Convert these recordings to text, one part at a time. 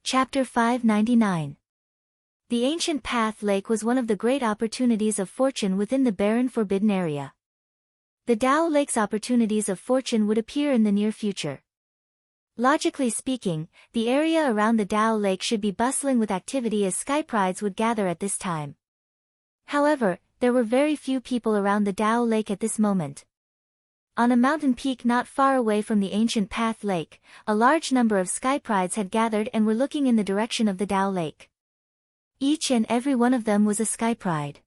Chapter 599. The ancient Path Lake was one of the great opportunities of fortune within the barren forbidden area. The Tao Lake's opportunities of fortune would appear in the near future. Logically speaking, the area around the Tao Lake should be bustling with activity as sky prides would gather at this time. However, there were very few people around the Tao Lake at this moment. On a mountain peak not far away from the ancient Path Lake, a large number of sky prides had gathered and were looking in the direction of the Tao Lake. Each and every one of them was a sky pride.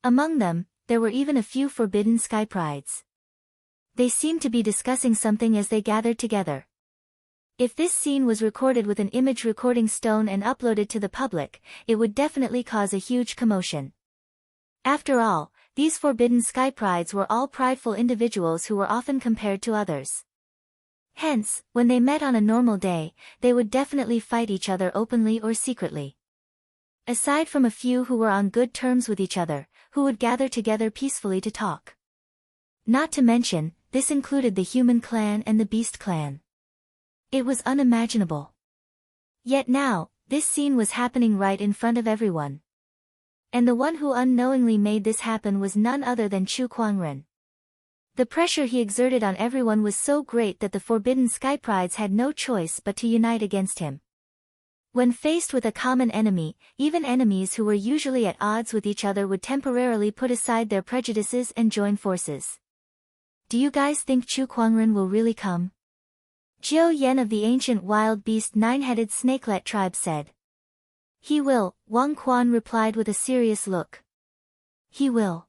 Among them, there were even a few forbidden sky prides. They seemed to be discussing something as they gathered together. If this scene was recorded with an image recording stone and uploaded to the public, it would definitely cause a huge commotion. After all, these forbidden sky prides were all prideful individuals who were often compared to others. Hence, when they met on a normal day, they would definitely fight each other openly or secretly. Aside from a few who were on good terms with each other, who would gather together peacefully to talk. Not to mention, this included the human clan and the beast clan. It was unimaginable. Yet now, this scene was happening right in front of everyone. And the one who unknowingly made this happen was none other than Chu Kuangren. The pressure he exerted on everyone was so great that the forbidden sky prides had no choice but to unite against him. When faced with a common enemy, even enemies who were usually at odds with each other would temporarily put aside their prejudices and join forces. Do you guys think Chu Kuangren will really come? Jiao Yen of the ancient wild beast nine-headed snakelet tribe said. He will, Wang Quan replied with a serious look. He will.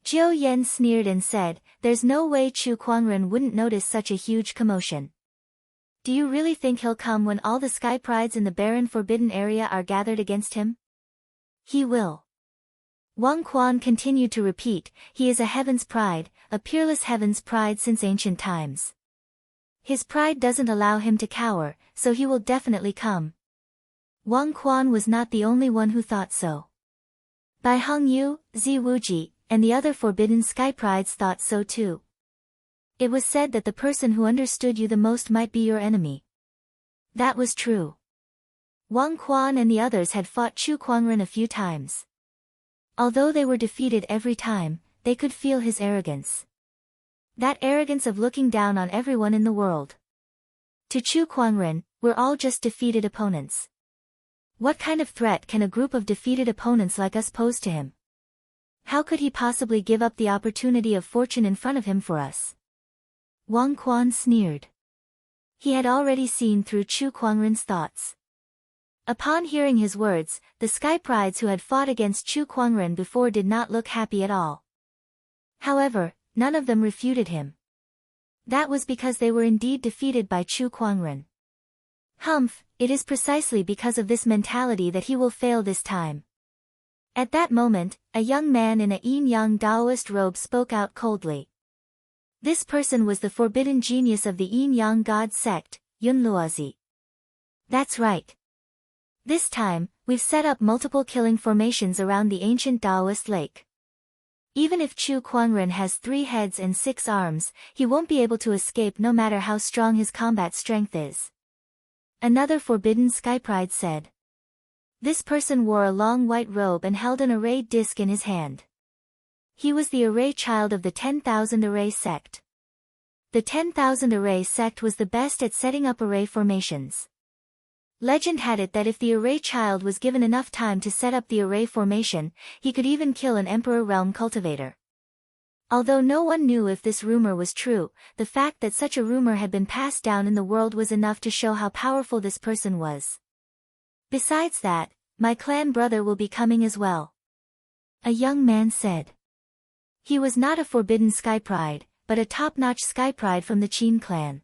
Jiao Yen sneered and said, there's no way Chu Kuangren wouldn't notice such a huge commotion. Do you really think he'll come when all the sky prides in the barren forbidden area are gathered against him? He will. Wang Quan continued to repeat, he is a heaven's pride, a peerless heaven's pride since ancient times. His pride doesn't allow him to cower, so he will definitely come. Wang Quan was not the only one who thought so. Bai Hongyu, Zi Wuji, and the other forbidden sky prides thought so too. It was said that the person who understood you the most might be your enemy. That was true. Wang Quan and the others had fought Chu Kuangren a few times. Although they were defeated every time, they could feel his arrogance. That arrogance of looking down on everyone in the world. To Chu Kuangren, we're all just defeated opponents. What kind of threat can a group of defeated opponents like us pose to him? How could he possibly give up the opportunity of fortune in front of him for us? Wang Quan sneered. He had already seen through Chu Kuangren's thoughts. Upon hearing his words, the sky prides who had fought against Chu Kuangren before did not look happy at all. However, none of them refuted him. That was because they were indeed defeated by Chu Kuangren. Humph, it is precisely because of this mentality that he will fail this time. At that moment, a young man in a yin-yang Taoist robe spoke out coldly. This person was the forbidden genius of the yin-yang god sect, Yun Luozi. That's right. This time, we've set up multiple killing formations around the ancient Taoist lake. Even if Chu Kuangren has 3 heads and 6 arms, he won't be able to escape no matter how strong his combat strength is. Another forbidden sky pride said. This person wore a long white robe and held an array disc in his hand. He was the array child of the 10,000 array sect. The 10,000 array sect was the best at setting up array formations. Legend had it that if the array child was given enough time to set up the array formation, he could even kill an emperor realm cultivator. Although no one knew if this rumor was true, the fact that such a rumor had been passed down in the world was enough to show how powerful this person was. Besides that, my clan brother will be coming as well. A young man said. He was not a forbidden sky pride, but a top-notch sky pride from the Qin clan.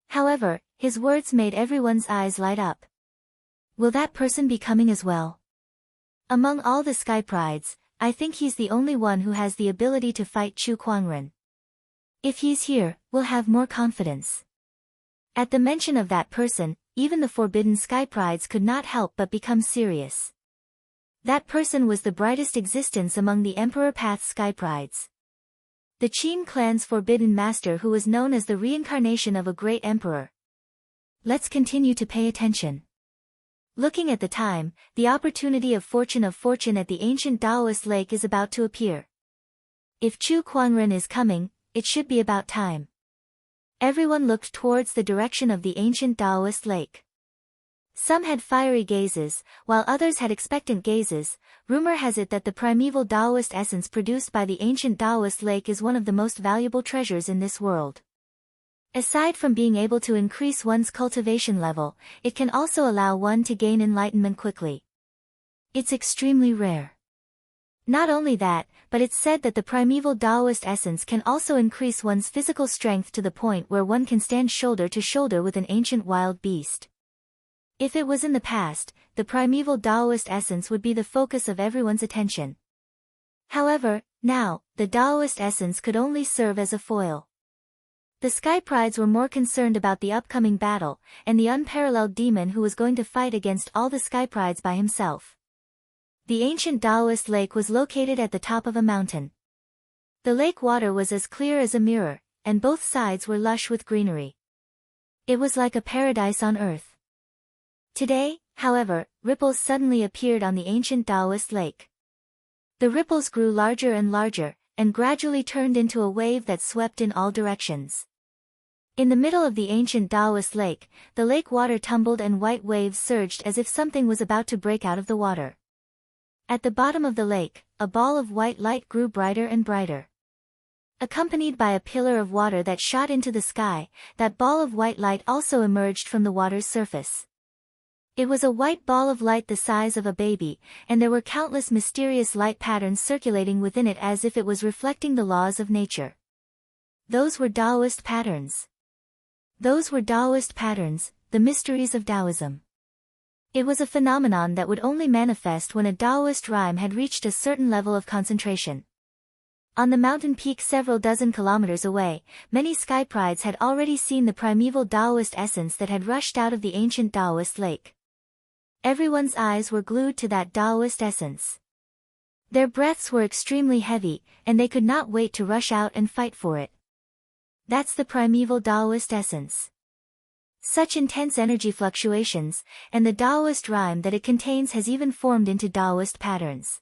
However, his words made everyone's eyes light up. Will that person be coming as well? Among all the sky prides, I think he's the only one who has the ability to fight Chu Kuangren. If he's here, we'll have more confidence. At the mention of that person, even the forbidden sky prides could not help but become serious. That person was the brightest existence among the Emperor Path sky prides. The Qin clan's forbidden master who was known as the reincarnation of a great emperor. Let's continue to pay attention. Looking at the time, the opportunity of fortune at the ancient Taoist lake is about to appear. If Chu Kuangren is coming, it should be about time. Everyone looked towards the direction of the ancient Taoist lake. Some had fiery gazes, while others had expectant gazes. Rumor has it that the primeval Taoist essence produced by the ancient Taoist lake is one of the most valuable treasures in this world. Aside from being able to increase one's cultivation level, it can also allow one to gain enlightenment quickly. It's extremely rare. Not only that, but it's said that the primeval Taoist essence can also increase one's physical strength to the point where one can stand shoulder to shoulder with an ancient wild beast. If it was in the past, the primeval Taoist essence would be the focus of everyone's attention. However, now, the Taoist essence could only serve as a foil. The Sky Prides were more concerned about the upcoming battle, and the unparalleled demon who was going to fight against all the Sky Prides by himself. The ancient Taoist lake was located at the top of a mountain. The lake water was as clear as a mirror, and both sides were lush with greenery. It was like a paradise on earth. Today, however, ripples suddenly appeared on the ancient Taoist lake. The ripples grew larger and larger, and gradually turned into a wave that swept in all directions. In the middle of the ancient Taoist lake, the lake water tumbled and white waves surged as if something was about to break out of the water. At the bottom of the lake, a ball of white light grew brighter and brighter. Accompanied by a pillar of water that shot into the sky, that ball of white light also emerged from the water's surface. It was a white ball of light the size of a baby, and there were countless mysterious light patterns circulating within it as if it was reflecting the laws of nature. Those were Taoist patterns. Those were Taoist patterns, the mysteries of Taoism. It was a phenomenon that would only manifest when a Taoist rhyme had reached a certain level of concentration. On the mountain peak several dozen kilometers away, many Sky Prides had already seen the primeval Taoist essence that had rushed out of the ancient Taoist lake. Everyone's eyes were glued to that Taoist essence. Their breaths were extremely heavy, and they could not wait to rush out and fight for it. That's the primeval Taoist essence. Such intense energy fluctuations, and the Taoist rhyme that it contains has even formed into Taoist patterns.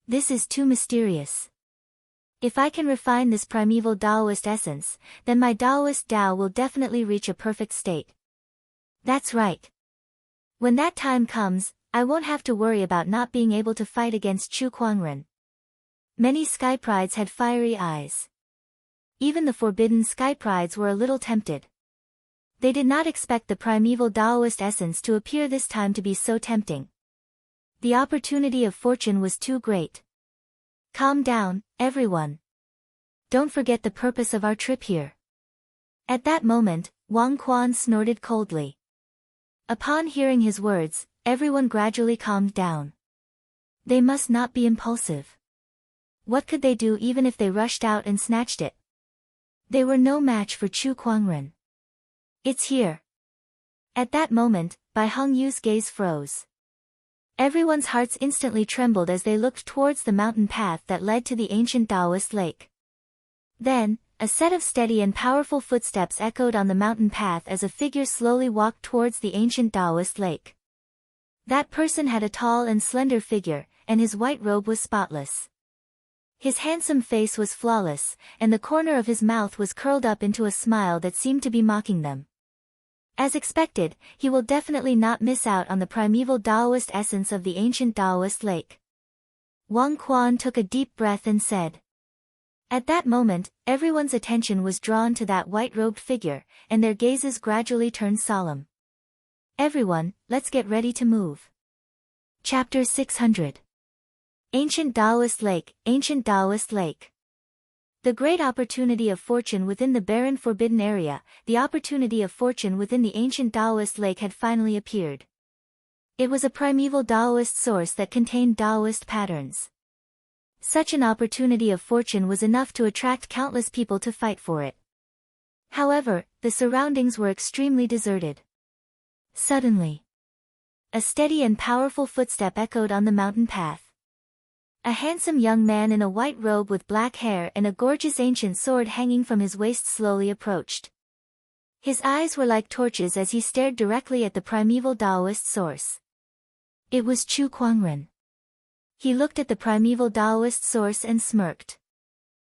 This is too mysterious. If I can refine this primeval Taoist essence, then my Taoist Tao will definitely reach a perfect state. That's right. When that time comes, I won't have to worry about not being able to fight against Chu Kuangren. Many Sky Prides had fiery eyes. Even the forbidden Sky Prides were a little tempted. They did not expect the primeval Taoist essence to appear this time to be so tempting. The opportunity of fortune was too great. Calm down, everyone. Don't forget the purpose of our trip here. At that moment, Wang Quan snorted coldly. Upon hearing his words, everyone gradually calmed down. They must not be impulsive. What could they do even if they rushed out and snatched it? They were no match for Chu Kuangren. It's here. At that moment, Bai Hongyu's gaze froze. Everyone's hearts instantly trembled as they looked towards the mountain path that led to the ancient Taoist lake. Then, a set of steady and powerful footsteps echoed on the mountain path as a figure slowly walked towards the ancient Taoist lake. That person had a tall and slender figure, and his white robe was spotless. His handsome face was flawless, and the corner of his mouth was curled up into a smile that seemed to be mocking them. As expected, he will definitely not miss out on the primeval Taoist essence of the ancient Taoist lake. Wang Quan took a deep breath and said. At that moment, everyone's attention was drawn to that white-robed figure, and their gazes gradually turned solemn. Everyone, let's get ready to move. Chapter 600. Ancient Taoist Lake, Ancient Taoist Lake. The great opportunity of fortune within the barren forbidden area, the opportunity of fortune within the ancient Taoist lake had finally appeared. It was a primeval Taoist source that contained Taoist patterns. Such an opportunity of fortune was enough to attract countless people to fight for it. However, the surroundings were extremely deserted. Suddenly, a steady and powerful footstep echoed on the mountain path. A handsome young man in a white robe with black hair and a gorgeous ancient sword hanging from his waist slowly approached. His eyes were like torches as he stared directly at the primeval Taoist source. It was Chu Kuangren. He looked at the primeval Taoist source and smirked.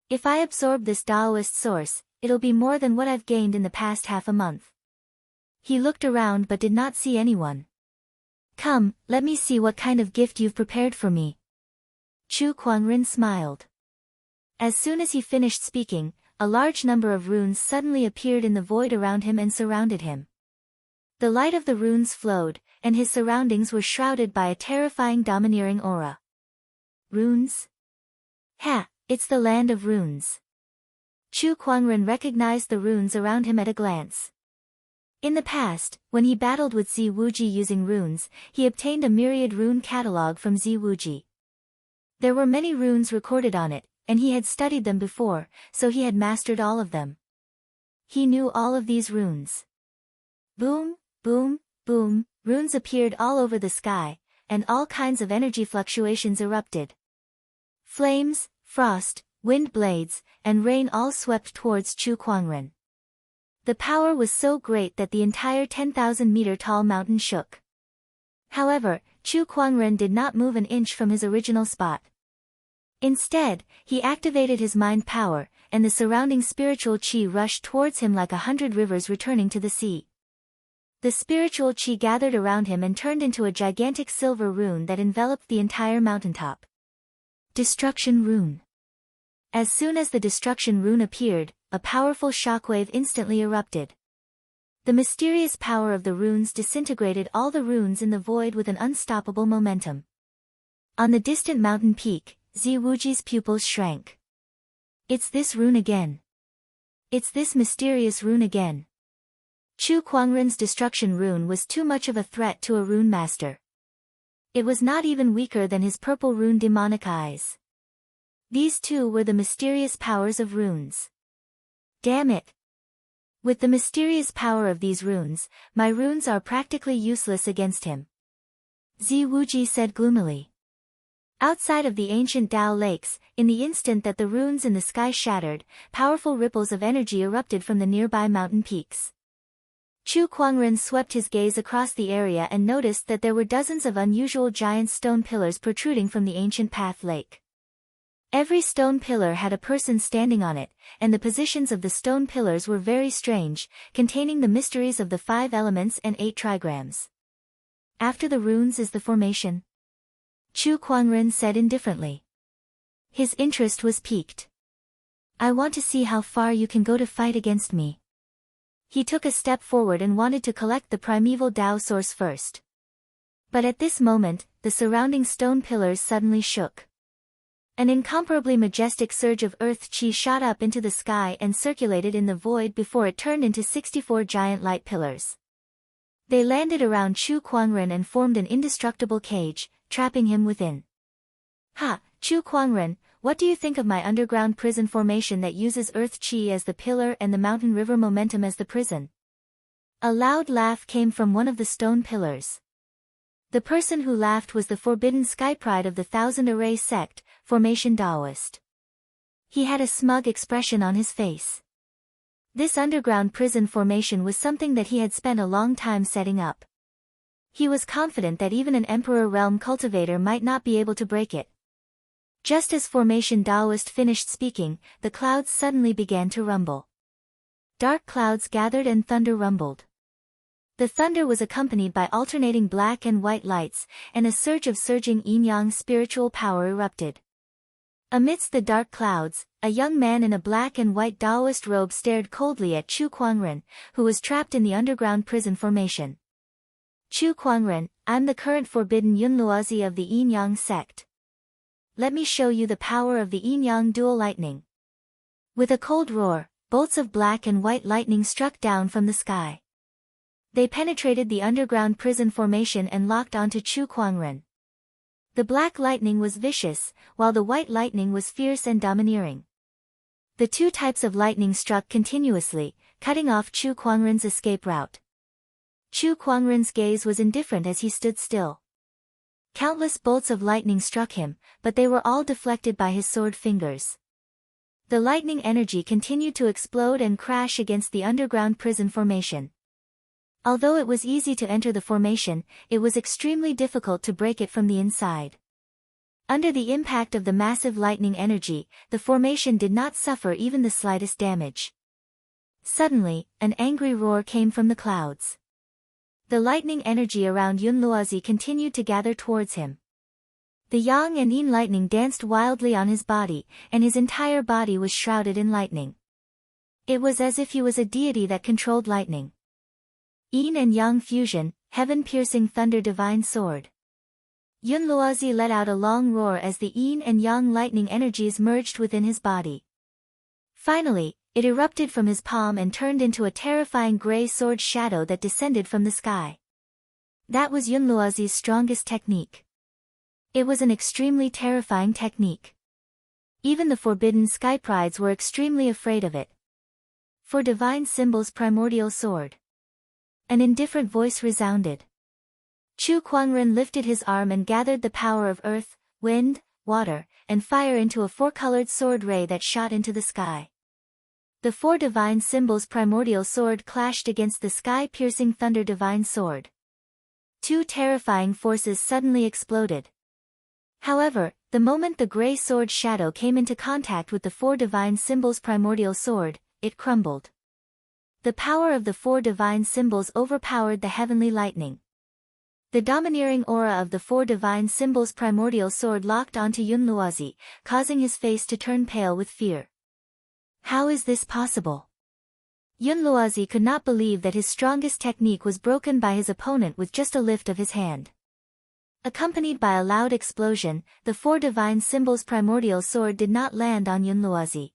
If I absorb this Taoist source, it'll be more than what I've gained in the past half a month. He looked around but did not see anyone. Come, let me see what kind of gift you've prepared for me. Chu Kuangren smiled. As soon as he finished speaking, a large number of runes suddenly appeared in the void around him and surrounded him. The light of the runes flowed, and his surroundings were shrouded by a terrifying domineering aura. Runes? Ha, it's the land of runes. Chu Kuangren recognized the runes around him at a glance. In the past, when he battled with Zi Wuji using runes, he obtained a myriad rune catalog from Zi Wuji. There were many runes recorded on it, and he had studied them before, so he had mastered all of them. He knew all of these runes. Boom, boom, boom, runes appeared all over the sky, and all kinds of energy fluctuations erupted. Flames, frost, wind blades, and rain all swept towards Chu Kuangren. The power was so great that the entire 10,000-meter-tall mountain shook. However, Chu Kuangren did not move an inch from his original spot. Instead, he activated his mind power, and the surrounding spiritual qi rushed towards him like 100 rivers returning to the sea. The spiritual qi gathered around him and turned into a gigantic silver rune that enveloped the entire mountaintop. Destruction Rune. As soon as the Destruction Rune appeared, a powerful shockwave instantly erupted. The mysterious power of the runes disintegrated all the runes in the void with an unstoppable momentum. On the distant mountain peak, Zi Wuji's pupils shrank. It's this rune again. It's this mysterious rune again. Chu Kuangren's Destruction Rune was too much of a threat to a rune master. It was not even weaker than his purple rune demonic eyes. These two were the mysterious powers of runes. Damn it! With the mysterious power of these runes, my runes are practically useless against him. Zi Wuji said gloomily. Outside of the ancient Dao lakes, in the instant that the runes in the sky shattered, powerful ripples of energy erupted from the nearby mountain peaks. Chu Kuangren swept his gaze across the area and noticed that there were dozens of unusual giant stone pillars protruding from the ancient path lake. Every stone pillar had a person standing on it, and the positions of the stone pillars were very strange, containing the mysteries of the 5 elements and 8 trigrams. After the runes is the formation? Chu Kuangren said indifferently. His interest was piqued. I want to see how far you can go to fight against me. He took a step forward and wanted to collect the primeval Tao source first. But at this moment, the surrounding stone pillars suddenly shook. An incomparably majestic surge of earth chi shot up into the sky and circulated in the void before it turned into 64 giant light pillars. They landed around Chu Kuangren and formed an indestructible cage, trapping him within. Ha, Chu Kuangren, what do you think of my underground prison formation that uses earth chi as the pillar and the mountain river momentum as the prison? A loud laugh came from one of the stone pillars. The person who laughed was the forbidden sky pride of the Thousand Array sect, Formation Taoist. He had a smug expression on his face. This underground prison formation was something that he had spent a long time setting up. He was confident that even an Emperor Realm cultivator might not be able to break it. Just as Formation Taoist finished speaking, the clouds suddenly began to rumble. Dark clouds gathered and thunder rumbled. The thunder was accompanied by alternating black and white lights, and a surge of surging yin-yang spiritual power erupted. Amidst the dark clouds, a young man in a black and white Taoist robe stared coldly at Chu Kuangren, who was trapped in the underground prison formation. Chu Kuangren, I'm the current forbidden Yunluozi of the yin-yang sect. Let me show you the power of the yin-yang dual lightning. With a cold roar, bolts of black and white lightning struck down from the sky. They penetrated the underground prison formation and locked onto Chu Kuangren. The black lightning was vicious, while the white lightning was fierce and domineering. The two types of lightning struck continuously, cutting off Chu Kuangren's escape route. Chu Kuangren's gaze was indifferent as he stood still. Countless bolts of lightning struck him, but they were all deflected by his sword fingers. The lightning energy continued to explode and crash against the underground prison formation. Although it was easy to enter the formation, it was extremely difficult to break it from the inside. Under the impact of the massive lightning energy, the formation did not suffer even the slightest damage. Suddenly, an angry roar came from the clouds. The lightning energy around Yunluozi continued to gather towards him. The yang and yin lightning danced wildly on his body, and his entire body was shrouded in lightning. It was as if he was a deity that controlled lightning. Yin and yang fusion, heaven-piercing thunder divine sword. Yunluozi let out a long roar as the yin and yang lightning energies merged within his body. Finally, it erupted from his palm and turned into a terrifying gray sword shadow that descended from the sky. That was Yunluozi's strongest technique. It was an extremely terrifying technique. Even the forbidden sky prides were extremely afraid of it. For divine symbols primordial sword. An indifferent voice resounded. Chu Kuangren lifted his arm and gathered the power of earth, wind, water, and fire into a four-colored sword ray that shot into the sky. The four divine symbols primordial sword clashed against the sky-piercing thunder divine sword. Two terrifying forces suddenly exploded. However, the moment the gray sword shadow came into contact with the four divine symbols primordial sword, it crumbled. The power of the four divine symbols overpowered the heavenly lightning. The domineering aura of the four divine symbols primordial sword locked onto Yunluozi, causing his face to turn pale with fear. How is this possible? Yunluozi could not believe that his strongest technique was broken by his opponent with just a lift of his hand. Accompanied by a loud explosion, the four divine symbols primordial sword did not land on Yunluozi.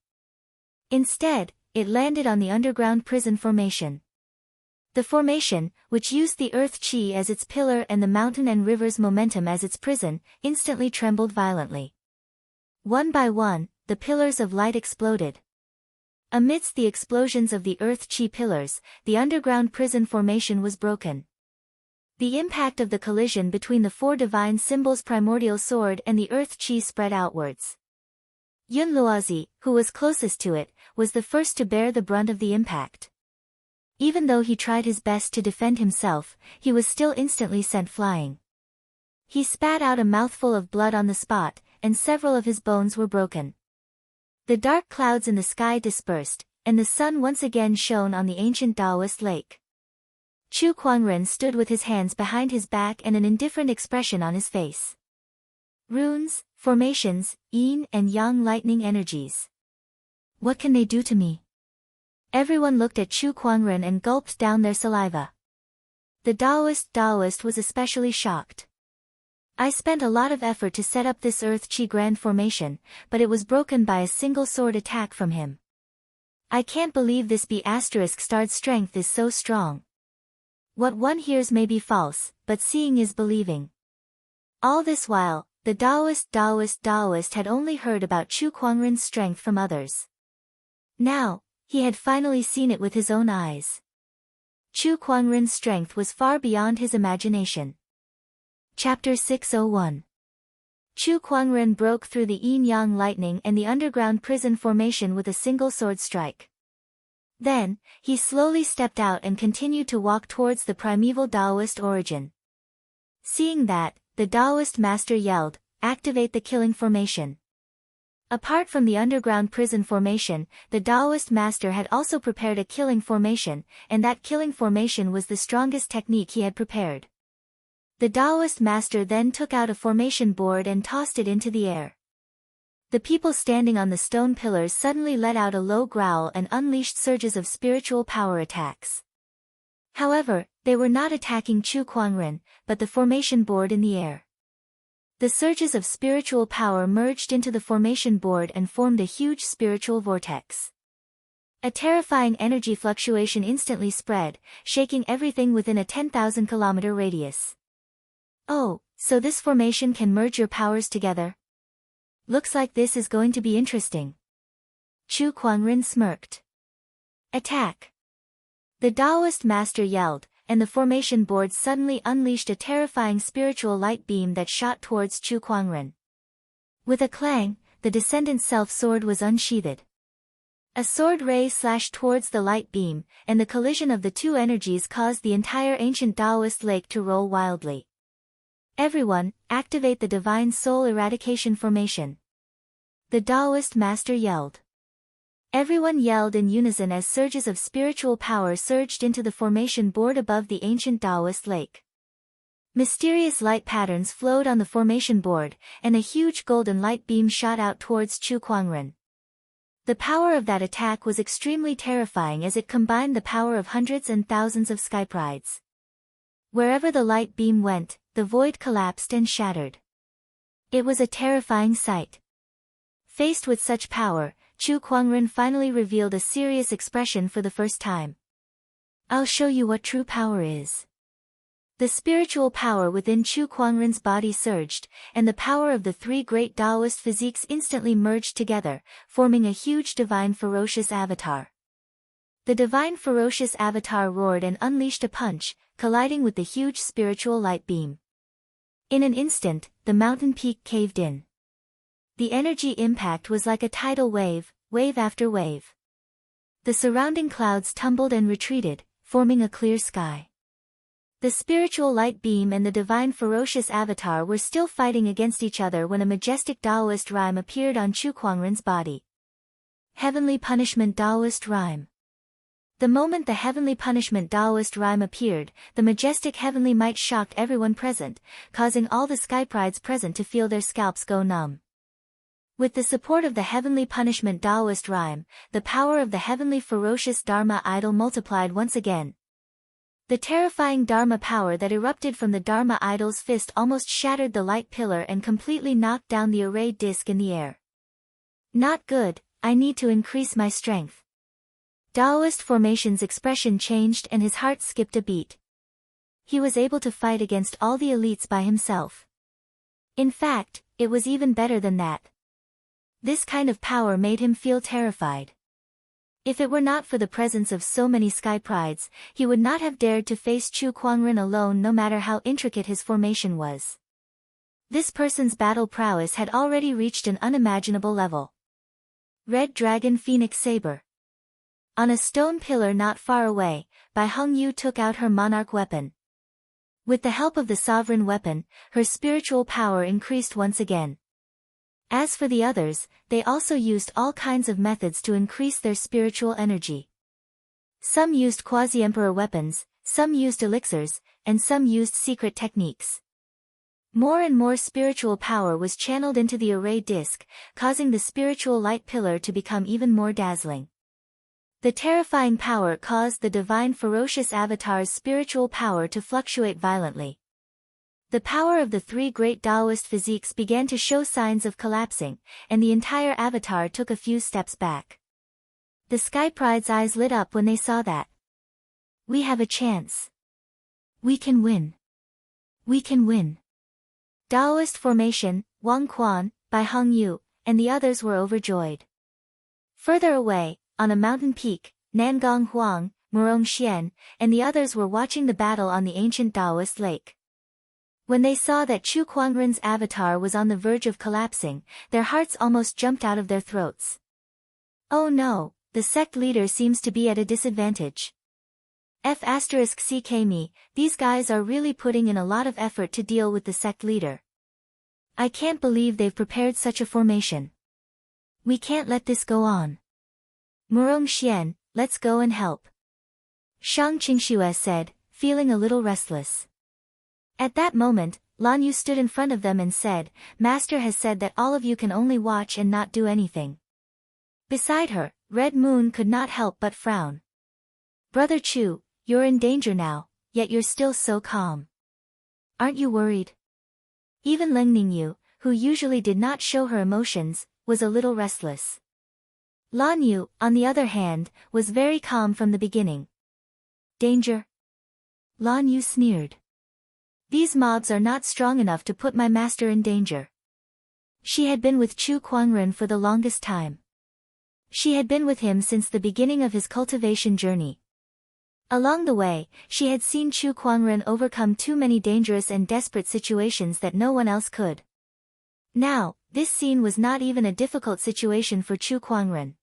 Instead, it landed on the underground prison formation. The formation, which used the earth chi as its pillar and the mountain and river's momentum as its prison, instantly trembled violently. One by one, the pillars of light exploded. Amidst the explosions of the earth chi pillars, the underground prison formation was broken. The impact of the collision between the four divine symbols primordial sword and the earth chi spread outwards. Yunluozi, who was closest to it, was the first to bear the brunt of the impact. Even though he tried his best to defend himself, he was still instantly sent flying. He spat out a mouthful of blood on the spot, and several of his bones were broken. The dark clouds in the sky dispersed, and the sun once again shone on the ancient Taoist lake. Chu Kuangren stood with his hands behind his back and an indifferent expression on his face. Runes, formations, yin and yang lightning energies. What can they do to me? Everyone looked at Chu Kuangren and gulped down their saliva. The Taoist was especially shocked. I spent a lot of effort to set up this earth chi grand formation, but it was broken by a single sword attack from him. I can't believe this B*******'*starred strength is so strong. What one hears may be false, but seeing is believing. All this while, the Taoist had only heard about Chu Kuangren's strength from others. Now, he had finally seen it with his own eyes. Chu Kuangren's strength was far beyond his imagination. Chapter 601. Chu Kuangren broke through the yin-yang lightning and the underground prison formation with a single sword strike. Then, he slowly stepped out and continued to walk towards the primeval Taoist origin. Seeing that, the Taoist master yelled, "Activate the killing formation." Apart from the underground prison formation, the Taoist master had also prepared a killing formation, and that killing formation was the strongest technique he had prepared. The Taoist master then took out a formation board and tossed it into the air. The people standing on the stone pillars suddenly let out a low growl and unleashed surges of spiritual power attacks. However, they were not attacking Chu Kuangren, but the formation board in the air. The surges of spiritual power merged into the formation board and formed a huge spiritual vortex. A terrifying energy fluctuation instantly spread, shaking everything within a 10,000-kilometer radius. Oh, so this formation can merge your powers together? Looks like this is going to be interesting. Chu Kuangren smirked. Attack! The Taoist master yelled, and the formation board suddenly unleashed a terrifying spiritual light beam that shot towards Chu Kuangren. With a clang, the descendant self sword was unsheathed. A sword ray slashed towards the light beam, and the collision of the two energies caused the entire ancient Taoist lake to roll wildly. Everyone, activate the Divine Soul Eradication Formation. The Taoist master yelled. Everyone yelled in unison as surges of spiritual power surged into the formation board above the ancient Taoist lake. Mysterious light patterns flowed on the formation board, and a huge golden light beam shot out towards Chu Kuangren. The power of that attack was extremely terrifying as it combined the power of hundreds and thousands of skyprides. Wherever the light beam went, the void collapsed and shattered. It was a terrifying sight. Faced with such power, Chu Kuangren finally revealed a serious expression for the first time. I'll show you what true power is. The spiritual power within Chu Kuangren's body surged, and the power of the three great Taoist physiques instantly merged together, forming a huge divine ferocious avatar. The divine ferocious avatar roared and unleashed a punch, colliding with the huge spiritual light beam. In an instant, the mountain peak caved in. The energy impact was like a tidal wave, wave after wave. The surrounding clouds tumbled and retreated, forming a clear sky. The spiritual light beam and the divine ferocious avatar were still fighting against each other when a majestic Taoist rhyme appeared on Chu Kuangren's body. Heavenly Punishment Taoist Rhyme. The moment the Heavenly Punishment Taoist rhyme appeared, the majestic heavenly might shocked everyone present, causing all the skyprides present to feel their scalps go numb. With the support of the Heavenly Punishment Taoist rhyme, the power of the heavenly ferocious Dharma idol multiplied once again. The terrifying Dharma power that erupted from the Dharma idol's fist almost shattered the light pillar and completely knocked down the array disc in the air. Not good, I need to increase my strength. Taoist formation's expression changed and his heart skipped a beat. He was able to fight against all the elites by himself. In fact, it was even better than that. This kind of power made him feel terrified. If it were not for the presence of so many skyprides, he would not have dared to face Chu Kuangren alone no matter how intricate his formation was. This person's battle prowess had already reached an unimaginable level. Red Dragon Phoenix Saber. On a stone pillar not far away, Bai Hongyu took out her monarch weapon. With the help of the sovereign weapon, her spiritual power increased once again. As for the others, they also used all kinds of methods to increase their spiritual energy. Some used quasi-emperor weapons, some used elixirs, and some used secret techniques. More and more spiritual power was channeled into the array disc, causing the spiritual light pillar to become even more dazzling. The terrifying power caused the divine ferocious avatar's spiritual power to fluctuate violently. The power of the three great Taoist physiques began to show signs of collapsing, and the entire avatar took a few steps back. The skypride's eyes lit up when they saw that. We have a chance. We can win. We can win. Taoist formation, Wang Quan, Bai Hongyu, and the others were overjoyed. Further away, on a mountain peak, Nangong Huang, Murong Xian, and the others were watching the battle on the ancient Taoist lake. When they saw that Chu Kuangren's avatar was on the verge of collapsing, their hearts almost jumped out of their throats. Oh no, the sect leader seems to be at a disadvantage. CKMe, these guys are really putting in a lot of effort to deal with the sect leader. I can't believe they've prepared such a formation. We can't let this go on. Murong Xian, let's go and help. Shang Qingxue said, feeling a little restless. At that moment, Lan Yu stood in front of them and said, Master has said that all of you can only watch and not do anything. Beside her, Red Moon could not help but frown. Brother Chu, you're in danger now, yet you're still so calm. Aren't you worried? Even Leng Ningyu, who usually did not show her emotions, was a little restless. Lan Yu, on the other hand, was very calm from the beginning. Danger? Lan Yu sneered. These mobs are not strong enough to put my master in danger. She had been with Chu Kuangren for the longest time. She had been with him since the beginning of his cultivation journey. Along the way, she had seen Chu Kuangren overcome too many dangerous and desperate situations that no one else could. Now, this scene was not even a difficult situation for Chu Kuangren.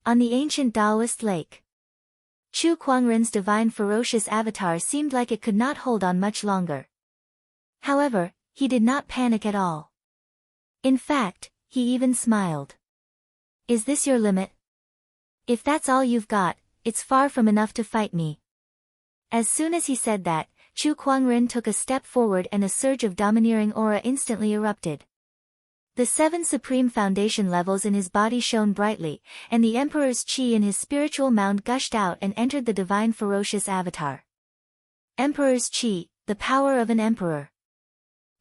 On the ancient Taoist lake. Chu Kuangren's divine ferocious avatar seemed like it could not hold on much longer. However, he did not panic at all. In fact, he even smiled. Is this your limit? If that's all you've got, it's far from enough to fight me. As soon as he said that, Chu Kuangren took a step forward and a surge of domineering aura instantly erupted. The 7 supreme foundation levels in his body shone brightly, and the Emperor's chi in his spiritual mound gushed out and entered the divine ferocious avatar. Emperor's chi, the power of an emperor.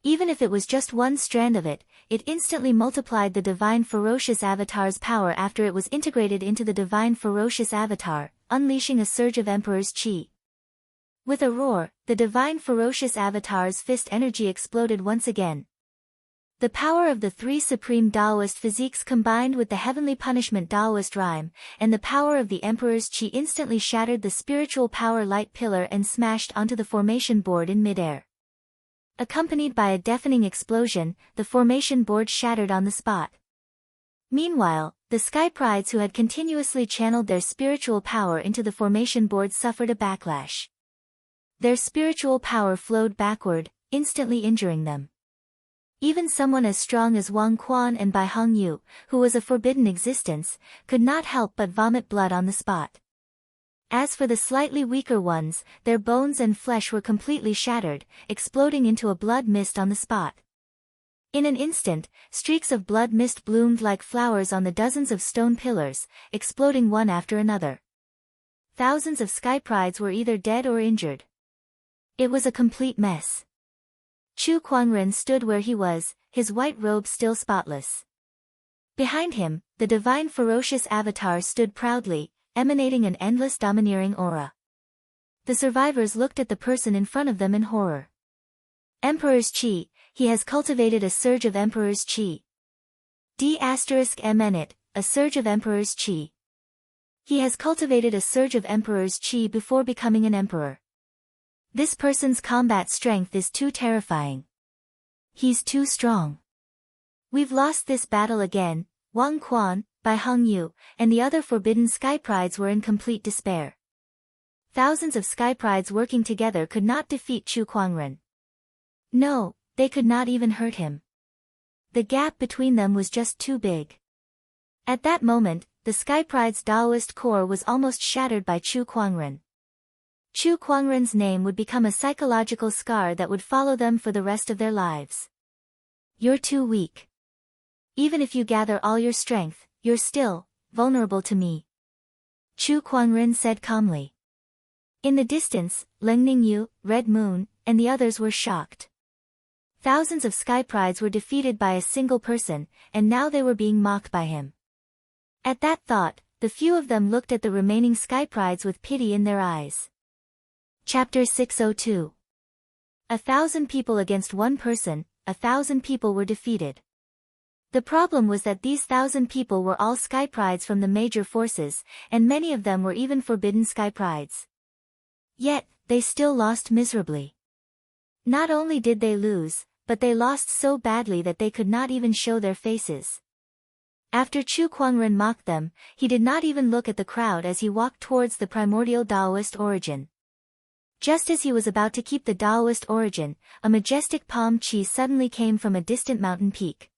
Even if it was just one strand of it, it instantly multiplied the divine ferocious avatar's power after it was integrated into the divine ferocious avatar, unleashing a surge of Emperor's chi. With a roar, the divine ferocious avatar's fist energy exploded once again. The power of the 3 supreme Taoist physiques combined with the heavenly punishment Taoist rhyme, and the power of the Emperor's chi instantly shattered the spiritual power light pillar and smashed onto the formation board in midair. Accompanied by a deafening explosion, the formation board shattered on the spot. Meanwhile, the Sky Prides who had continuously channeled their spiritual power into the formation board suffered a backlash. Their spiritual power flowed backward, instantly injuring them. Even someone as strong as Wang Quan and Bai Hongyu, who was a forbidden existence, could not help but vomit blood on the spot. As for the slightly weaker ones, their bones and flesh were completely shattered, exploding into a blood mist on the spot. In an instant, streaks of blood mist bloomed like flowers on the dozens of stone pillars, exploding one after another. Thousands of Sky Prides were either dead or injured. It was a complete mess. Chu Kuangren stood where he was, his white robe still spotless. Behind him, the divine ferocious avatar stood proudly, emanating an endless domineering aura. The survivors looked at the person in front of them in horror. Emperor's chi, he has cultivated a surge of Emperor's chi. D***MNit, a surge of Emperor's chi. He has cultivated a surge of Emperor's chi before becoming an emperor. This person's combat strength is too terrifying. He's too strong. We've lost this battle again. Wang Quan, Bai Hongyu, and the other forbidden Sky Prides were in complete despair. Thousands of Sky Prides working together could not defeat Chu Kuangren. No, they could not even hurt him. The gap between them was just too big. At that moment, the Sky Pride's Taoist core was almost shattered by Chu Kuangren. Chu Kuangren's name would become a psychological scar that would follow them for the rest of their lives. You're too weak. Even if you gather all your strength, you're still vulnerable to me. Chu Kuangren said calmly. In the distance, Leng Ningyu, Red Moon, and the others were shocked. Thousands of Sky Prides were defeated by a single person, and now they were being mocked by him. At that thought, the few of them looked at the remaining Sky Prides with pity in their eyes. Chapter 602. 1,000 people against one person, 1,000 people were defeated. The problem was that these 1,000 people were all Sky Prides from the major forces, and many of them were even forbidden Sky Prides. Yet, they still lost miserably. Not only did they lose, but they lost so badly that they could not even show their faces. After Chu Kuangren mocked them, he did not even look at the crowd as he walked towards the primordial Taoist origin. Just as he was about to keep the Taoist origin, a majestic palm chi suddenly came from a distant mountain peak.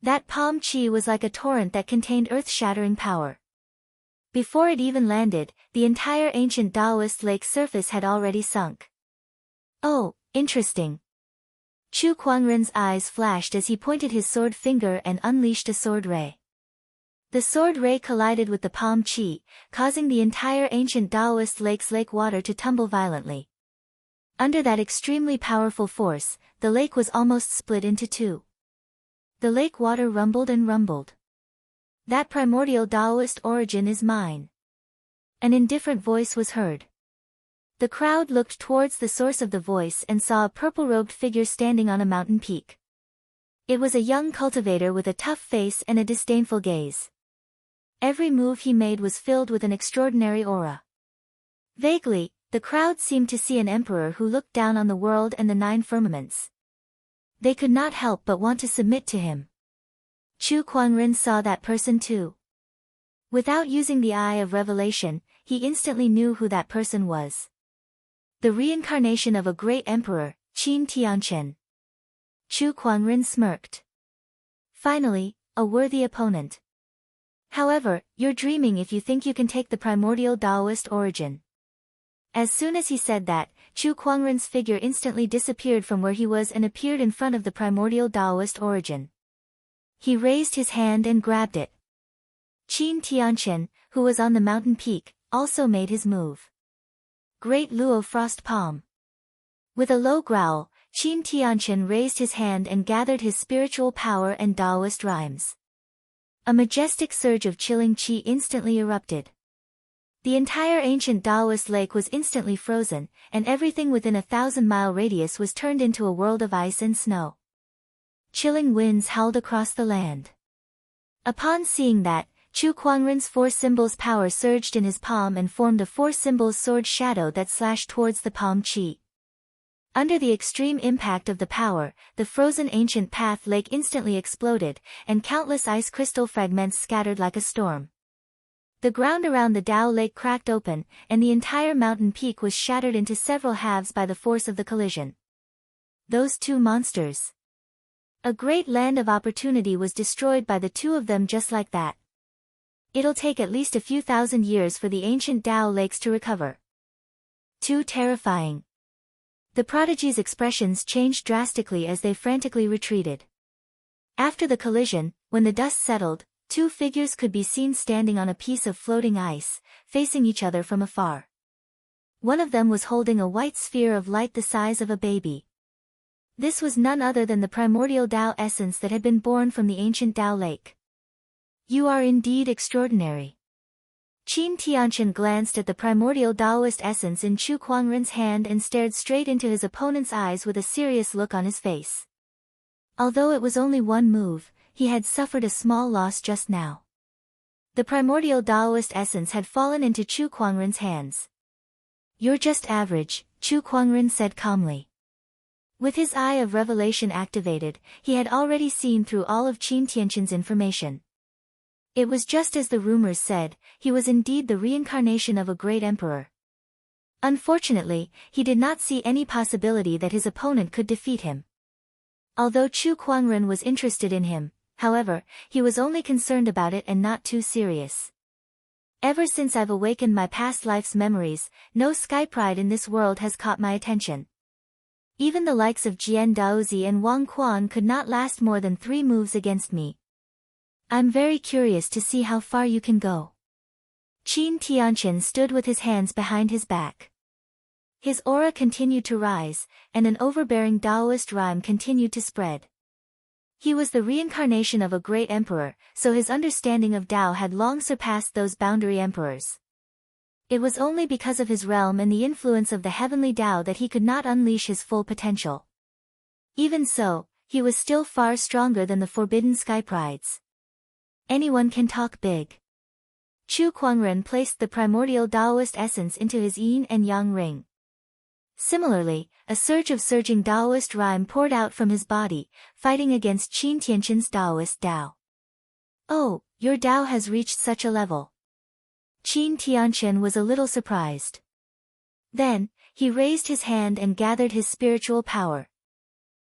That palm chi was like a torrent that contained earth-shattering power. Before it even landed, the entire ancient Taoist lake surface had already sunk. Oh, interesting. Chu Kuangren's eyes flashed as he pointed his sword finger and unleashed a sword ray. The sword ray collided with the palm chi, causing the entire ancient Taoist lake's lake water to tumble violently. Under that extremely powerful force, the lake was almost split into two. The lake water rumbled and rumbled. That primordial Taoist origin is mine. An indifferent voice was heard. The crowd looked towards the source of the voice and saw a purple-robed figure standing on a mountain peak. It was a young cultivator with a tough face and a disdainful gaze. Every move he made was filled with an extraordinary aura. Vaguely, the crowd seemed to see an emperor who looked down on the world and the 9 firmaments. They could not help but want to submit to him. Chu Kuangren saw that person too. Without using the eye of revelation, he instantly knew who that person was. The reincarnation of a great emperor, Qin Tianqian. Chu Kuangren smirked. Finally, a worthy opponent. However, you're dreaming if you think you can take the primordial Taoist origin. As soon as he said that, Chu Kuangren's figure instantly disappeared from where he was and appeared in front of the primordial Taoist origin. He raised his hand and grabbed it. Qin Tianqian, who was on the mountain peak, also made his move. Great Luo Frost Palm. With a low growl, Qin Tianqian raised his hand and gathered his spiritual power and Taoist rhymes. A majestic surge of chilling qi instantly erupted. The entire ancient Taoist lake was instantly frozen, and everything within a 1,000-mile radius was turned into a world of ice and snow. Chilling winds howled across the land. Upon seeing that, Chu Kuangren's four symbols power surged in his palm and formed a four symbols sword shadow that slashed towards the palm qi. Under the extreme impact of the power, the frozen ancient path lake instantly exploded, and countless ice crystal fragments scattered like a storm. The ground around the Tao lake cracked open, and the entire mountain peak was shattered into several halves by the force of the collision. Those two monsters. A great land of opportunity was destroyed by the two of them just like that. It'll take at least a few thousand years for the ancient Tao lakes to recover. Too terrifying. The prodigy's expressions changed drastically as they frantically retreated. After the collision, when the dust settled, two figures could be seen standing on a piece of floating ice, facing each other from afar. One of them was holding a white sphere of light the size of a baby. This was none other than the primordial Tao essence that had been born from the ancient Tao lake. You are indeed extraordinary. Qin Tianqian glanced at the primordial Taoist essence in Chu Kuangren's hand and stared straight into his opponent's eyes with a serious look on his face. Although it was only one move, he had suffered a small loss just now. The primordial Taoist essence had fallen into Chu Kuangren's hands. You're just average, Chu Kuangren said calmly. With his eye of revelation activated, he had already seen through all of Qin Tianqian's information. It was just as the rumors said, he was indeed the reincarnation of a great emperor. Unfortunately, he did not see any possibility that his opponent could defeat him. Although Chu Kuangren was interested in him, however, he was only concerned about it and not too serious. Ever since I've awakened my past life's memories, no sky pride in this world has caught my attention. Even the likes of Jian Daozi and Wang Quan could not last more than 3 moves against me. I'm very curious to see how far you can go. Qin Tianqian stood with his hands behind his back. His aura continued to rise, and an overbearing Taoist rhyme continued to spread. He was the reincarnation of a great emperor, so his understanding of Tao had long surpassed those boundary emperors. It was only because of his realm and the influence of the heavenly Tao that he could not unleash his full potential. Even so, he was still far stronger than the forbidden sky prides. Anyone can talk big. Chu Kuangren placed the primordial Taoist essence into his yin and yang ring. Similarly, a surge of surging Taoist rhyme poured out from his body, fighting against Qin Tianqian's Taoist Tao. Oh, your Tao has reached such a level. Qin Tianqian was a little surprised. Then, he raised his hand and gathered his spiritual power.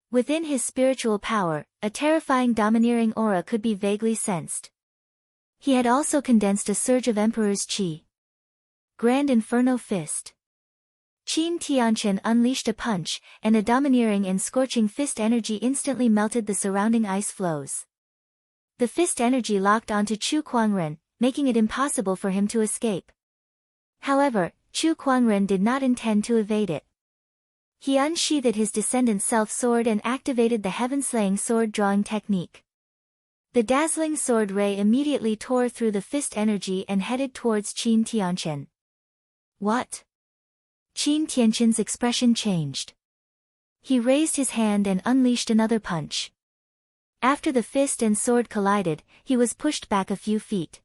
Within his spiritual power, a terrifying domineering aura could be vaguely sensed. He had also condensed a surge of Emperor's Qi. Grand Inferno Fist. Qin Tianqian unleashed a punch, and a domineering and scorching fist energy instantly melted the surrounding ice floes. The fist energy locked onto Chu Kuangren, making it impossible for him to escape. However, Chu Kuangren did not intend to evade it. He unsheathed his descendant self-sword and activated the heaven-slaying sword-drawing technique. The dazzling sword ray immediately tore through the fist energy and headed towards Qin Tianqian. What? Qin Tianqian's expression changed. He raised his hand and unleashed another punch. After the fist and sword collided, he was pushed back a few feet.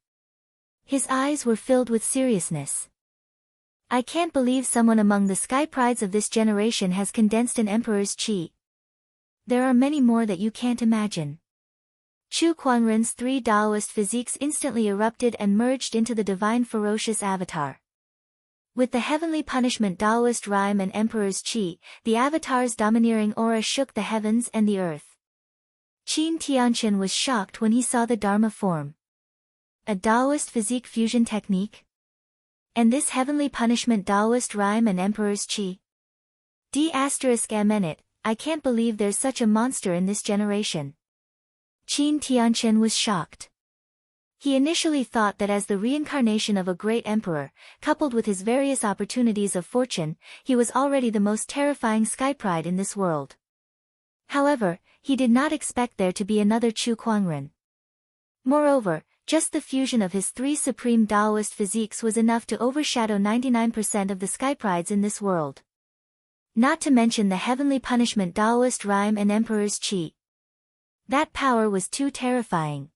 His eyes were filled with seriousness. I can't believe someone among the sky prides of this generation has condensed an emperor's qi. There are many more that you can't imagine. Chu Kuangren's three Taoist physiques instantly erupted and merged into the divine ferocious avatar. With the heavenly punishment Taoist rhyme and Emperor's Qi, the avatar's domineering aura shook the heavens and the earth. Qin Tianqian was shocked when he saw the Dharma form. A Taoist physique fusion technique? And this heavenly punishment Taoist rhyme and Emperor's Qi? D****, I can't believe there's such a monster in this generation. Qin Tianqian was shocked. He initially thought that as the reincarnation of a great emperor, coupled with his various opportunities of fortune, he was already the most terrifying skypride in this world. However, he did not expect there to be another Chu Kuangren. Moreover, just the fusion of his three supreme Taoist physiques was enough to overshadow 99% of the skyprides in this world. Not to mention the heavenly punishment Taoist rhyme and Emperor's Qi. That power was too terrifying.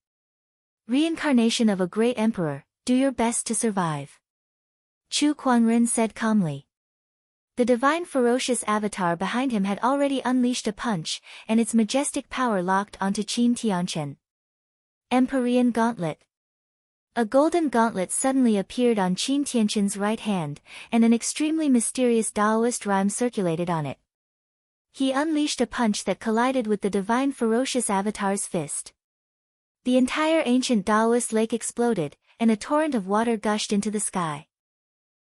Reincarnation of a great emperor, do your best to survive. Chu Kuangren said calmly. The divine ferocious avatar behind him had already unleashed a punch, and its majestic power locked onto Qin Tianqian. Empyrean Gauntlet. A golden gauntlet suddenly appeared on Qin Tianqian's right hand, and an extremely mysterious Taoist rhyme circulated on it. He unleashed a punch that collided with the divine ferocious avatar's fist. The entire ancient Taoist lake exploded, and a torrent of water gushed into the sky.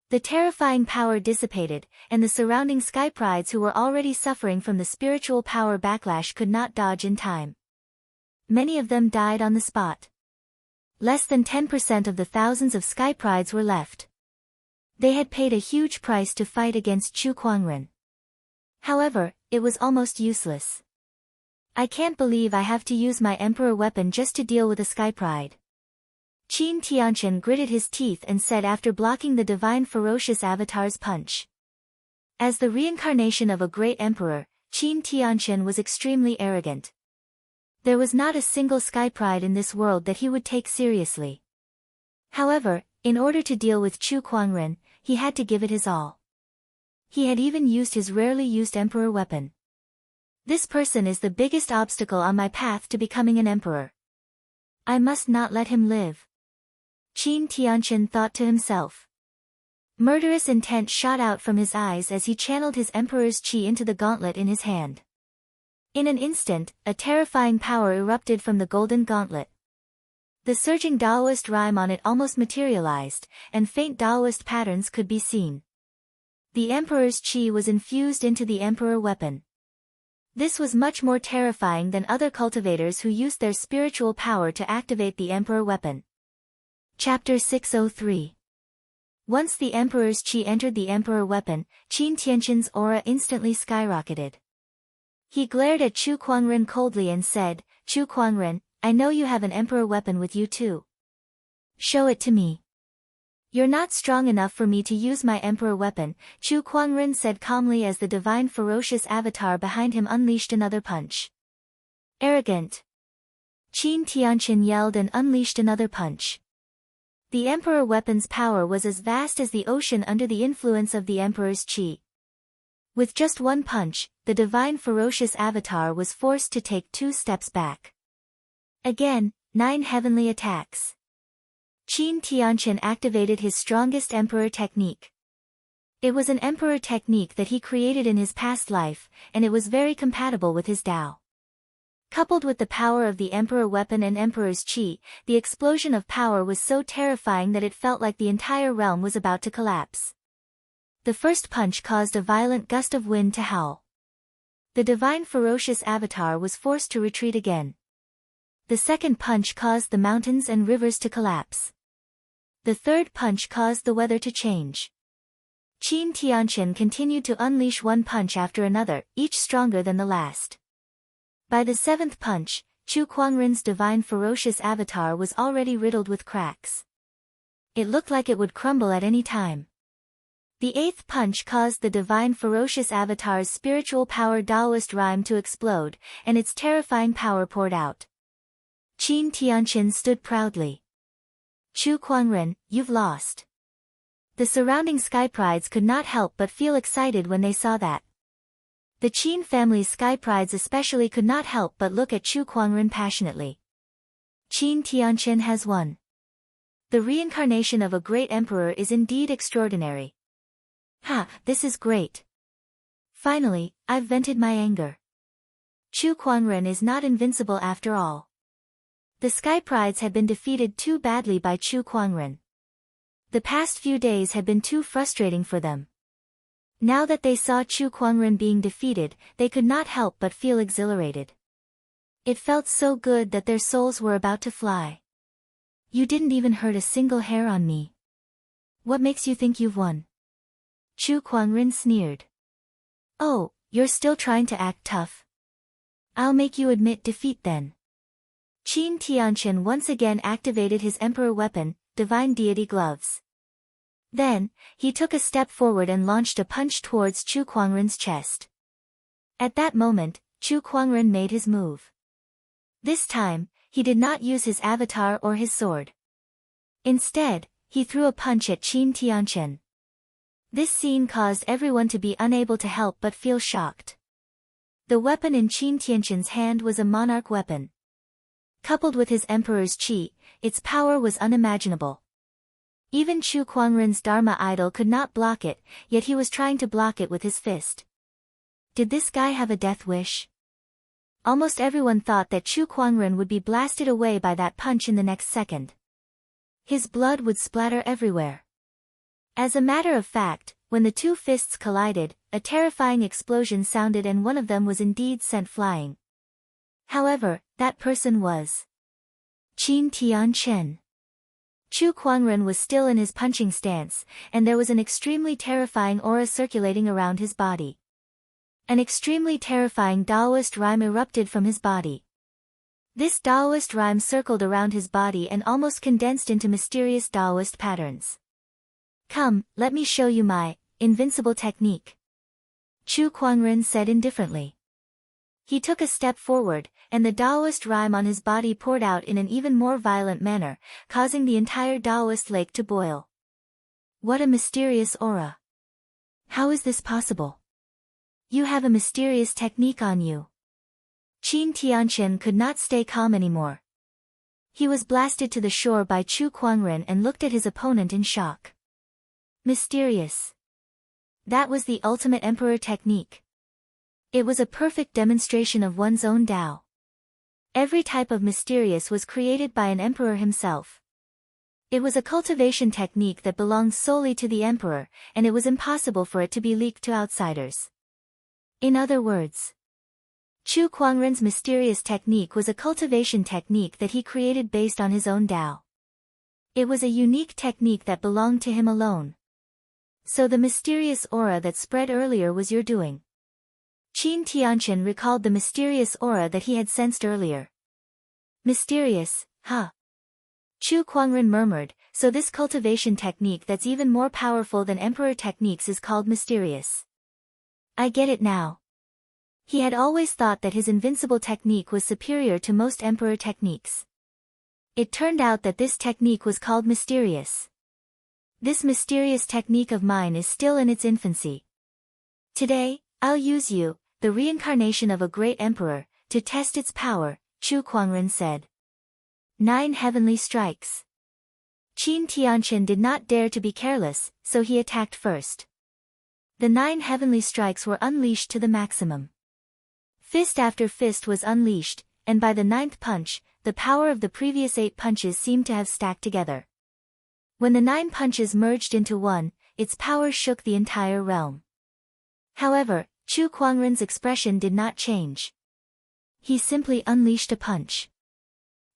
The terrifying power dissipated, and the surrounding skyprides who were already suffering from the spiritual power backlash could not dodge in time. Many of them died on the spot. Less than 10% of the thousands of skyprides were left. They had paid a huge price to fight against Chu Kuangren. However, it was almost useless. I can't believe I have to use my emperor weapon just to deal with a skypride. Qin Tianqian gritted his teeth and said after blocking the divine ferocious avatar's punch. As the reincarnation of a great emperor, Qin Tianqian was extremely arrogant. There was not a single skypride in this world that he would take seriously. However, in order to deal with Chu Kuangren, he had to give it his all. He had even used his rarely used emperor weapon. This person is the biggest obstacle on my path to becoming an emperor. I must not let him live. Qin Tianqian thought to himself. Murderous intent shot out from his eyes as he channeled his emperor's qi into the gauntlet in his hand. In an instant, a terrifying power erupted from the golden gauntlet. The surging Taoist rhyme on it almost materialized, and faint Taoist patterns could be seen. The emperor's qi was infused into the emperor weapon. This was much more terrifying than other cultivators who used their spiritual power to activate the emperor weapon. Chapter 603. Once the emperor's qi entered the emperor weapon, Qin Tianqian's aura instantly skyrocketed. He glared at Chu Kuangren coldly and said, Chu Kuangren, I know you have an emperor weapon with you too. Show it to me. You're not strong enough for me to use my emperor weapon, Chu Kuangren said calmly as the divine ferocious avatar behind him unleashed another punch. Arrogant. Qin Tianqian yelled and unleashed another punch. The emperor weapon's power was as vast as the ocean under the influence of the emperor's qi. With just one punch, the divine ferocious avatar was forced to take 2 steps back. Again, 9 heavenly attacks. Qin Tianqian activated his strongest emperor technique. It was an emperor technique that he created in his past life, and it was very compatible with his Tao. Coupled with the power of the emperor weapon and emperor's qi, the explosion of power was so terrifying that it felt like the entire realm was about to collapse. The first punch caused a violent gust of wind to howl. The divine ferocious avatar was forced to retreat again. The second punch caused the mountains and rivers to collapse. The third punch caused the weather to change. Qin Tianqian continued to unleash one punch after another, each stronger than the last. By the 7th punch, Chu Kuangren's divine ferocious avatar was already riddled with cracks. It looked like it would crumble at any time. The 8th punch caused the divine ferocious avatar's spiritual power Taoist rhyme to explode, and its terrifying power poured out. Qin Tianqian stood proudly. Chu Kuangren, you've lost. The surrounding skyprides could not help but feel excited when they saw that. The Qin family's skyprides especially could not help but look at Chu Kuangren passionately. Qin Tianqian has won. The reincarnation of a great emperor is indeed extraordinary. Ha, this is great. Finally, I've vented my anger. Chu Kuangren is not invincible after all. The Sky Prides had been defeated too badly by Chu Kuangren. The past few days had been too frustrating for them. Now that they saw Chu Kuangren being defeated, they could not help but feel exhilarated. It felt so good that their souls were about to fly. You didn't even hurt a single hair on me. What makes you think you've won? Chu Kuangren sneered. Oh, you're still trying to act tough? I'll make you admit defeat then. Qin Tianqian once again activated his emperor weapon, Divine Deity Gloves. Then, he took a step forward and launched a punch towards Chu Kuangren's chest. At that moment, Chu Kuangren made his move. This time, he did not use his avatar or his sword. Instead, he threw a punch at Qin Tianqian. This scene caused everyone to be unable to help but feel shocked. The weapon in Qin Tianqian's hand was a monarch weapon. Coupled with his emperor's qi, its power was unimaginable. Even Chu Kuangren's Dharma idol could not block it, yet he was trying to block it with his fist. Did this guy have a death wish? Almost everyone thought that Chu Kuangren would be blasted away by that punch in the next second. His blood would splatter everywhere. As a matter of fact, when the two fists collided, a terrifying explosion sounded and one of them was indeed sent flying. However, that person was Qin Tianqian. Chu Kuangren was still in his punching stance, and there was an extremely terrifying aura circulating around his body. An extremely terrifying Taoist rhyme erupted from his body. This Taoist rhyme circled around his body and almost condensed into mysterious Taoist patterns. Come, let me show you my invincible technique. Chu Kuangren said indifferently. He took a step forward, and the Taoist rhyme on his body poured out in an even more violent manner, causing the entire Taoist lake to boil. What a mysterious aura. How is this possible? You have a mysterious technique on you. Qin Tianqian could not stay calm anymore. He was blasted to the shore by Chu Kuangren and looked at his opponent in shock. Mysterious. That was the ultimate emperor technique. It was a perfect demonstration of one's own Tao. Every type of mysterious was created by an emperor himself. It was a cultivation technique that belonged solely to the emperor, and it was impossible for it to be leaked to outsiders. In other words, Chu Kuangren's mysterious technique was a cultivation technique that he created based on his own Tao. It was a unique technique that belonged to him alone. So the mysterious aura that spread earlier was your doing. Qin Tianqian recalled the mysterious aura that he had sensed earlier. Mysterious, huh? Chu Kuangren murmured, so this cultivation technique that's even more powerful than emperor techniques is called mysterious. I get it now. He had always thought that his invincible technique was superior to most emperor techniques. It turned out that this technique was called mysterious. This mysterious technique of mine is still in its infancy. Today, I'll use you, the reincarnation of a great emperor, to test its power, Chu Kuangren said. 9 heavenly strikes. Qin Tianqian did not dare to be careless, so he attacked first. The 9 heavenly strikes were unleashed to the maximum. Fist after fist was unleashed, and by the 9th punch, the power of the previous 8 punches seemed to have stacked together. When the 9 punches merged into one, its power shook the entire realm. However, Chu Kuangren's expression did not change. He simply unleashed a punch.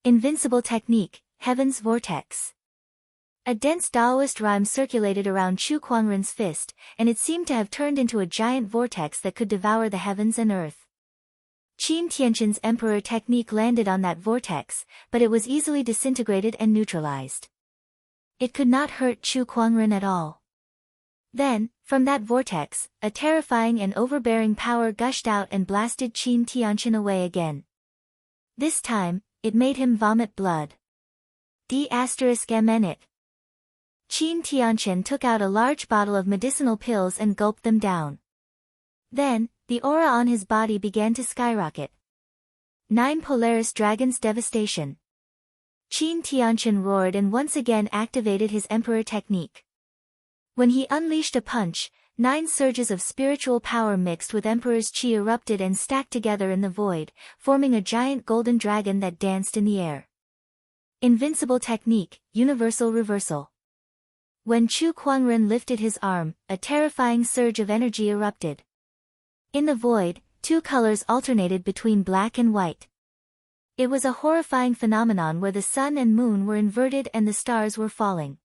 Invincible technique, Heaven's Vortex. A dense Taoist rhyme circulated around Chu Kuangren's fist, and it seemed to have turned into a giant vortex that could devour the heavens and earth. Qin Tianqian's emperor technique landed on that vortex, but it was easily disintegrated and neutralized. It could not hurt Chu Kuangren at all. Then, from that vortex, a terrifying and overbearing power gushed out and blasted Qin Tianqian away again. This time, it made him vomit blood. D*MN it. Qin Tianqian took out a large bottle of medicinal pills and gulped them down. Then, the aura on his body began to skyrocket. 9 Polaris Dragons Devastation. Qin Tianqian roared and once again activated his emperor technique. When he unleashed a punch, 9 surges of spiritual power mixed with emperor's qi erupted and stacked together in the void, forming a giant golden dragon that danced in the air. Invincible technique, universal reversal. When Chu Kuangren lifted his arm, a terrifying surge of energy erupted. In the void, 2 colors alternated between black and white. It was a horrifying phenomenon where the sun and moon were inverted and the stars were falling.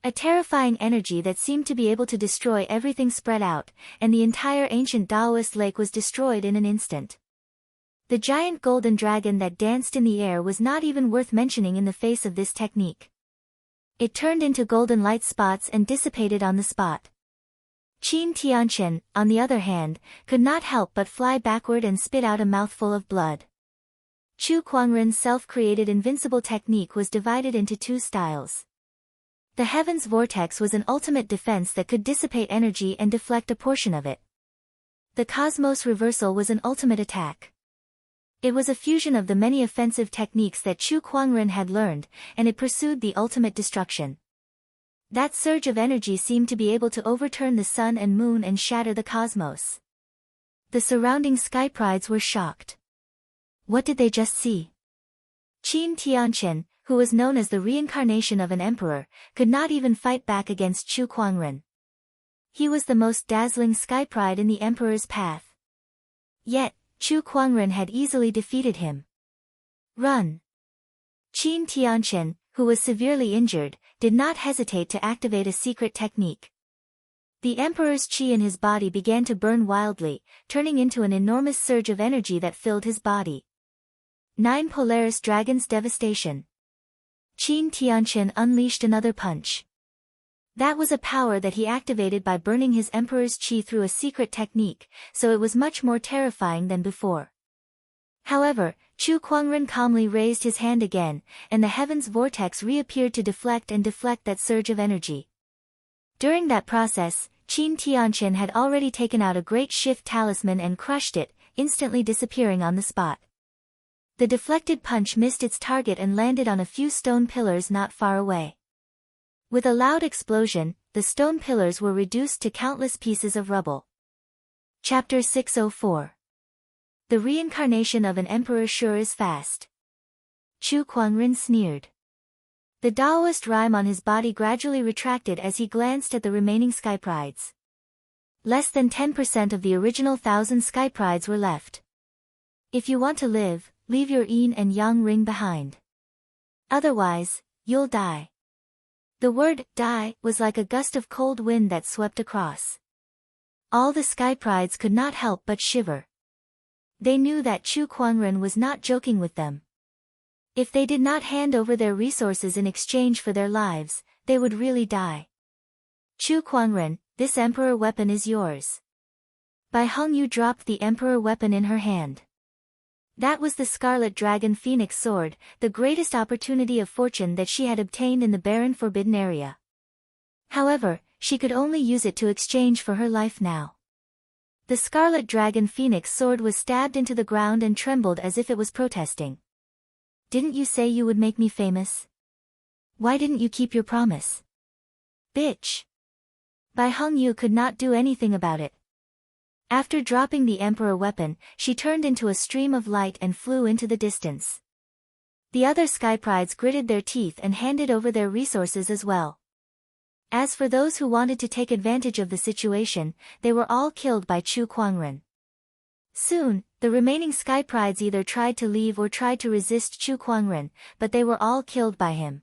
A terrifying energy that seemed to be able to destroy everything spread out, and the entire ancient Taoist lake was destroyed in an instant. The giant golden dragon that danced in the air was not even worth mentioning in the face of this technique. It turned into golden light spots and dissipated on the spot. Qin Tianqian, on the other hand, could not help but fly backward and spit out a mouthful of blood. Chu Kuangren's self-created invincible technique was divided into 2 styles. The heavens vortex was an ultimate defense that could dissipate energy and deflect a portion of it. The cosmos reversal was an ultimate attack. It was a fusion of the many offensive techniques that Chu Kuangren had learned, and it pursued the ultimate destruction. That surge of energy seemed to be able to overturn the sun and moon and shatter the cosmos. The surrounding sky prides were shocked. What did they just see? Qin Tianqian, who was known as the reincarnation of an emperor, could not even fight back against Chu Kuangren. He was the most dazzling sky pride in the emperor's path. Yet, Chu Kuangren had easily defeated him. Run! Qin Tianqian, who was severely injured, did not hesitate to activate a secret technique. The emperor's qi in his body began to burn wildly, turning into an enormous surge of energy that filled his body. 9 Polaris Dragon's devastation. Qin Tianqian unleashed another punch. That was a power that he activated by burning his emperor's qi through a secret technique, so it was much more terrifying than before. However, Chu Kuangren calmly raised his hand again, and the heavens vortex reappeared to deflect that surge of energy. During that process, Qin Tianqian had already taken out a great shift talisman and crushed it, instantly disappearing on the spot. The deflected punch missed its target and landed on a few stone pillars not far away. With a loud explosion, the stone pillars were reduced to countless pieces of rubble. Chapter 604. The reincarnation of an emperor sure is fast. Chu Kuangren sneered. The Taoist rime on his body gradually retracted as he glanced at the remaining sky prides. Less than 10% of the original 1,000 sky prides were left. If you want to live, leave your yin and yang ring behind. Otherwise, you'll die. The word, die, was like a gust of cold wind that swept across. All the sky prides could not help but shiver. They knew that Chu Kuangren was not joking with them. If they did not hand over their resources in exchange for their lives, they would really die. Chu Kuangren, this emperor weapon is yours. Bai Hongyu dropped the emperor weapon in her hand. That was the Scarlet Dragon Phoenix Sword, the greatest opportunity of fortune that she had obtained in the barren forbidden area. However, she could only use it to exchange for her life now. The Scarlet Dragon Phoenix Sword was stabbed into the ground and trembled as if it was protesting. Didn't you say you would make me famous? Why didn't you keep your promise? Bitch! Bai Hongyu could not do anything about it. After dropping the emperor weapon, she turned into a stream of light and flew into the distance. The other sky prides gritted their teeth and handed over their resources as well. As for those who wanted to take advantage of the situation, they were all killed by Chu Kuangren. Soon, the remaining sky prides either tried to leave or tried to resist Chu Kuangren, but they were all killed by him.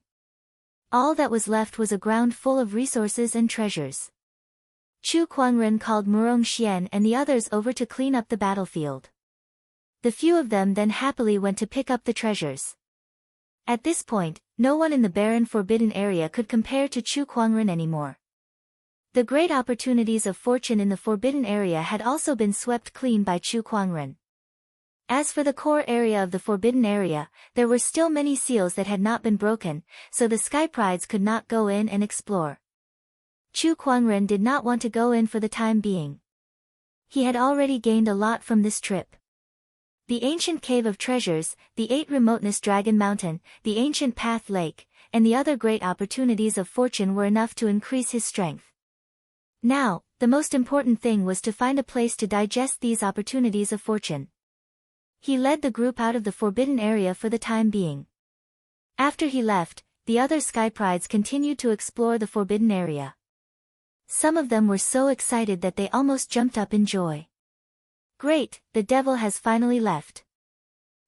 All that was left was a ground full of resources and treasures. Chu Kuangren called Murong Xian and the others over to clean up the battlefield. The few of them then happily went to pick up the treasures. At this point, no one in the barren forbidden area could compare to Chu Kuangren anymore. The great opportunities of fortune in the forbidden area had also been swept clean by Chu Kuangren. As for the core area of the forbidden area, there were still many seals that had not been broken, so the sky prides could not go in and explore. Chu Kuangren did not want to go in for the time being. He had already gained a lot from this trip. The ancient cave of treasures, the 8 remoteness dragon mountain, the ancient path lake, and the other great opportunities of fortune were enough to increase his strength. Now, the most important thing was to find a place to digest these opportunities of fortune. He led the group out of the forbidden area for the time being. After he left, the other sky prides continued to explore the forbidden area. Some of them were so excited that they almost jumped up in joy. Great, the devil has finally left.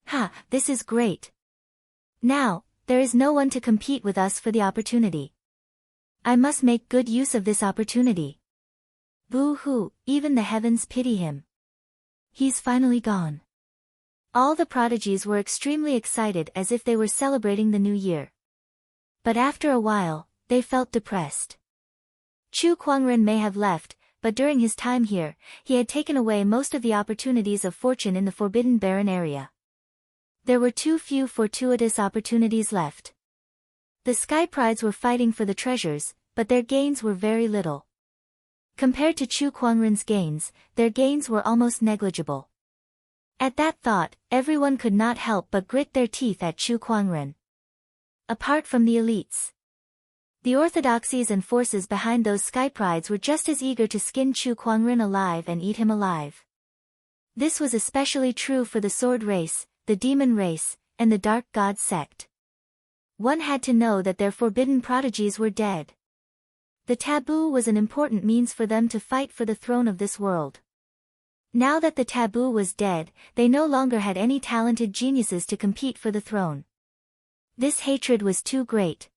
Ha, this is great. Now, there is no one to compete with us for the opportunity. I must make good use of this opportunity. Boo-hoo, even the heavens pity him. He's finally gone. All the prodigies were extremely excited as if they were celebrating the new year. But after a while, they felt depressed. Chu Kuangren may have left, but during his time here, he had taken away most of the opportunities of fortune in the Forbidden Barren area. There were too few fortuitous opportunities left. The sky prides were fighting for the treasures, but their gains were very little. Compared to Chu Kuangren's gains, their gains were almost negligible. At that thought, everyone could not help but grit their teeth at Chu Kuangren. Apart from the elites, the orthodoxies and forces behind those sky prides were just as eager to skin Chu Kuangren alive and eat him alive. This was especially true for the sword race, the demon race, and the dark god sect. One had to know that their forbidden prodigies were dead. The taboo was an important means for them to fight for the throne of this world. Now that the taboo was dead, they no longer had any talented geniuses to compete for the throne. This hatred was too great.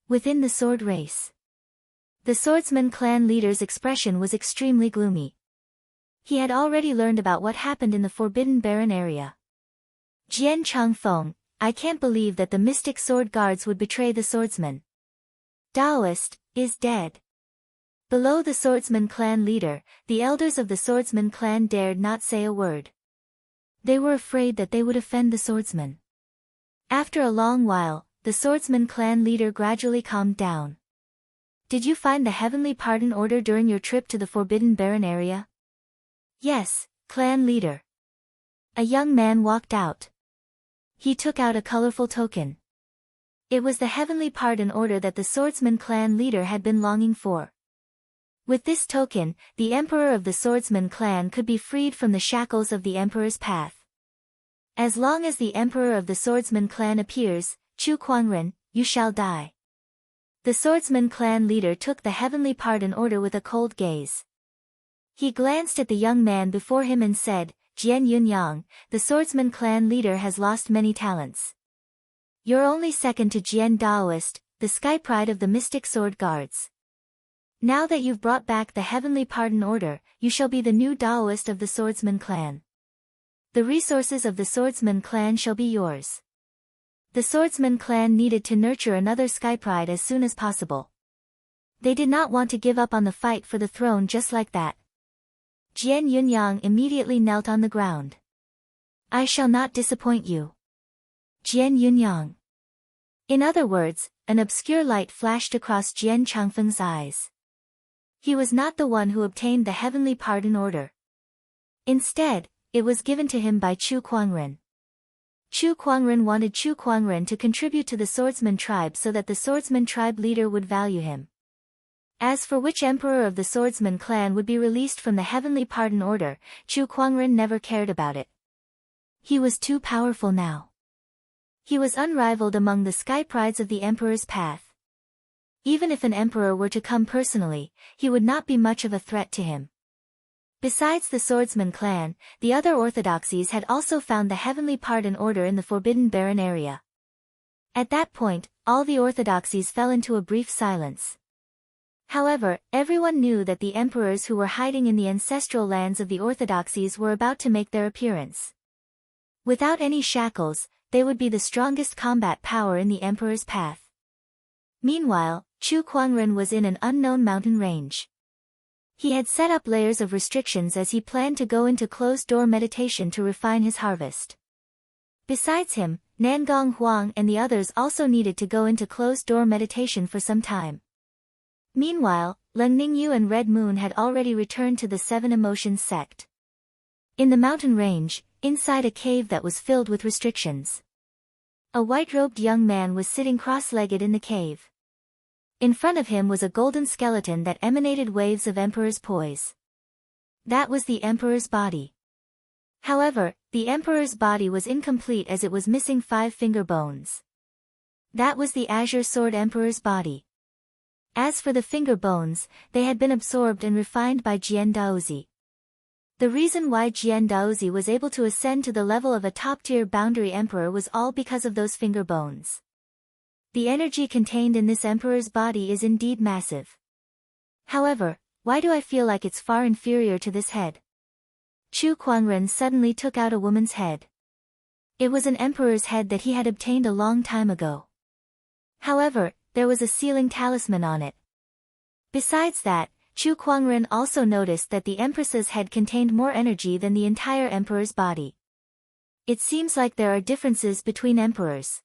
Within the sword race, the swordsman clan leader's expression was extremely gloomy. He had already learned about what happened in the Forbidden Barren area. Jian Changfeng, I can't believe that the mystic sword guards would betray the swordsman. Taoist, is dead. Below the swordsman clan leader, the elders of the swordsman clan dared not say a word. They were afraid that they would offend the swordsman. After a long while, the swordsman clan leader gradually calmed down. Did you find the heavenly pardon order during your trip to the Forbidden Barren area? Yes, clan leader. A young man walked out. He took out a colorful token. It was the heavenly pardon order that the swordsman clan leader had been longing for. With this token, the emperor of the swordsman clan could be freed from the shackles of the emperor's path. As long as the emperor of the swordsman clan appears, Chu Kuangren, you shall die. The swordsman clan leader took the heavenly pardon order with a cold gaze. He glanced at the young man before him and said, Jian Yunyang, the swordsman clan leader has lost many talents. You're only second to Jian Daoist, the sky pride of the mystic sword guards. Now that you've brought back the heavenly pardon order, you shall be the new Daoist of the swordsman clan. The resources of the swordsman clan shall be yours. The swordsman clan needed to nurture another sky pride as soon as possible. They did not want to give up on the fight for the throne just like that. Jian Yunyang immediately knelt on the ground. I shall not disappoint you. Jian Yunyang. In other words, an obscure light flashed across Jian Changfeng's eyes. He was not the one who obtained the heavenly pardon order. Instead, it was given to him by Chu Kuangren. Chu Kuangren wanted Chu Kuangren to contribute to the swordsman tribe so that the swordsman tribe leader would value him. As for which emperor of the swordsman clan would be released from the heavenly pardon order, Chu Kuangren never cared about it. He was too powerful now. He was unrivaled among the sky prides of the emperor's path. Even if an emperor were to come personally, he would not be much of a threat to him. Besides the swordsman clan, the other orthodoxies had also found the heavenly pardon order in the Forbidden Barren area. At that point, all the orthodoxies fell into a brief silence. However, everyone knew that the emperors who were hiding in the ancestral lands of the orthodoxies were about to make their appearance. Without any shackles, they would be the strongest combat power in the emperor's path. Meanwhile, Chu Kuangren was in an unknown mountain range. He had set up layers of restrictions as he planned to go into closed-door meditation to refine his harvest. Besides him, Nangong Huang and the others also needed to go into closed-door meditation for some time. Meanwhile, Leng Ningyu and Red Moon had already returned to the Seven Emotions sect. In the mountain range, inside a cave that was filled with restrictions. A white-robed young man was sitting cross-legged in the cave. In front of him was a golden skeleton that emanated waves of Emperor's poise. That was the Emperor's body. However, the Emperor's body was incomplete as it was missing 5 finger bones. That was the Azure Sword Emperor's body. As for the finger bones, they had been absorbed and refined by Jian Daozi. The reason why Jian Daozi was able to ascend to the level of a top-tier boundary emperor was all because of those finger bones. The energy contained in this emperor's body is indeed massive. However, why do I feel like it's far inferior to this head? Chu Kuangren suddenly took out a woman's head. It was an emperor's head that he had obtained a long time ago. However, there was a sealing talisman on it. Besides that, Chu Kuangren also noticed that the empress's head contained more energy than the entire emperor's body. It seems like there are differences between emperors.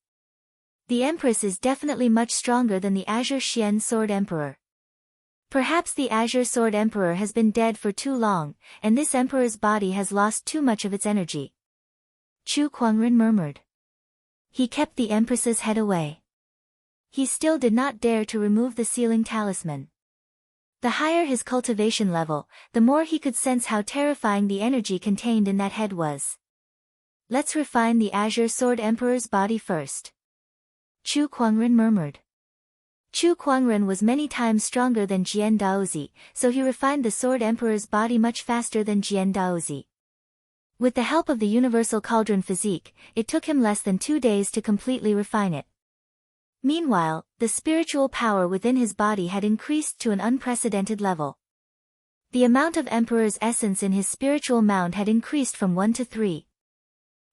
The empress is definitely much stronger than the Azure Xian Sword Emperor. Perhaps the Azure Sword Emperor has been dead for too long, and this emperor's body has lost too much of its energy. Chu Kuangren murmured. He kept the empress's head away. He still did not dare to remove the sealing talisman. The higher his cultivation level, the more he could sense how terrifying the energy contained in that head was. Let's refine the Azure Sword Emperor's body first. Chu Kuangren murmured. Chu Kuangren was many times stronger than Jian Daozi, so he refined the Sword Emperor's body much faster than Jian Daozi. With the help of the Universal Cauldron Physique, it took him less than 2 days to completely refine it. Meanwhile, the spiritual power within his body had increased to an unprecedented level. The amount of Emperor's essence in his spiritual mound had increased from 1 to 3.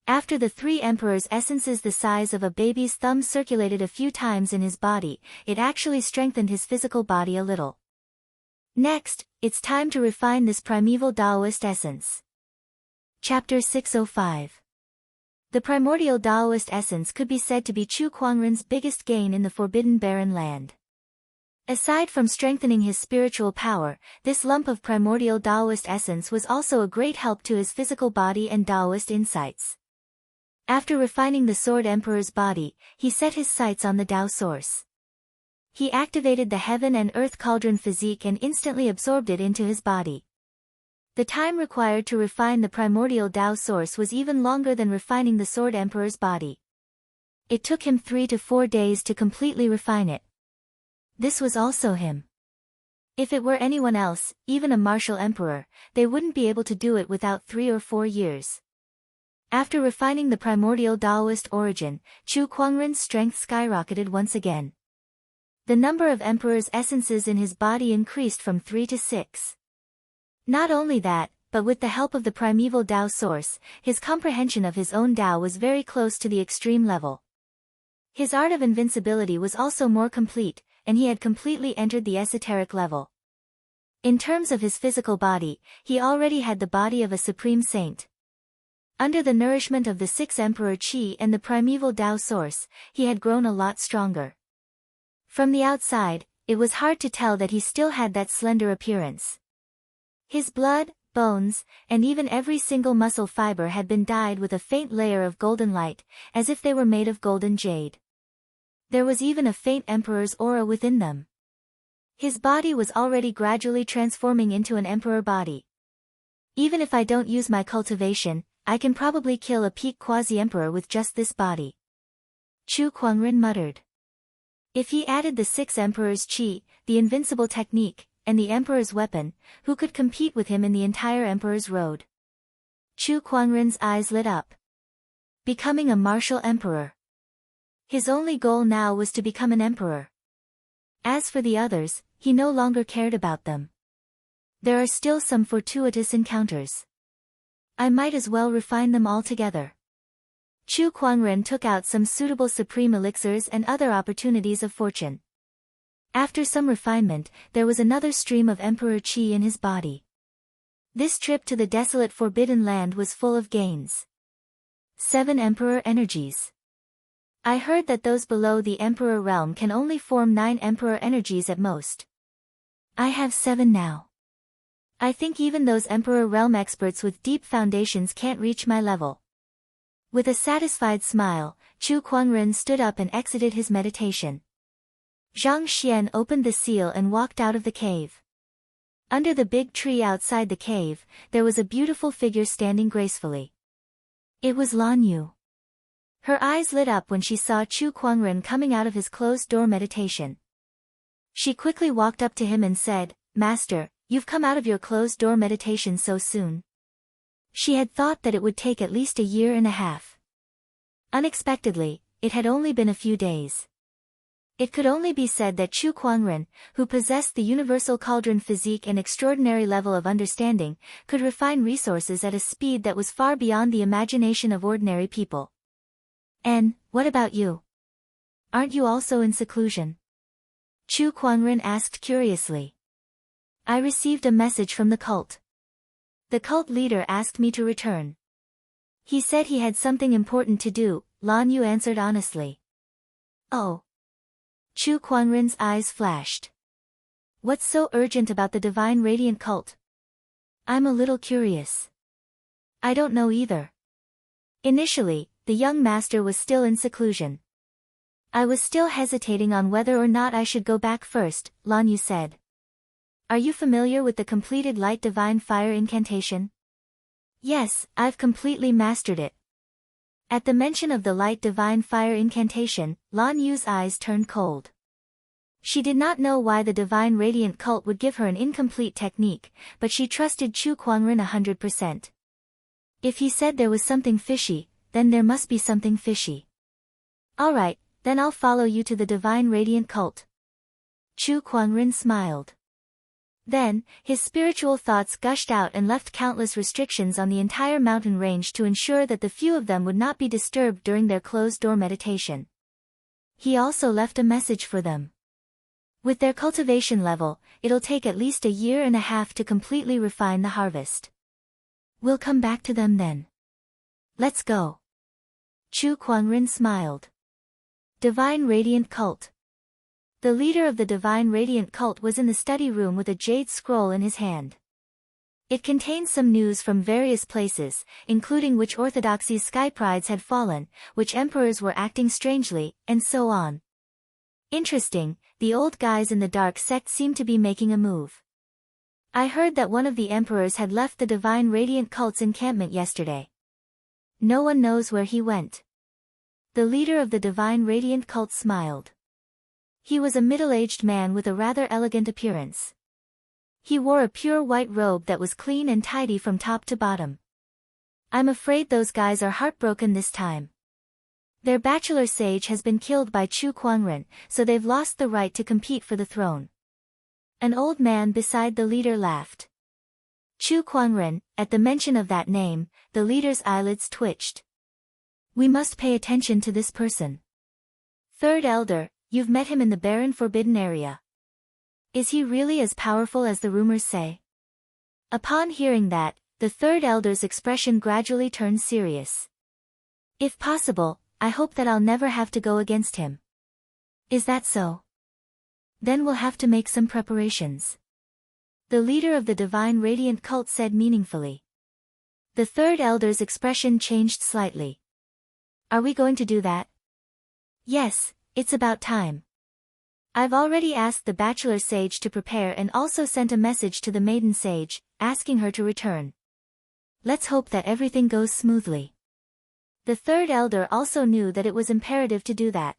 After the 3 Emperor's essences the size of a baby's thumb circulated a few times in his body, it actually strengthened his physical body a little. Next, it's time to refine this primeval Taoist essence. Chapter 605. The primordial Taoist essence could be said to be Chu Kuangren's biggest gain in the Forbidden Barren Land. Aside from strengthening his spiritual power, this lump of primordial Taoist essence was also a great help to his physical body and Taoist insights. After refining the Sword Emperor's body, he set his sights on the Tao source. He activated the Heaven and Earth Cauldron Physique and instantly absorbed it into his body. The time required to refine the primordial Tao source was even longer than refining the Sword Emperor's body. It took him 3 to 4 days to completely refine it. This was also him. If it were anyone else, even a martial emperor, they wouldn't be able to do it without 3 or 4 years. After refining the primordial Taoist origin, Chu Kuangren's strength skyrocketed once again. The number of Emperor's essences in his body increased from 3 to 6. Not only that, but with the help of the primeval Tao source, his comprehension of his own Tao was very close to the extreme level. His art of invincibility was also more complete, and he had completely entered the esoteric level. In terms of his physical body, he already had the body of a supreme saint. Under the nourishment of the 6 Emperor Qi and the primeval Tao source, he had grown a lot stronger. From the outside, it was hard to tell that he still had that slender appearance. His blood, bones, and even every single muscle fiber had been dyed with a faint layer of golden light, as if they were made of golden jade. There was even a faint emperor's aura within them. His body was already gradually transforming into an emperor body. Even if I don't use my cultivation, I can probably kill a peak quasi-emperor with just this body. Chu Kuangren muttered. If he added the 6 Emperor's Qi, the invincible technique, and the Emperor's weapon, who could compete with him in the entire Emperor's road? Chu Kuangren's eyes lit up. Becoming a martial emperor. His only goal now was to become an emperor. As for the others, he no longer cared about them. There are still some fortuitous encounters. I might as well refine them all together. Chu Kuangren took out some suitable supreme elixirs and other opportunities of fortune. After some refinement, there was another stream of Emperor Qi in his body. This trip to the desolate Forbidden Land was full of gains. 7 Emperor energies. I heard that those below the Emperor realm can only form 9 Emperor energies at most. I have 7 now. I think even those Emperor Realm experts with deep foundations can't reach my level. With a satisfied smile, Chu Kuangren stood up and exited his meditation. Zhang Xian opened the seal and walked out of the cave. Under the big tree outside the cave, there was a beautiful figure standing gracefully. It was Lan Yu. Her eyes lit up when she saw Chu Kuangren coming out of his closed-door meditation. She quickly walked up to him and said, "Master, you've come out of your closed-door meditation so soon." She had thought that it would take at least a year and a half. Unexpectedly, it had only been a few days. It could only be said that Chu Kuangren, who possessed the universal cauldron physique and extraordinary level of understanding, could refine resources at a speed that was far beyond the imagination of ordinary people. "And, what about you? Aren't you also in seclusion?" Chu Kuangren asked curiously. "I received a message from the cult. The cult leader asked me to return. He said he had something important to do," Lan Yu answered honestly. "Oh." Chu Kuangren's eyes flashed. "What's so urgent about the Divine Radiant cult? I'm a little curious." "I don't know either." Initially, the young master was still in seclusion. "I was still hesitating on whether or not I should go back first," Lan Yu said. "Are you familiar with the completed Light Divine Fire incantation?" "Yes, I've completely mastered it." At the mention of the Light Divine Fire incantation, Lan Yu's eyes turned cold. She did not know why the Divine Radiant cult would give her an incomplete technique, but she trusted Chu Kuangren 100%. If he said there was something fishy, then there must be something fishy. "Alright, then I'll follow you to the Divine Radiant cult." Chu Kuangren smiled. Then, his spiritual thoughts gushed out and left countless restrictions on the entire mountain range to ensure that the few of them would not be disturbed during their closed-door meditation. He also left a message for them. With their cultivation level, it'll take at least a year and a half to completely refine the harvest. We'll come back to them then. Let's go. Chu Kuangren smiled. Divine Radiant Cult. The leader of the Divine Radiant cult was in the study room with a jade scroll in his hand. It contained some news from various places, including which orthodoxies' sky prides had fallen, which emperors were acting strangely, and so on. Interesting, the old guys in the dark sect seemed to be making a move. I heard that one of the emperors had left the Divine Radiant cult's encampment yesterday. No one knows where he went. The leader of the Divine Radiant cult smiled. He was a middle-aged man with a rather elegant appearance. He wore a pure white robe that was clean and tidy from top to bottom. "I'm afraid those guys are heartbroken this time. Their bachelor sage has been killed by Chu Kuangren, so they've lost the right to compete for the throne." An old man beside the leader laughed. Chu Kuangren, at the mention of that name, the leader's eyelids twitched. "We must pay attention to this person. Third Elder, you've met him in the barren forbidden area. Is he really as powerful as the rumors say?" Upon hearing that, the Third Elder's expression gradually turned serious. "If possible, I hope that I'll never have to go against him." "Is that so? Then we'll have to make some preparations," the leader of the Divine Radiant cult said meaningfully. The Third Elder's expression changed slightly. "Are we going to do that?" "Yes, it's about time. I've already asked the Bachelor Sage to prepare and also sent a message to the Maiden Sage, asking her to return. Let's hope that everything goes smoothly." The Third Elder also knew that it was imperative to do that.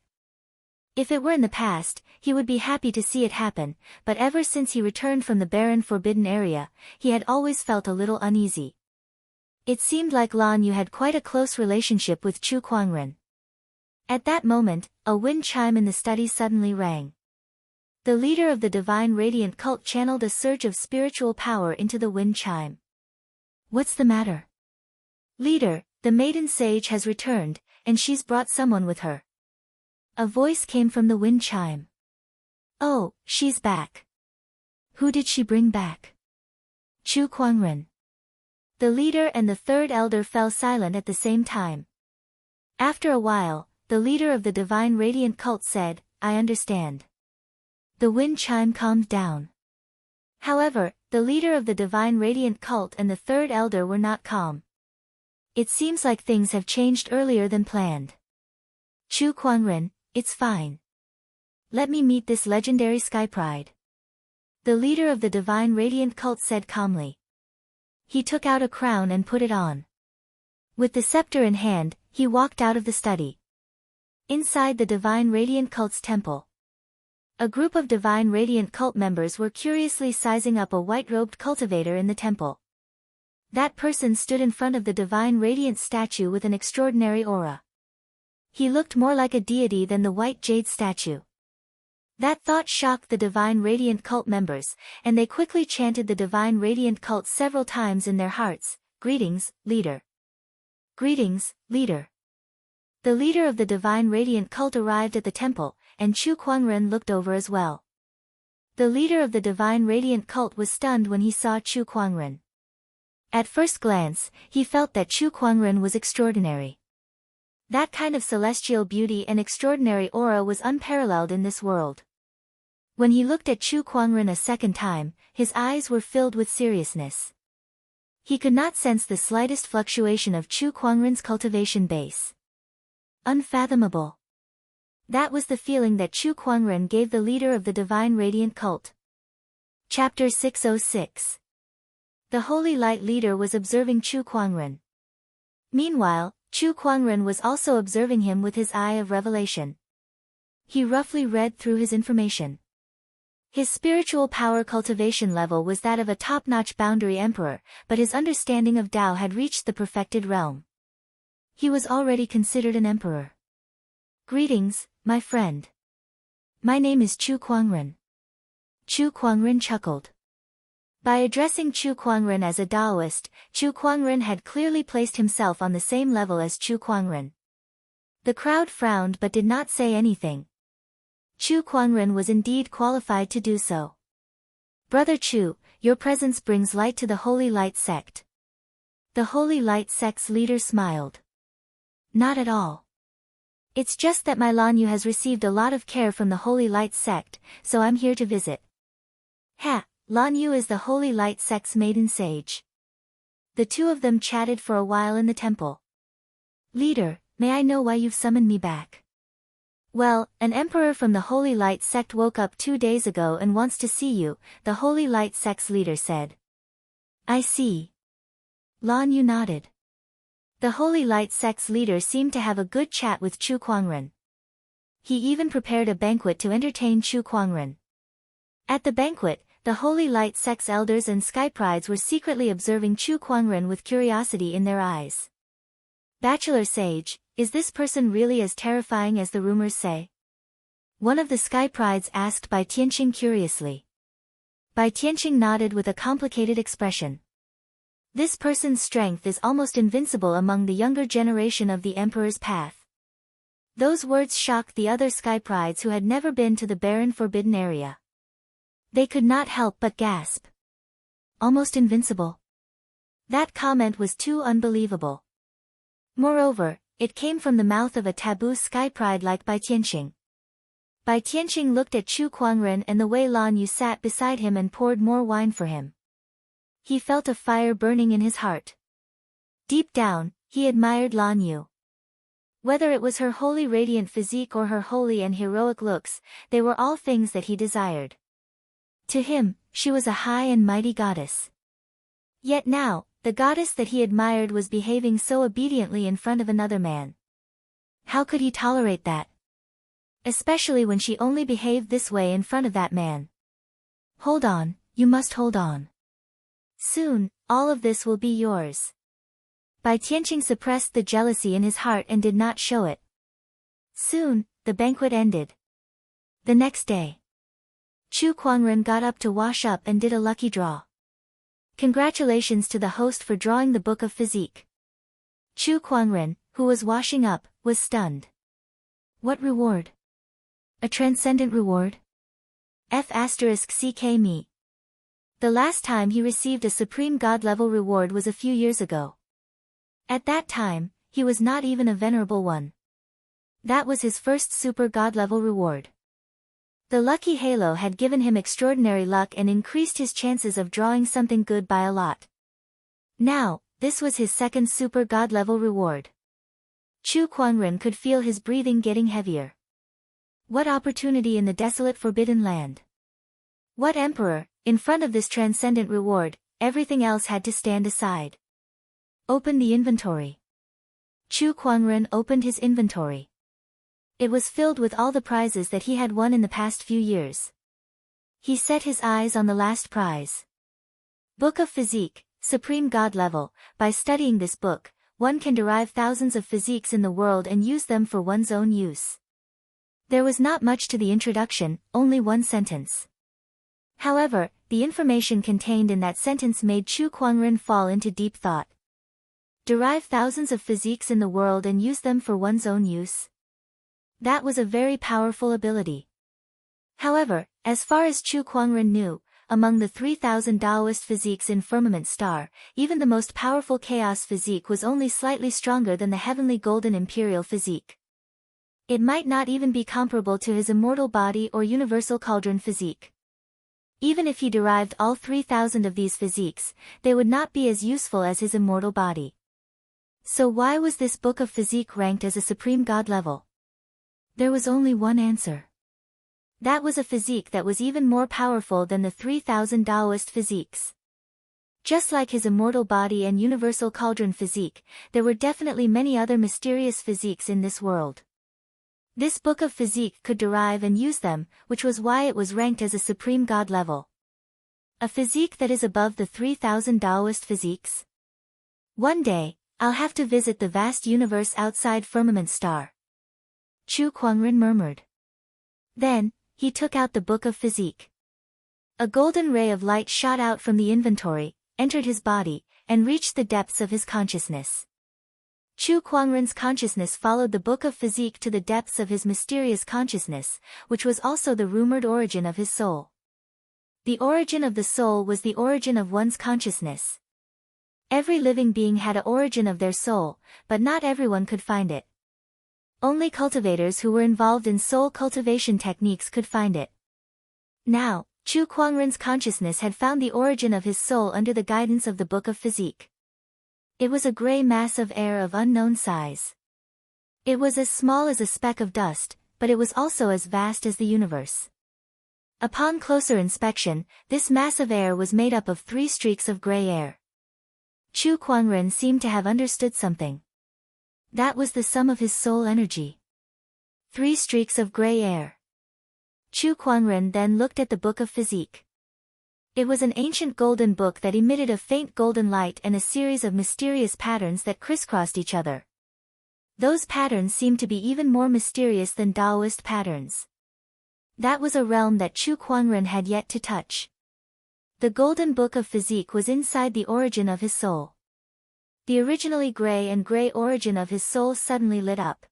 If it were in the past, he would be happy to see it happen, but ever since he returned from the barren forbidden area, he had always felt a little uneasy. It seemed like Lan Yu had quite a close relationship with Chu Kuangren. At that moment, a wind chime in the study suddenly rang. The leader of the Divine Radiant cult channeled a surge of spiritual power into the wind chime. "What's the matter?" "Leader, the Maiden Sage has returned, and she's brought someone with her." A voice came from the wind chime. "Oh, she's back. Who did she bring back?" "Chu Kuangren." The leader and the Third Elder fell silent at the same time. After a while, the leader of the Divine Radiant cult said, "I understand." The wind chime calmed down. However, the leader of the Divine Radiant cult and the third elder were not calm. It seems like things have changed earlier than planned. Chu Kuangren, it's fine. Let me meet this legendary Sky Pride. The leader of the Divine Radiant cult said calmly. He took out a crown and put it on. With the scepter in hand, he walked out of the study. Inside the Divine Radiant cult's temple, a group of Divine Radiant cult members were curiously sizing up a white-robed cultivator in the temple. That person stood in front of the Divine Radiant statue with an extraordinary aura. He looked more like a deity than the white jade statue. That thought shocked the Divine Radiant cult members, and they quickly chanted the Divine Radiant cult several times in their hearts. Greetings, leader. Greetings, leader. The leader of the Divine Radiant cult arrived at the temple, and Chu Kuangren looked over as well. The leader of the Divine Radiant cult was stunned when he saw Chu Kuangren. At first glance, he felt that Chu Kuangren was extraordinary. That kind of celestial beauty and extraordinary aura was unparalleled in this world. When he looked at Chu Kuangren a second time, his eyes were filled with seriousness. He could not sense the slightest fluctuation of Chu Kuangren's cultivation base. Unfathomable. That was the feeling that Chu Kuangren gave the leader of the Divine Radiant cult. Chapter 606. The Holy Light leader was observing Chu Kuangren. Meanwhile, Chu Kuangren was also observing him with his eye of revelation. He roughly read through his information. His spiritual power cultivation level was that of a top-notch boundary emperor, but his understanding of Tao had reached the perfected realm. He was already considered an emperor. Greetings, my friend. My name is Chu Kuangren. Chu Kuangren chuckled. By addressing Chu Kuangren as a Taoist, Chu Kuangren had clearly placed himself on the same level as Chu Kuangren. The crowd frowned but did not say anything. Chu Kuangren was indeed qualified to do so. Brother Chu, your presence brings light to the Holy Light sect. The Holy Light sect's leader smiled. Not at all. It's just that my Lanyu has received a lot of care from the Holy Light sect, so I'm here to visit. Ha, Lanyu is the Holy Light sect's maiden sage. The two of them chatted for a while in the temple. Leader, may I know why you've summoned me back? Well, an emperor from the Holy Light sect woke up 2 days ago and wants to see you, the Holy Light sect's leader said. I see. Lanyu nodded. The Holy Light sect's leader seemed to have a good chat with Chu Kuangren. He even prepared a banquet to entertain Chu Kuangren. At the banquet, the Holy Light sect's elders and sky prides were secretly observing Chu Kuangren with curiosity in their eyes. Bachelor Sage, is this person really as terrifying as the rumors say? One of the sky prides asked Bai Tianqing curiously. Bai Tianqing nodded with a complicated expression. This person's strength is almost invincible among the younger generation of the Emperor's path. Those words shocked the other sky prides who had never been to the barren forbidden area. They could not help but gasp. Almost invincible. That comment was too unbelievable. Moreover, it came from the mouth of a taboo sky pride like Bai Tianqing. Bai Tianqing looked at Chu Kuangren and the Wei Lanyu sat beside him and poured more wine for him. He felt a fire burning in his heart. Deep down, he admired Lanyu. Whether it was her holy radiant physique or her holy and heroic looks, they were all things that he desired. To him, she was a high and mighty goddess. Yet now, the goddess that he admired was behaving so obediently in front of another man. How could he tolerate that? Especially when she only behaved this way in front of that man. Hold on, you must hold on. Soon, all of this will be yours. Bai Tianqing suppressed the jealousy in his heart and did not show it. Soon, the banquet ended. The next day, Chu Kuangren got up to wash up and did a lucky draw. Congratulations to the host for drawing the Book of Physique. Chu Kuangren, who was washing up, was stunned. What reward? A transcendent reward? F***ck me. The last time he received a supreme god-level reward was a few years ago. At that time, he was not even a venerable one. That was his first super god-level reward. The lucky halo had given him extraordinary luck and increased his chances of drawing something good by a lot. Now, this was his second super god level reward. Chu Kuangren could feel his breathing getting heavier. What opportunity in the desolate forbidden land! What emperor, in front of this transcendent reward, everything else had to stand aside. Open the inventory. Chu Kuangren opened his inventory. It was filled with all the prizes that he had won in the past few years. He set his eyes on the last prize. Book of Physique, Supreme God Level. By studying this book, one can derive thousands of physiques in the world and use them for one's own use. There was not much to the introduction, only one sentence. However, the information contained in that sentence made Chu Kuangren fall into deep thought. Derive thousands of physiques in the world and use them for one's own use? That was a very powerful ability. However, as far as Chu Kuangren knew, among the 3,000 Taoist physiques in Firmament Star, even the most powerful Chaos physique was only slightly stronger than the heavenly Golden Imperial physique. It might not even be comparable to his Immortal Body or Universal Cauldron physique. Even if he derived all 3,000 of these physiques, they would not be as useful as his Immortal Body. So why was this book of physique ranked as a supreme god level? There was only one answer. That was a physique that was even more powerful than the 3,000 Taoist physiques. Just like his Immortal Body and Universal Cauldron physique, there were definitely many other mysterious physiques in this world. This book of physique could derive and use them, which was why it was ranked as a supreme god level. A physique that is above the 3,000 Taoist physiques? One day, I'll have to visit the vast universe outside Firmament Star. Chu Kuangren murmured. Then, he took out the book of physique. A golden ray of light shot out from the inventory, entered his body, and reached the depths of his consciousness. Chu Kuangren's consciousness followed the book of physique to the depths of his mysterious consciousness, which was also the rumored origin of his soul. The origin of the soul was the origin of one's consciousness. Every living being had an origin of their soul, but not everyone could find it. Only cultivators who were involved in soul cultivation techniques could find it. Now, Chu Kuangren's consciousness had found the origin of his soul under the guidance of the book of physique. It was a gray mass of air of unknown size. It was as small as a speck of dust, but it was also as vast as the universe. Upon closer inspection, this mass of air was made up of 3 streaks of gray air. Chu Kuangren seemed to have understood something. That was the sum of his soul energy. 3 streaks of gray air. Chu Kuangren then looked at the book of physique. It was an ancient golden book that emitted a faint golden light and a series of mysterious patterns that crisscrossed each other. Those patterns seemed to be even more mysterious than Taoist patterns. That was a realm that Chu Kuangren had yet to touch. The golden book of physique was inside the origin of his soul. The originally gray and gray origin of his soul suddenly lit up.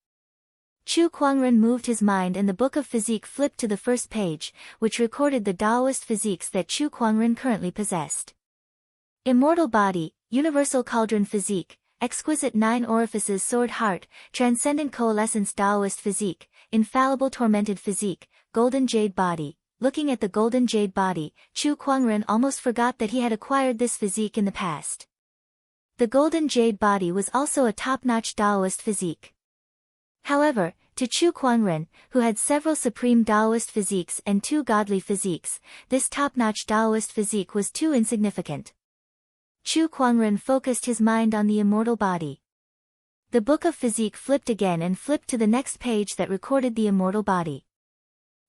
Chu Kuangren moved his mind and the book of physique flipped to the first page, which recorded the Taoist physiques that Chu Kuangren currently possessed. Immortal Body, Universal Cauldron Physique, Exquisite 9 Orifices Sword Heart, Transcendent Coalescence Taoist Physique, Infallible Tormented Physique, Golden Jade Body. Looking at the Golden Jade Body, Chu Kuangren almost forgot that he had acquired this physique in the past. The Golden Jade Body was also a top-notch Taoist physique. However, to Chu Kuangren, who had several supreme Taoist physiques and 2 godly physiques, this top-notch Taoist physique was too insignificant. Chu Kuangren focused his mind on the Immortal Body. The book of physique flipped again and flipped to the next page that recorded the Immortal Body.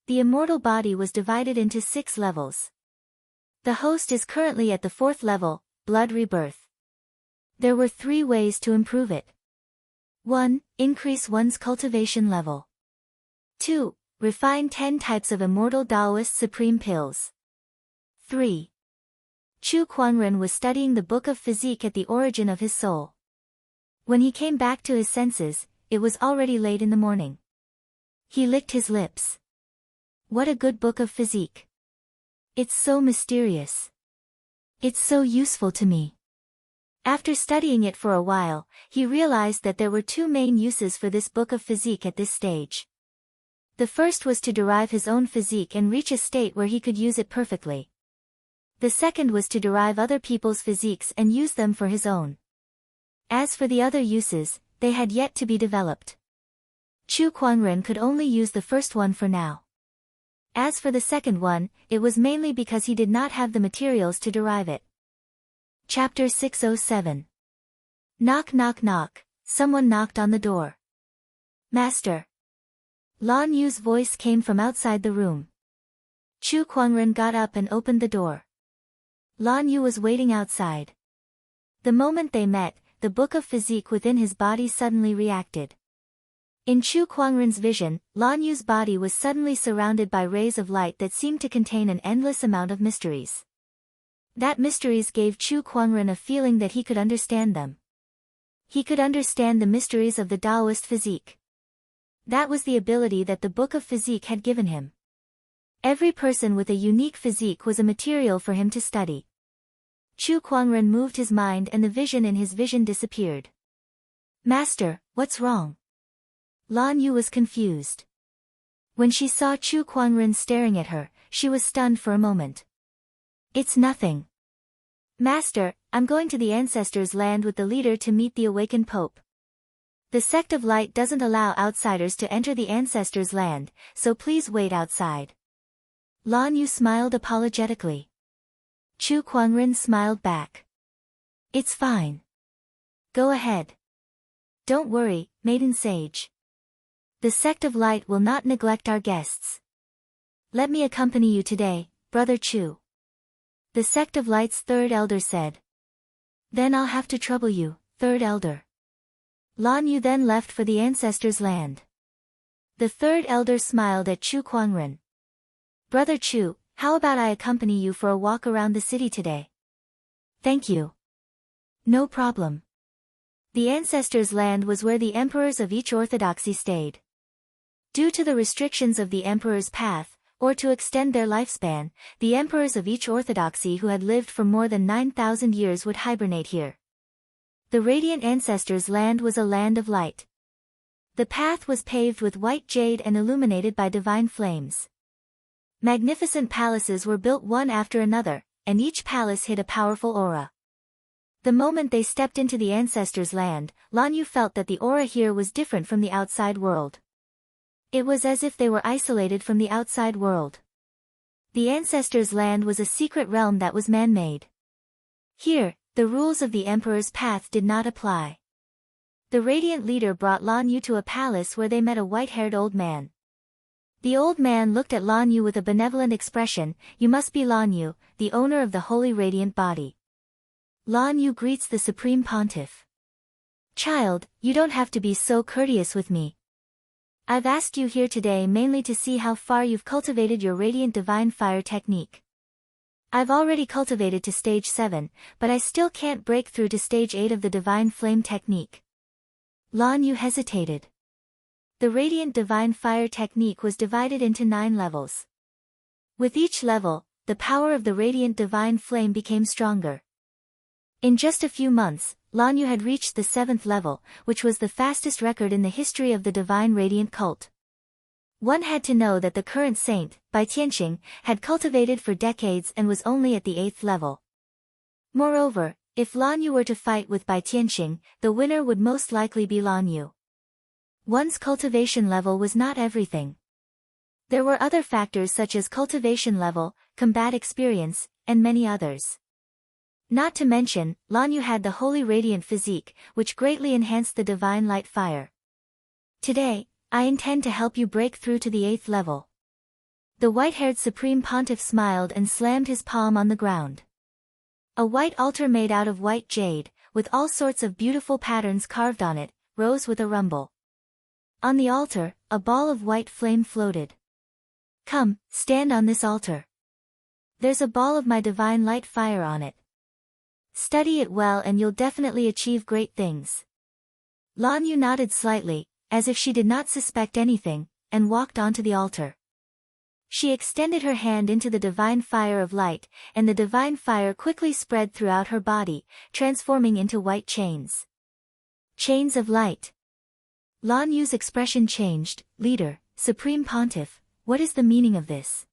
The Immortal Body was divided into 6 levels. The host is currently at the 4th level, Blood Rebirth. There were 3 ways to improve it. 1. Increase one's cultivation level. 2. Refine 10 types of Immortal Taoist Supreme Pills. 3. Chu Kuangren was studying the book of physique at the origin of his soul. When he came back to his senses, it was already late in the morning. He licked his lips. What a good book of physique. It's so mysterious. It's so useful to me. After studying it for a while, he realized that there were 2 main uses for this book of physique at this stage. The first was to derive his own physique and reach a state where he could use it perfectly. The second was to derive other people's physiques and use them for his own. As for the other uses, they had yet to be developed. Chu Kuangren could only use the first one for now. As for the second one, it was mainly because he did not have the materials to derive it. Chapter 607. Knock knock knock, someone knocked on the door. Master. Lan Yu's voice came from outside the room. Chu Kuangren got up and opened the door. Lan Yu was waiting outside. The moment they met, the book of physique within his body suddenly reacted. In Chu Kuangren's vision, Lan Yu's body was suddenly surrounded by rays of light that seemed to contain an endless amount of mysteries. That mysteries gave Chu Kuangren a feeling that he could understand them. He could understand the mysteries of the Taoist physique. That was the ability that the book of physique had given him. Every person with a unique physique was a material for him to study. Chu Kuangren moved his mind and the vision in his vision disappeared. Master, what's wrong? Lan Yu was confused. When she saw Chu Kuangren staring at her, she was stunned for a moment. It's nothing. Master, I'm going to the ancestors' land with the leader to meet the awakened Pope. The sect of light doesn't allow outsiders to enter the ancestors' land, so please wait outside. Lan Yu smiled apologetically. Chu Kuangren smiled back. It's fine. Go ahead. Don't worry, maiden sage. The sect of light will not neglect our guests. Let me accompany you today, Brother Chu. The sect of light's third elder said. Then I'll have to trouble you, third elder. Lan Yu then left for the ancestors' land. The third elder smiled at Chu Kuangren. Brother Chu, how about I accompany you for a walk around the city today? Thank you. No problem. The ancestors' land was where the emperors of each orthodoxy stayed. Due to the restrictions of the emperor's path, or to extend their lifespan, the emperors of each orthodoxy who had lived for more than 9,000 years would hibernate here. The radiant ancestors' land was a land of light. The path was paved with white jade and illuminated by divine flames. Magnificent palaces were built one after another, and each palace hid a powerful aura. The moment they stepped into the ancestors' land, Lan Yu felt that the aura here was different from the outside world. It was as if they were isolated from the outside world. The ancestors' land was a secret realm that was man-made. Here, the rules of the emperor's path did not apply. The radiant leader brought Lan Yu to a palace where they met a white-haired old man. The old man looked at Lan Yu with a benevolent expression. You must be Lan Yu, the owner of the holy radiant body. Lan Yu greets the supreme pontiff. Child, you don't have to be so courteous with me. I've asked you here today mainly to see how far you've cultivated your radiant divine fire technique. I've already cultivated to stage 7, but I still can't break through to stage 8 of the divine flame technique. Lan Yu hesitated. The radiant divine fire technique was divided into 9 levels. With each level, the power of the radiant divine flame became stronger. In just a few months, Lan Yu had reached the 7th level, which was the fastest record in the history of the divine radiant cult. One had to know that the current saint, Bai Tianqing, had cultivated for decades and was only at the 8th level. Moreover, if Lan Yu were to fight with Bai Tianqing, the winner would most likely be Lan Yu. One's cultivation level was not everything. There were other factors such as cultivation level, combat experience, and many others. Not to mention, Lan Yu had the holy radiant physique, which greatly enhanced the divine light fire. Today, I intend to help you break through to the 8th level. The white-haired supreme pontiff smiled and slammed his palm on the ground. A white altar made out of white jade, with all sorts of beautiful patterns carved on it, rose with a rumble. On the altar, a ball of white flame floated. Come, stand on this altar. There's a ball of my divine light fire on it. Study it well and you'll definitely achieve great things. Lan Yu nodded slightly, as if she did not suspect anything, and walked onto the altar. She extended her hand into the divine fire of light, and the divine fire quickly spread throughout her body, transforming into white chains. Chains of light. Lan Yu's expression changed. Leader, Supreme Pontiff, what is the meaning of this?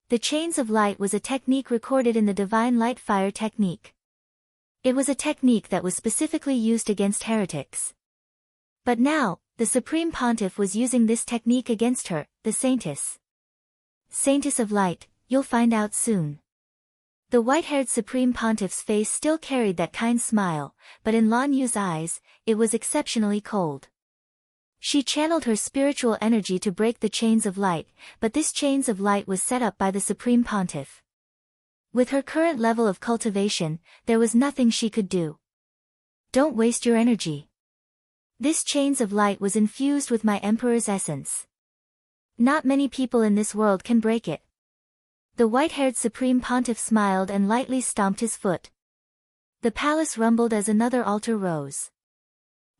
The chains of light was a technique recorded in the divine light fire technique. It was a technique that was specifically used against heretics. But now, the Supreme Pontiff was using this technique against her, the Saintess. Saintess of Light, you'll find out soon. The white-haired Supreme Pontiff's face still carried that kind smile, but in Lan Yu's eyes, it was exceptionally cold. She channeled her spiritual energy to break the chains of light, but this chains of light was set up by the Supreme Pontiff. With her current level of cultivation, there was nothing she could do. Don't waste your energy. This chains of light was infused with my Emperor's essence. Not many people in this world can break it. The white-haired Supreme Pontiff smiled and lightly stomped his foot. The palace rumbled as another altar rose.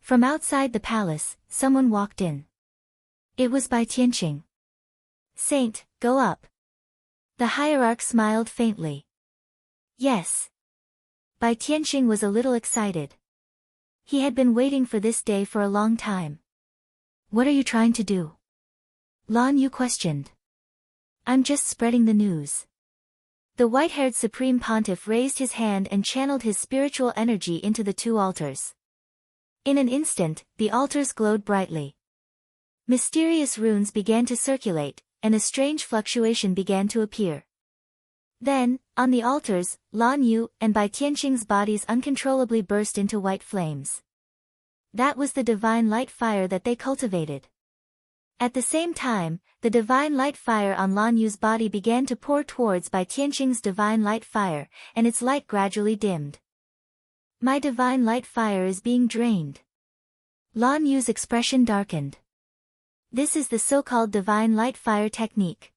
From outside the palace, someone walked in. It was Bai Tianqing. Saint, go up. The hierarch smiled faintly. Yes. Bai Tianqing was a little excited. He had been waiting for this day for a long time. What are you trying to do? Lan Yu questioned. I'm just spreading the news. The white-haired Supreme Pontiff raised his hand and channeled his spiritual energy into the two altars. In an instant, the altars glowed brightly. Mysterious runes began to circulate, and a strange fluctuation began to appear. Then, on the altars, Lan Yu and Bai Tianqing's bodies uncontrollably burst into white flames. That was the divine light fire that they cultivated. At the same time, the divine light fire on Lan Yu's body began to pour towards Bai Tianqing's divine light fire, and its light gradually dimmed. My divine light fire is being drained. Lan Yu's expression darkened. This is the so-called divine light fire technique.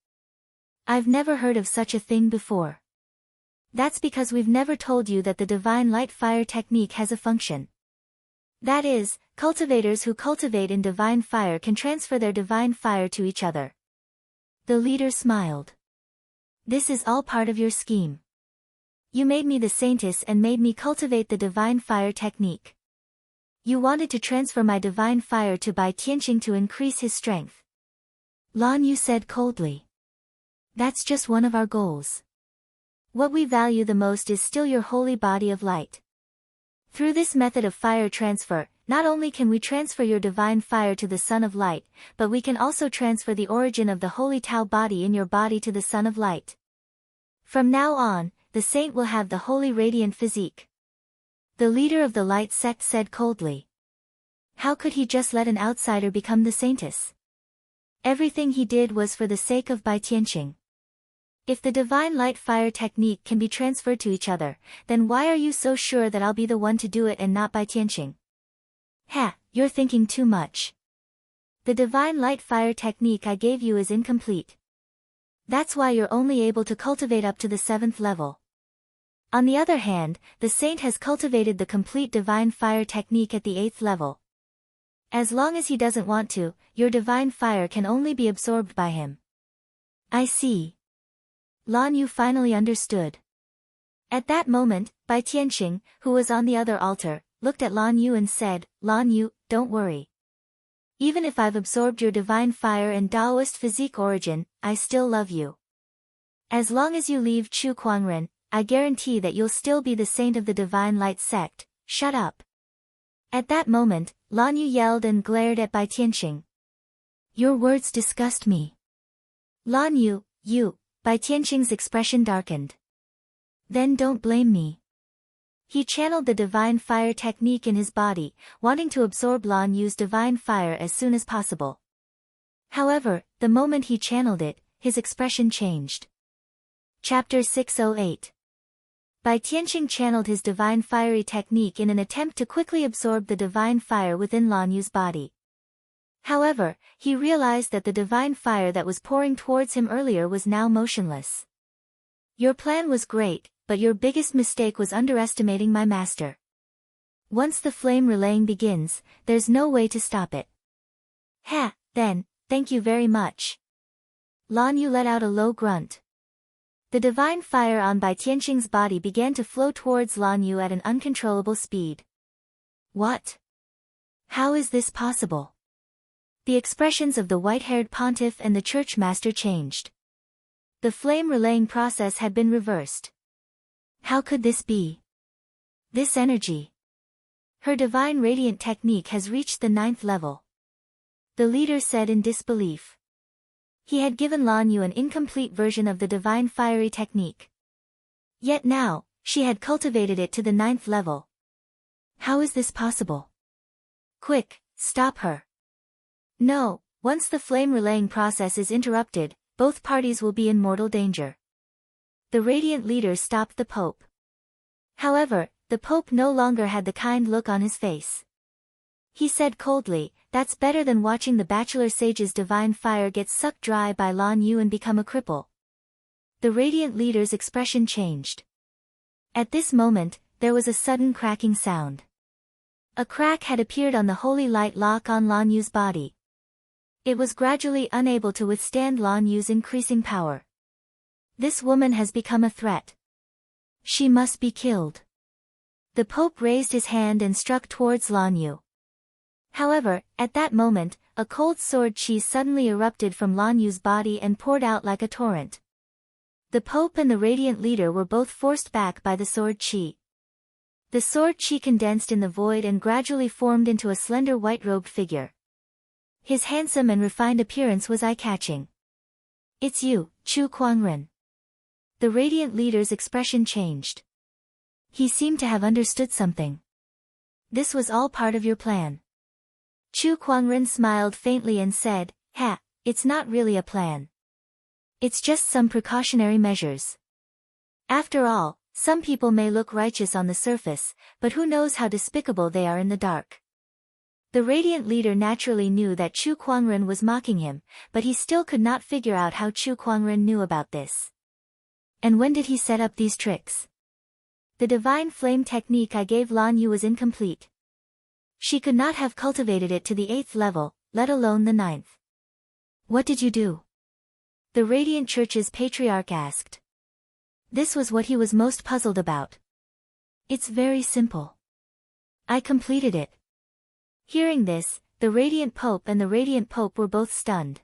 I've never heard of such a thing before. That's because we've never told you that the divine light fire technique has a function. That is, cultivators who cultivate in divine fire can transfer their divine fire to each other. The leader smiled. This is all part of your scheme. You made me the Saintess and made me cultivate the divine fire technique. You wanted to transfer my divine fire to Bai Tianqing to increase his strength. Lan Yu said coldly. That's just one of our goals. What we value the most is still your holy body of light. Through this method of fire transfer, not only can we transfer your divine fire to the Sun of Light, but we can also transfer the origin of the holy Tao body in your body to the Sun of Light. From now on, the saint will have the holy radiant physique. The leader of the light sect said coldly. How could he just let an outsider become the saintess? Everything he did was for the sake of Bai Tianqing. If the divine light fire technique can be transferred to each other, then why are you so sure that I'll be the one to do it and not Bai Tianqing? Ha, you're thinking too much. The divine light fire technique I gave you is incomplete. That's why you're only able to cultivate up to the 7th level. On the other hand, the saint has cultivated the complete divine fire technique at the 8th level. As long as he doesn't want to, your divine fire can only be absorbed by him. I see. Lan Yu finally understood. At that moment, Bai Tianqing, who was on the other altar, looked at Lan Yu and said, Lan Yu, don't worry. Even if I've absorbed your divine fire and Taoist physique origin, I still love you. As long as you leave Chu Kuangren, I guarantee that you'll still be the saint of the divine light sect. Shut up. At that moment, Lan Yu yelled and glared at Bai Tianqing. Your words disgust me. Lan Yu, Bai Tianqing's expression darkened. Then don't blame me. He channeled the divine fire technique in his body, wanting to absorb Lan Yu's divine fire as soon as possible. However, the moment he channeled it, his expression changed. Chapter 608. Bai Tianqing channeled his divine fiery technique in an attempt to quickly absorb the divine fire within Lan Yu's body. However, he realized that the divine fire that was pouring towards him earlier was now motionless. Your plan was great, but your biggest mistake was underestimating my master. Once the flame relaying begins, there's no way to stop it. Ha, then, thank you very much. Lan Yu let out a low grunt. The divine fire on Bai Tianqing's body began to flow towards Lan Yu at an uncontrollable speed. What? How is this possible? The expressions of the white-haired pontiff and the church master changed. The flame relaying process had been reversed. How could this be? This energy. Her divine radiant technique has reached the 9th level. The leader said in disbelief. He had given Lan Yu an incomplete version of the divine fiery technique. Yet now, she had cultivated it to the 9th level. How is this possible? Quick, stop her. No, once the flame relaying process is interrupted, both parties will be in mortal danger. The radiant leader stopped the Pope. However, the Pope no longer had the kind look on his face. He said coldly, "That's better than watching the bachelor sage's divine fire get sucked dry by Lan Yu and become a cripple." The radiant leader's expression changed. At this moment, there was a sudden cracking sound. A crack had appeared on the holy light lock on Lan Yu's body. It was gradually unable to withstand Lan Yu's increasing power. This woman has become a threat. She must be killed. The Pope raised his hand and struck towards Lan Yu. However, at that moment, a cold sword chi suddenly erupted from Lan Yu's body and poured out like a torrent. The Pope and the radiant leader were both forced back by the sword chi. The sword chi condensed in the void and gradually formed into a slender white-robed figure. His handsome and refined appearance was eye-catching. "It's you, Chu Kuangren." The radiant leader's expression changed. He seemed to have understood something. "This was all part of your plan." Chu Kuangren smiled faintly and said, "Ha, it's not really a plan. It's just some precautionary measures. After all, some people may look righteous on the surface, but who knows how despicable they are in the dark." The radiant leader naturally knew that Chu Kuangren was mocking him, but he still could not figure out how Chu Kuangren knew about this. "And when did he set up these tricks?" "The divine flame technique I gave Lan Yu was incomplete. She could not have cultivated it to the 8th level, let alone the 9th. "What did you do?" the Radiant Church's patriarch asked. This was what he was most puzzled about. "It's very simple. I completed it." Hearing this, the Radiant Pope and the Radiant Pope were both stunned.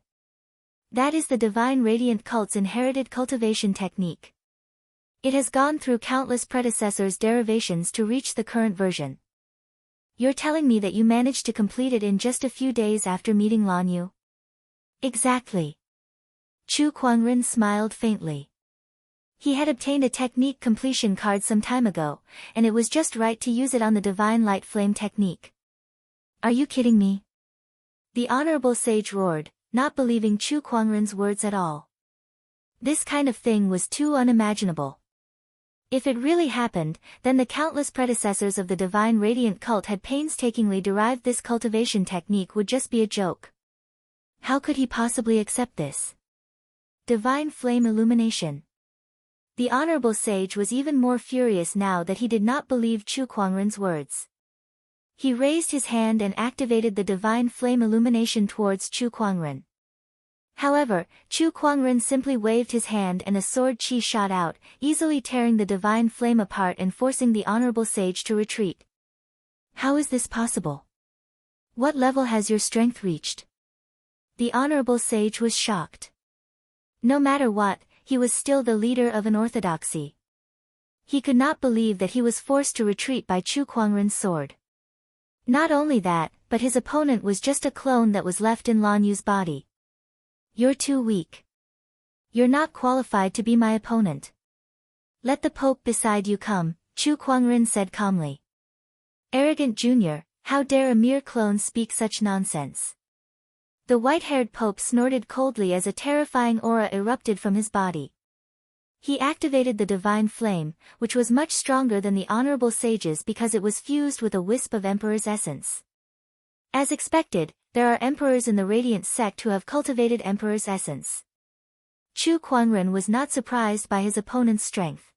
That is the divine radiant cult's inherited cultivation technique. It has gone through countless predecessors' derivations to reach the current version. "You're telling me that you managed to complete it in just a few days after meeting Lan Yu?" "Exactly." Chu Kuangren smiled faintly. He had obtained a technique completion card some time ago, and it was just right to use it on the divine light flame technique. "Are you kidding me?" the honorable sage roared, not believing Chu Kuangren's words at all. This kind of thing was too unimaginable. If it really happened, then the countless predecessors of the divine radiant cult had painstakingly derived this cultivation technique would just be a joke. How could he possibly accept this? Divine flame illumination. The honorable sage was even more furious now that he did not believe Chu Kuangren's words. He raised his hand and activated the divine flame illumination towards Chu Kuangren. However, Chu Kuangren simply waved his hand and a sword chi shot out, easily tearing the divine flame apart and forcing the honorable sage to retreat. "How is this possible? What level has your strength reached?" The honorable sage was shocked. No matter what, he was still the leader of an orthodoxy. He could not believe that he was forced to retreat by Chu Kuangren's sword. Not only that, but his opponent was just a clone that was left in Lan Yu's body. "You're too weak. You're not qualified to be my opponent. Let the Pope beside you come," Chu Kuangren said calmly. "Arrogant junior, how dare a mere clone speak such nonsense?" The white-haired Pope snorted coldly as a terrifying aura erupted from his body. He activated the divine flame, which was much stronger than the honorable sage's because it was fused with a wisp of Emperor's essence. As expected, there are emperors in the Radiant sect who have cultivated Emperor's essence. Chu Kuangren was not surprised by his opponent's strength.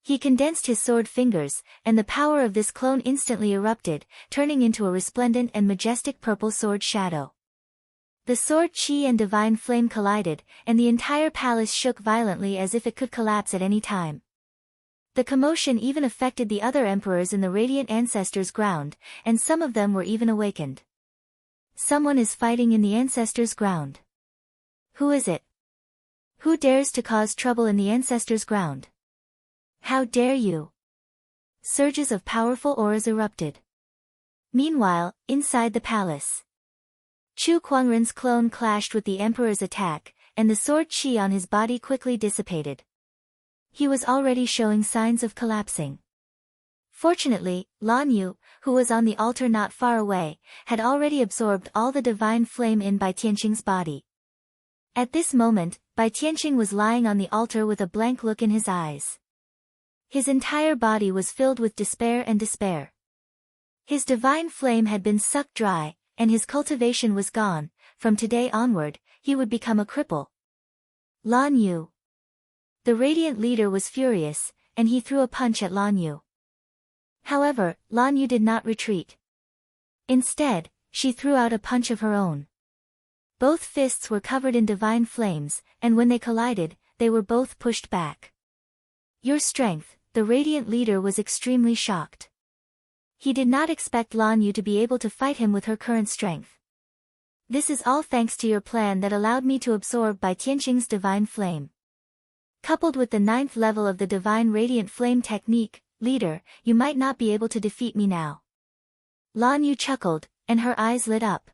He condensed his sword fingers, and the power of this clone instantly erupted, turning into a resplendent and majestic purple sword shadow. The sword chi and divine flame collided, and the entire palace shook violently as if it could collapse at any time. The commotion even affected the other emperors in the Radiant Ancestors' ground, and some of them were even awakened. Someone is fighting in the ancestors' ground. Who is it? Who dares to cause trouble in the ancestors' ground? How dare you? Surges of powerful auras erupted. Meanwhile, inside the palace, Chu Kuangren's clone clashed with the emperor's attack, and the sword chi on his body quickly dissipated. He was already showing signs of collapsing. Fortunately, Lan Yu, who was on the altar not far away, had already absorbed all the divine flame in Bai Tianqing's body. At this moment, Bai Tianqing was lying on the altar with a blank look in his eyes. His entire body was filled with despair and despair. His divine flame had been sucked dry, and his cultivation was gone. From today onward, he would become a cripple. Lan Yu. The radiant leader was furious, and he threw a punch at Lan Yu. However, Lan Yu did not retreat. Instead, she threw out a punch of her own. Both fists were covered in divine flames, and when they collided, they were both pushed back. Your strength, the radiant leader was extremely shocked. He did not expect Lan Yu to be able to fight him with her current strength. This is all thanks to your plan that allowed me to absorb Bai Tianqing's divine flame. Coupled with the 9th level of the divine radiant flame technique, leader, you might not be able to defeat me now. Lan Yu chuckled, and her eyes lit up.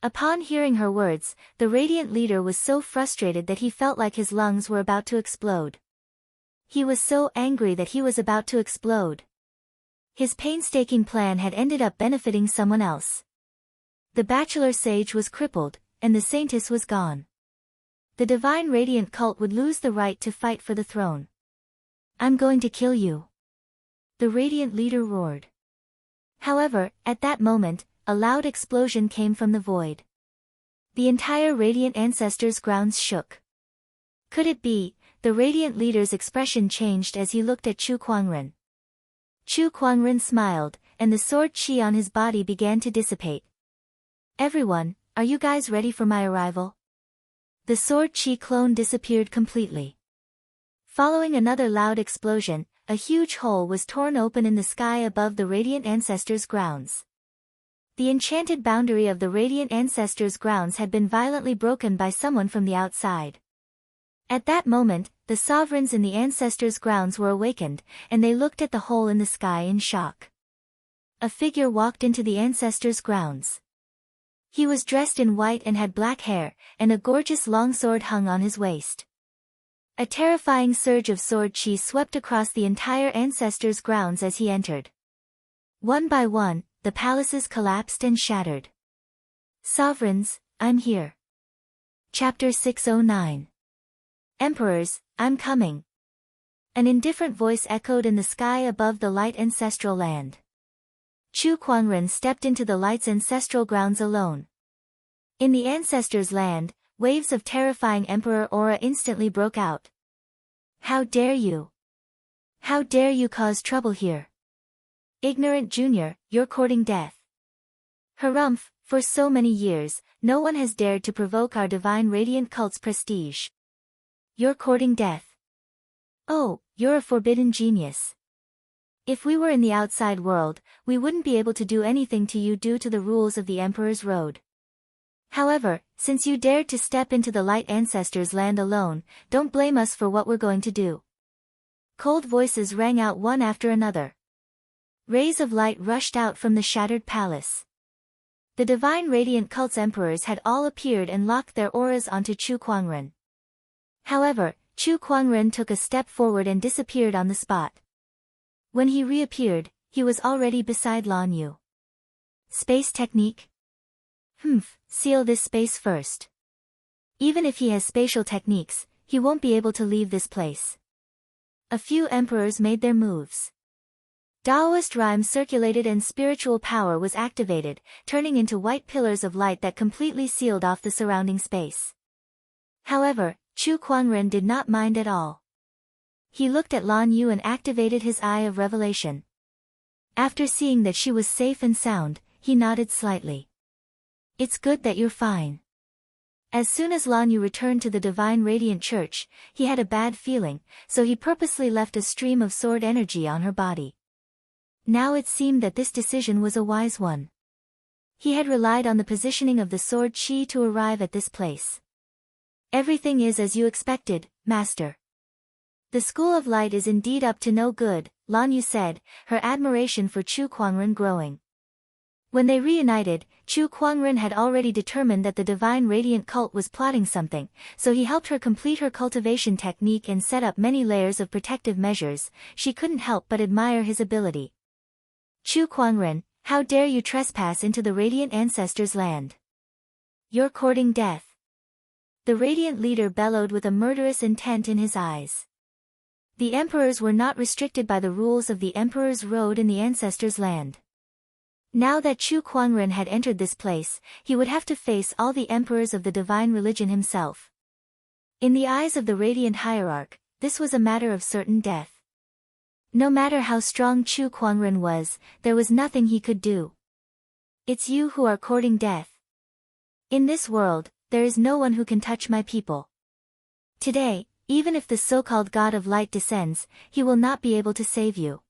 Upon hearing her words, the radiant leader was so frustrated that he felt like his lungs were about to explode. He was so angry that he was about to explode. His painstaking plan had ended up benefiting someone else. The bachelor sage was crippled, and the saintess was gone. The divine radiant cult would lose the right to fight for the throne. I'm going to kill you. The radiant leader roared. However, at that moment, a loud explosion came from the void. The entire radiant ancestors' grounds shook. Could it be? The radiant leader's expression changed as he looked at Chu Kuangren. Chu Kuangren smiled, and the sword chi on his body began to dissipate. Everyone, are you guys ready for my arrival? The sword chi clone disappeared completely. Following another loud explosion, a huge hole was torn open in the sky above the radiant ancestors' grounds. The enchanted boundary of the radiant ancestors' grounds had been violently broken by someone from the outside. At that moment, the sovereigns in the ancestors' grounds were awakened, and they looked at the hole in the sky in shock. A figure walked into the ancestors' grounds. He was dressed in white and had black hair, and a gorgeous longsword hung on his waist. A terrifying surge of sword chi swept across the entire ancestors' grounds as he entered. One by one, the palaces collapsed and shattered. Sovereigns, I'm here. Chapter 609. Emperors, I'm coming. An indifferent voice echoed in the sky above the light ancestral land. Chu Kuangren stepped into the light's ancestral grounds alone. In the ancestors' land, waves of terrifying emperor aura instantly broke out. How dare you? How dare you cause trouble here? Ignorant junior, you're courting death. Harumph, for so many years, no one has dared to provoke our divine radiant cult's prestige. You're courting death. Oh, you're a forbidden genius. If we were in the outside world, we wouldn't be able to do anything to you due to the rules of the Emperor's Road. However, since you dared to step into the light ancestors' land alone, don't blame us for what we're going to do. Cold voices rang out one after another. Rays of light rushed out from the shattered palace. The divine radiant cult's emperors had all appeared and locked their auras onto Chu Kuangren. However, Chu Kuangren took a step forward and disappeared on the spot. When he reappeared, he was already beside Lan Yu. Space technique? Seal this space first. Even if he has spatial techniques, he won't be able to leave this place. A few emperors made their moves. Taoist rhymes circulated and spiritual power was activated, turning into white pillars of light that completely sealed off the surrounding space. However, Chu Kuangren did not mind at all. He looked at Lan Yu and activated his eye of revelation. After seeing that she was safe and sound, he nodded slightly. It's good that you're fine. As soon as Lan Yu returned to the Divine Radiant Church, he had a bad feeling, so he purposely left a stream of sword energy on her body. Now it seemed that this decision was a wise one. He had relied on the positioning of the sword Qi to arrive at this place. Everything is as you expected, Master. The School of Light is indeed up to no good, Lan Yu said, her admiration for Chu Kuangren growing. When they reunited, Chu Kuangren had already determined that the divine radiant cult was plotting something, so he helped her complete her cultivation technique and set up many layers of protective measures. She couldn't help but admire his ability. Chu Kuangren, how dare you trespass into the radiant ancestors' land? You're courting death. The radiant leader bellowed with a murderous intent in his eyes. The emperors were not restricted by the rules of the Emperor's Road in the ancestors' land. Now that Chu Kuangren had entered this place, he would have to face all the emperors of the divine religion himself. In the eyes of the radiant hierarch, this was a matter of certain death. No matter how strong Chu Kuangren was, there was nothing he could do. It's you who are courting death. In this world, there is no one who can touch my people. Today, even if the so-called God of Light descends, he will not be able to save you.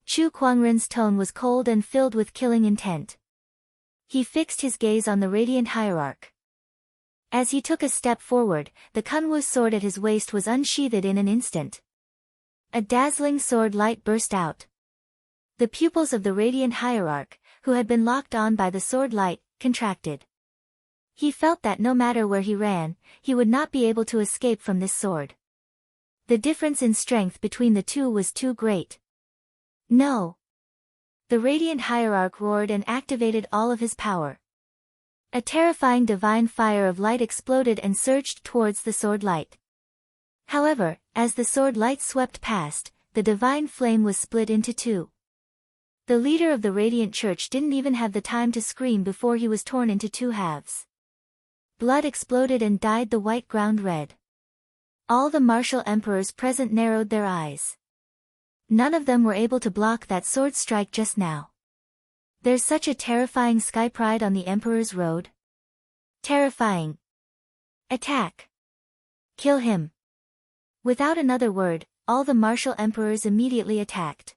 Chu Kuangren's tone was cold and filled with killing intent. He fixed his gaze on the radiant hierarch. As he took a step forward, the Kunwu sword at his waist was unsheathed in an instant. A dazzling sword light burst out. The pupils of the radiant hierarch, who had been locked on by the sword light, contracted. He felt that no matter where he ran, he would not be able to escape from this sword. The difference in strength between the two was too great. No! The radiant hierarch roared and activated all of his power. A terrifying divine fire of light exploded and surged towards the sword light. However, as the sword light swept past, the divine flame was split into two. The leader of the radiant church didn't even have the time to scream before he was torn into two halves. Blood exploded and dyed the white ground red. All the martial emperors present narrowed their eyes. None of them were able to block that sword strike just now. There's such a terrifying sky pride on the Emperor's Road. Terrifying. Attack. Kill him. Without another word, all the martial emperors immediately attacked.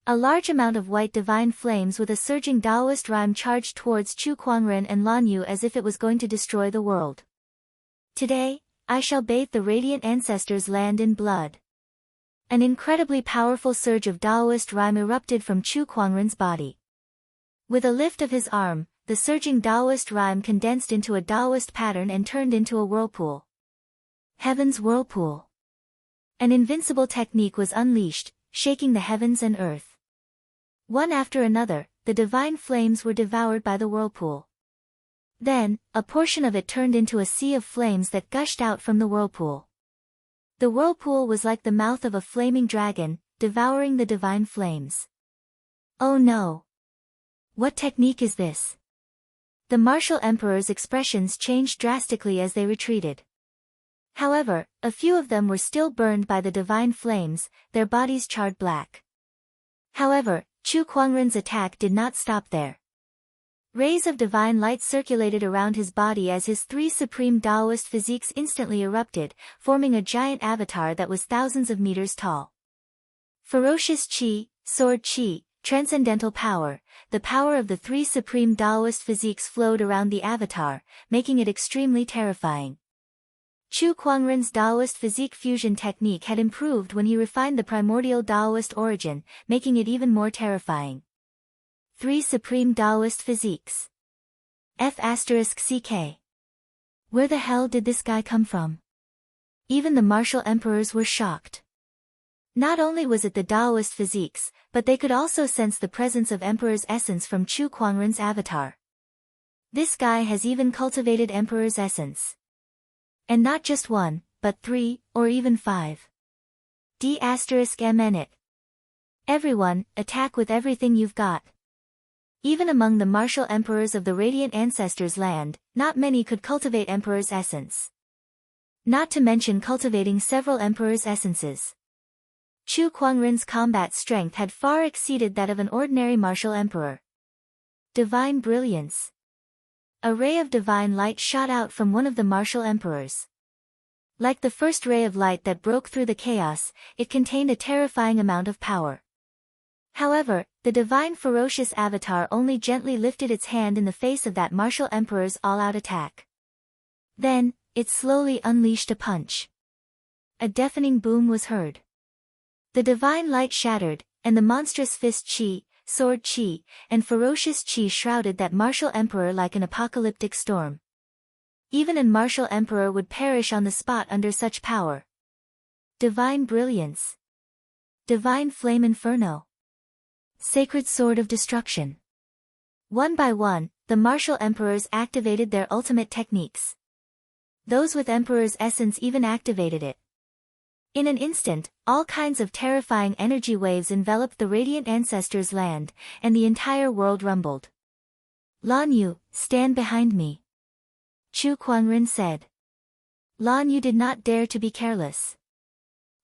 A large amount of white divine flames with a surging Taoist rhyme charged towards Chu Kuangren and Lan Yu as if it was going to destroy the world. Today, I shall bathe the radiant ancestors' land in blood. An incredibly powerful surge of Taoist rhyme erupted from Chu Kuangren's body. With a lift of his arm, the surging Taoist rhyme condensed into a Taoist pattern and turned into a whirlpool. Heaven's whirlpool. An invincible technique was unleashed, shaking the heavens and earth. One after another, the divine flames were devoured by the whirlpool. Then, a portion of it turned into a sea of flames that gushed out from the whirlpool. The whirlpool was like the mouth of a flaming dragon, devouring the divine flames. Oh no! What technique is this? The martial emperors' expressions changed drastically as they retreated. However, a few of them were still burned by the divine flames, their bodies charred black. However, Chu Kuangren's attack did not stop there. Rays of divine light circulated around his body as his three supreme Taoist physiques instantly erupted, forming a giant avatar that was thousands of meters tall. Ferocious Qi, Sword Qi, Transcendental Power, the power of the three supreme Taoist physiques flowed around the avatar, making it extremely terrifying. Chu Kuangren's Taoist physique fusion technique had improved when he refined the primordial Taoist origin, making it even more terrifying. Three supreme Taoist physiques. F***CK. Where the hell did this guy come from? Even the martial emperors were shocked. Not only was it the Taoist physiques, but they could also sense the presence of Emperor's essence from Chu Kuangren's avatar. This guy has even cultivated Emperor's essence. And not just one, but 3, or even 5. D***MN it. Everyone, attack with everything you've got. Even among the martial emperors of the radiant ancestors' land, not many could cultivate Emperor's essence. Not to mention cultivating several Emperor's essences. Chu Kuangren's combat strength had far exceeded that of an ordinary martial emperor. Divine brilliance. A ray of divine light shot out from one of the martial emperors. Like the first ray of light that broke through the chaos, it contained a terrifying amount of power. However, The divine ferocious avatar only gently lifted its hand in the face of that martial emperor's all-out attack. Then, it slowly unleashed a punch. A deafening boom was heard. The divine light shattered, and the monstrous fist chi, sword chi, and ferocious chi shrouded that martial emperor like an apocalyptic storm. Even a martial emperor would perish on the spot under such power. Divine brilliance. Divine flame inferno. Sacred sword of destruction. One by one, the martial emperors activated their ultimate techniques. Those with emperor's essence even activated it. In an instant, all kinds of terrifying energy waves enveloped the radiant ancestors' land, and the entire world rumbled. Lan Yu, stand behind me. Chu Kuangren said. Lan Yu did not dare to be careless.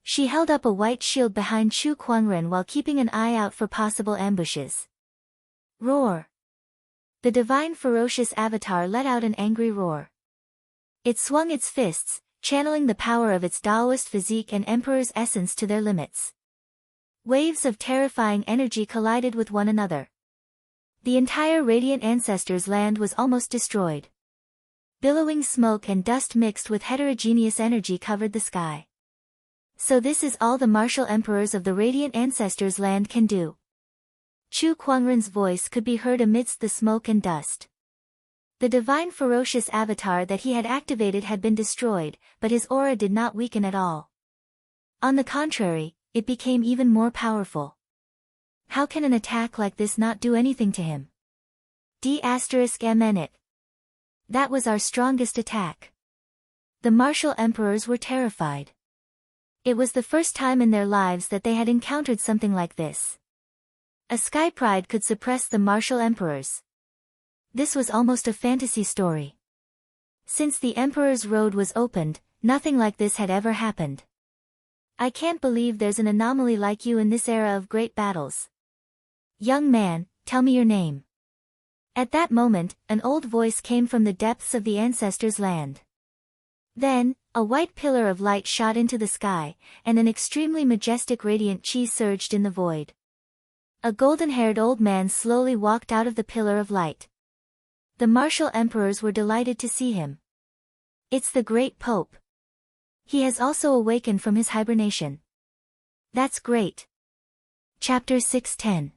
She held up a white shield behind Chu Kuangren while keeping an eye out for possible ambushes. Roar! The divine ferocious avatar let out an angry roar. It swung its fists, channeling the power of its Taoist physique and emperor's essence to their limits. Waves of terrifying energy collided with one another. The entire radiant ancestors' land was almost destroyed. Billowing smoke and dust mixed with heterogeneous energy covered the sky. So this is all the martial emperors of the radiant ancestors' land can do. Chu Kuangren's voice could be heard amidst the smoke and dust. The divine ferocious avatar that he had activated had been destroyed, but his aura did not weaken at all. On the contrary, it became even more powerful. How can an attack like this not do anything to him? D*MN it. That was our strongest attack. The martial emperors were terrified. It was the first time in their lives that they had encountered something like this. A sky pride could suppress the martial emperors. This was almost a fantasy story. Since the Emperor's Road was opened, nothing like this had ever happened. I can't believe there's an anomaly like you in this era of great battles. Young man, tell me your name. At that moment, an old voice came from the depths of the ancestors' land. Then, a white pillar of light shot into the sky, and an extremely majestic radiant chi surged in the void. A golden-haired old man slowly walked out of the pillar of light. The martial emperors were delighted to see him. It's the great Pope. He has also awakened from his hibernation. That's great. Chapter 610.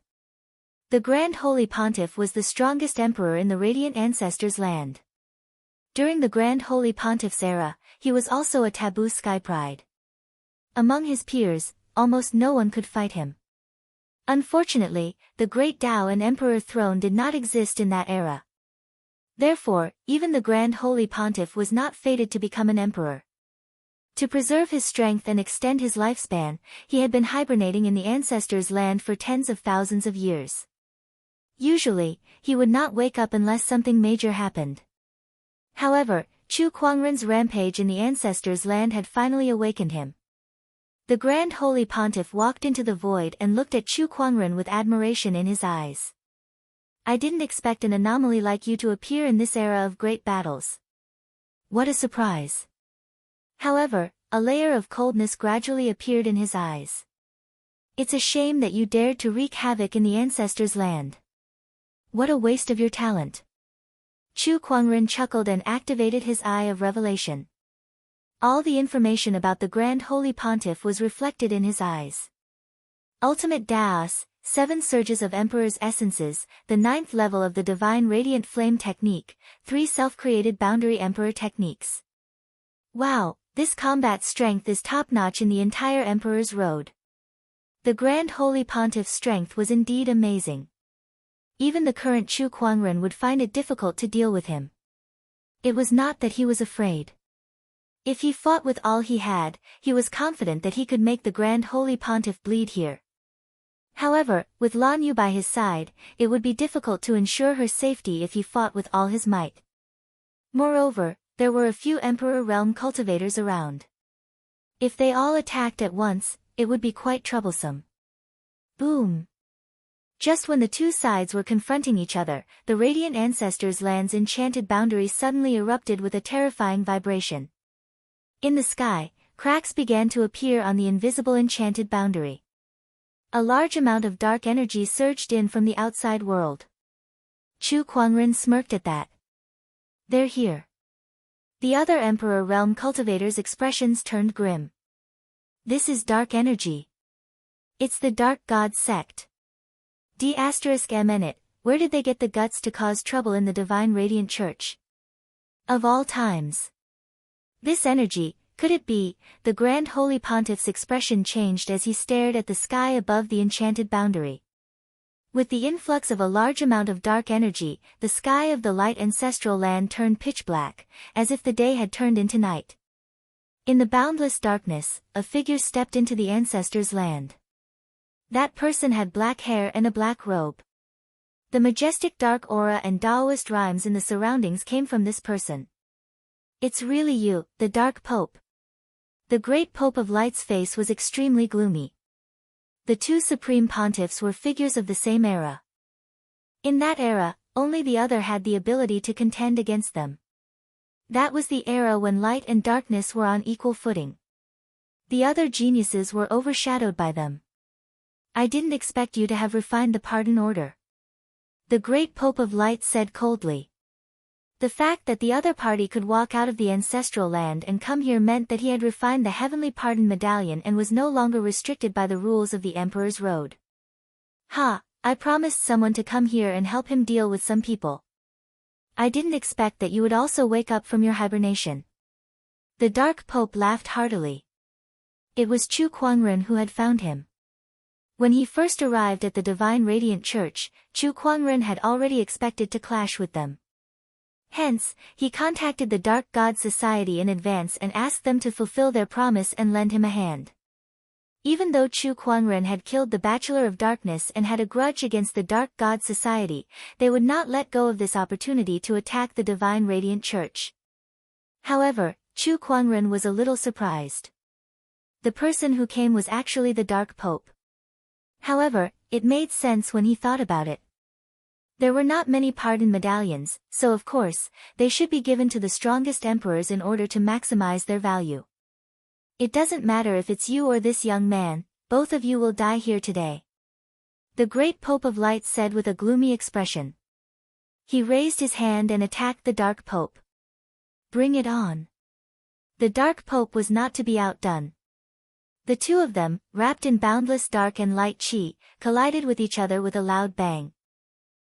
The Grand Holy Pontiff was the strongest emperor in the radiant ancestors' land. During the Grand Holy Pontiff's era, he was also a taboo sky pride. Among his peers, almost no one could fight him. Unfortunately, the Great Tao and Emperor throne did not exist in that era. Therefore, even the Grand Holy Pontiff was not fated to become an emperor. To preserve his strength and extend his lifespan, he had been hibernating in the ancestors' land for tens of thousands of years. Usually, he would not wake up unless something major happened. However, Chu Kuangren's rampage in the ancestors' land had finally awakened him. The Grand Holy Pontiff walked into the void and looked at Chu Kuangren with admiration in his eyes. I didn't expect an anomaly like you to appear in this era of great battles. What a surprise. However, a layer of coldness gradually appeared in his eyes. It's a shame that you dared to wreak havoc in the ancestors' land. What a waste of your talent. Chu Kuangren chuckled and activated his eye of revelation. All the information about the Grand Holy Pontiff was reflected in his eyes. Ultimate Daos, 7 surges of Emperor's essences, the 9th level of the Divine Radiant Flame technique, 3 self-created Boundary Emperor techniques. Wow, this combat strength is top-notch in the entire Emperor's Road. The Grand Holy Pontiff's strength was indeed amazing. Even the current Chu Kuangren would find it difficult to deal with him. It was not that he was afraid. If he fought with all he had, he was confident that he could make the Grand Holy Pontiff bleed here. However, with Lan Yu by his side, it would be difficult to ensure her safety if he fought with all his might. Moreover, there were a few Emperor Realm cultivators around. If they all attacked at once, it would be quite troublesome. Boom! Just when the two sides were confronting each other, the Radiant Ancestors' land's enchanted boundary suddenly erupted with a terrifying vibration. In the sky, cracks began to appear on the invisible enchanted boundary. A large amount of dark energy surged in from the outside world. Chu Kuangren smirked at that. They're here. The other Emperor Realm cultivators' expressions turned grim. This is dark energy. It's the Dark God sect. D*MN it, where did they get the guts to cause trouble in the Divine Radiant Church? Of all times. This energy, could it be? The Grand Holy Pontiff's expression changed as he stared at the sky above the enchanted boundary. With the influx of a large amount of dark energy, the sky of the light ancestral land turned pitch black, as if the day had turned into night. In the boundless darkness, a figure stepped into the ancestors' land. That person had black hair and a black robe. The majestic dark aura and Taoist rhymes in the surroundings came from this person. It's really you, the Dark Pope. The great Pope of Light's face was extremely gloomy. The two supreme pontiffs were figures of the same era. In that era, only the other had the ability to contend against them. That was the era when light and darkness were on equal footing. The other geniuses were overshadowed by them. I didn't expect you to have refined the pardon order. The great Pope of Light said coldly. The fact that the other party could walk out of the ancestral land and come here meant that he had refined the heavenly pardon medallion and was no longer restricted by the rules of the Emperor's Road. I promised someone to come here and help him deal with some people. I didn't expect that you would also wake up from your hibernation. The Dark Pope laughed heartily. It was Chu Kuangren who had found him. When he first arrived at the Divine Radiant Church, Chu Kuangren had already expected to clash with them. Hence, he contacted the Dark God Society in advance and asked them to fulfill their promise and lend him a hand. Even though Chu Kuangren had killed the Bachelor of Darkness and had a grudge against the Dark God Society, they would not let go of this opportunity to attack the Divine Radiant Church. However, Chu Kuangren was a little surprised. The person who came was actually the Dark Pope. However, it made sense when he thought about it. There were not many pardon medallions, so of course, they should be given to the strongest emperors in order to maximize their value. It doesn't matter if it's you or this young man, both of you will die here today. The great Pope of Light said with a gloomy expression. He raised his hand and attacked the Dark Pope. Bring it on. The Dark Pope was not to be outdone. The two of them, wrapped in boundless dark and light chi, collided with each other with a loud bang.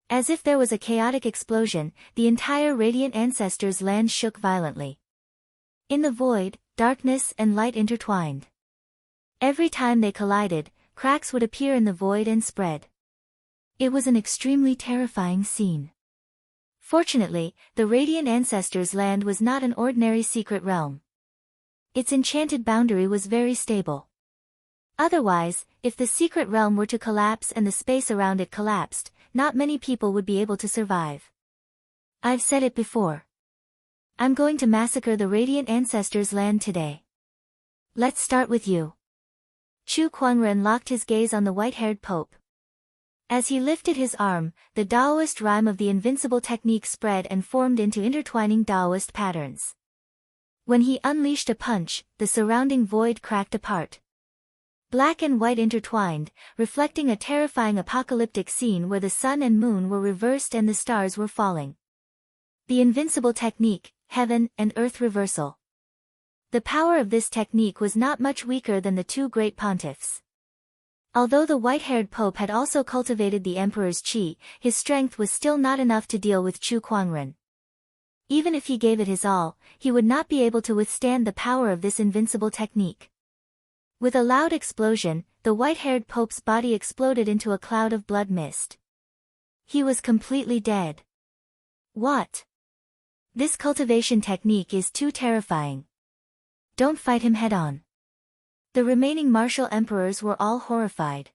As if there was a chaotic explosion, the entire radiant ancestors' land shook violently. In the void, darkness and light intertwined. Every time they collided, cracks would appear in the void and spread. It was an extremely terrifying scene. Fortunately, the radiant ancestors' land was not an ordinary secret realm. Its enchanted boundary was very stable. Otherwise, if the secret realm were to collapse and the space around it collapsed, not many people would be able to survive. I've said it before. I'm going to massacre the radiant ancestors' land today. Let's start with you. Chu Kuangren locked his gaze on the white-haired Pope. As he lifted his arm, the Taoist rhyme of the invincible technique spread and formed into intertwining Taoist patterns. When he unleashed a punch, the surrounding void cracked apart. Black and white intertwined, reflecting a terrifying apocalyptic scene where the sun and moon were reversed and the stars were falling. The invincible technique, heaven and earth reversal. The power of this technique was not much weaker than the two great pontiffs. Although the white-haired Pope had also cultivated the Emperor's chi, his strength was still not enough to deal with Chu Kuangren. Even if he gave it his all, he would not be able to withstand the power of this invincible technique. With a loud explosion, the white-haired Pope's body exploded into a cloud of blood mist. He was completely dead. What? This cultivation technique is too terrifying. Don't fight him head-on. The remaining martial emperors were all horrified.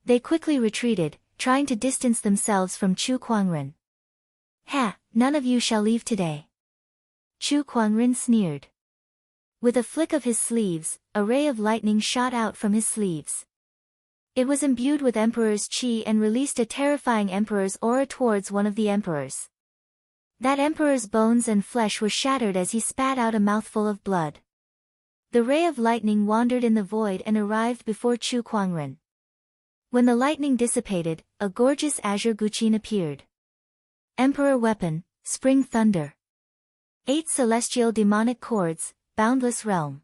They quickly retreated, trying to distance themselves from Chu Kuangren. None of you shall leave today. Chu Kuangren sneered. With a flick of his sleeves, a ray of lightning shot out from his sleeves. It was imbued with Emperor's chi and released a terrifying Emperor's aura towards one of the emperors. That Emperor's bones and flesh were shattered as he spat out a mouthful of blood. The ray of lightning wandered in the void and arrived before Chu Kuangren. When the lightning dissipated, a gorgeous azure guqin appeared. Emperor Weapon, Spring Thunder. 8 celestial demonic chords, boundless realm.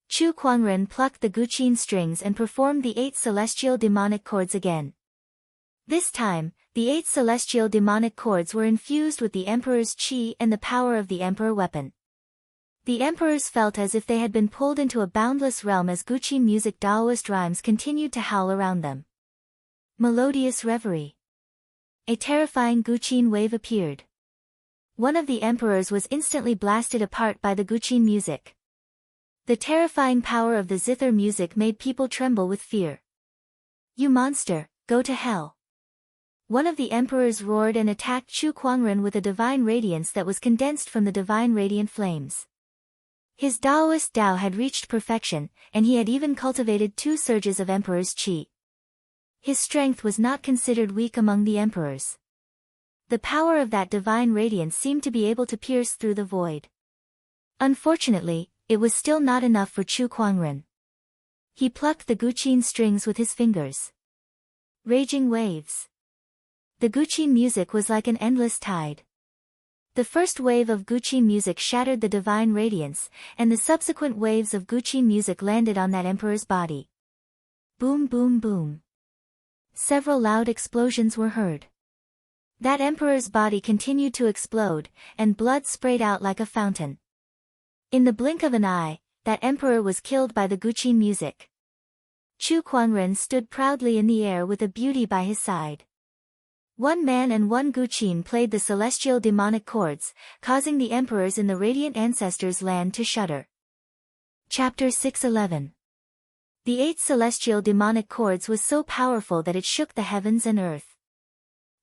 Chu Kuangren plucked the guqin strings and performed the 8 celestial demonic chords again. This time, the 8 celestial demonic chords were infused with the Emperor's qi and the power of the Emperor Weapon. The emperors felt as if they had been pulled into a boundless realm as guqin music Taoist rhymes continued to howl around them. Melodious reverie. A terrifying guqin wave appeared. One of the emperors was instantly blasted apart by the guqin music. The terrifying power of the zither music made people tremble with fear. "You monster, go to hell!" One of the emperors roared and attacked Chu Kuangren with a divine radiance that was condensed from the divine radiant flames. His Taoist Tao had reached perfection, and he had even cultivated 2 surges of Emperor's Qi. His strength was not considered weak among the emperors. The power of that divine radiance seemed to be able to pierce through the void. Unfortunately, it was still not enough for Chu Kuangren. He plucked the guqin strings with his fingers. Raging waves. The guqin music was like an endless tide. The first wave of guqin music shattered the divine radiance, and the subsequent waves of guqin music landed on that emperor's body. Boom boom boom. Several loud explosions were heard. That emperor's body continued to explode, and blood sprayed out like a fountain. In the blink of an eye, that emperor was killed by the guqin music. Chu Kuangren stood proudly in the air with a beauty by his side. 1 man and 1 guqin played the celestial demonic chords, causing the emperors in the radiant ancestors' land to shudder. Chapter 611. The 8 celestial demonic chords was so powerful that it shook the heavens and earth.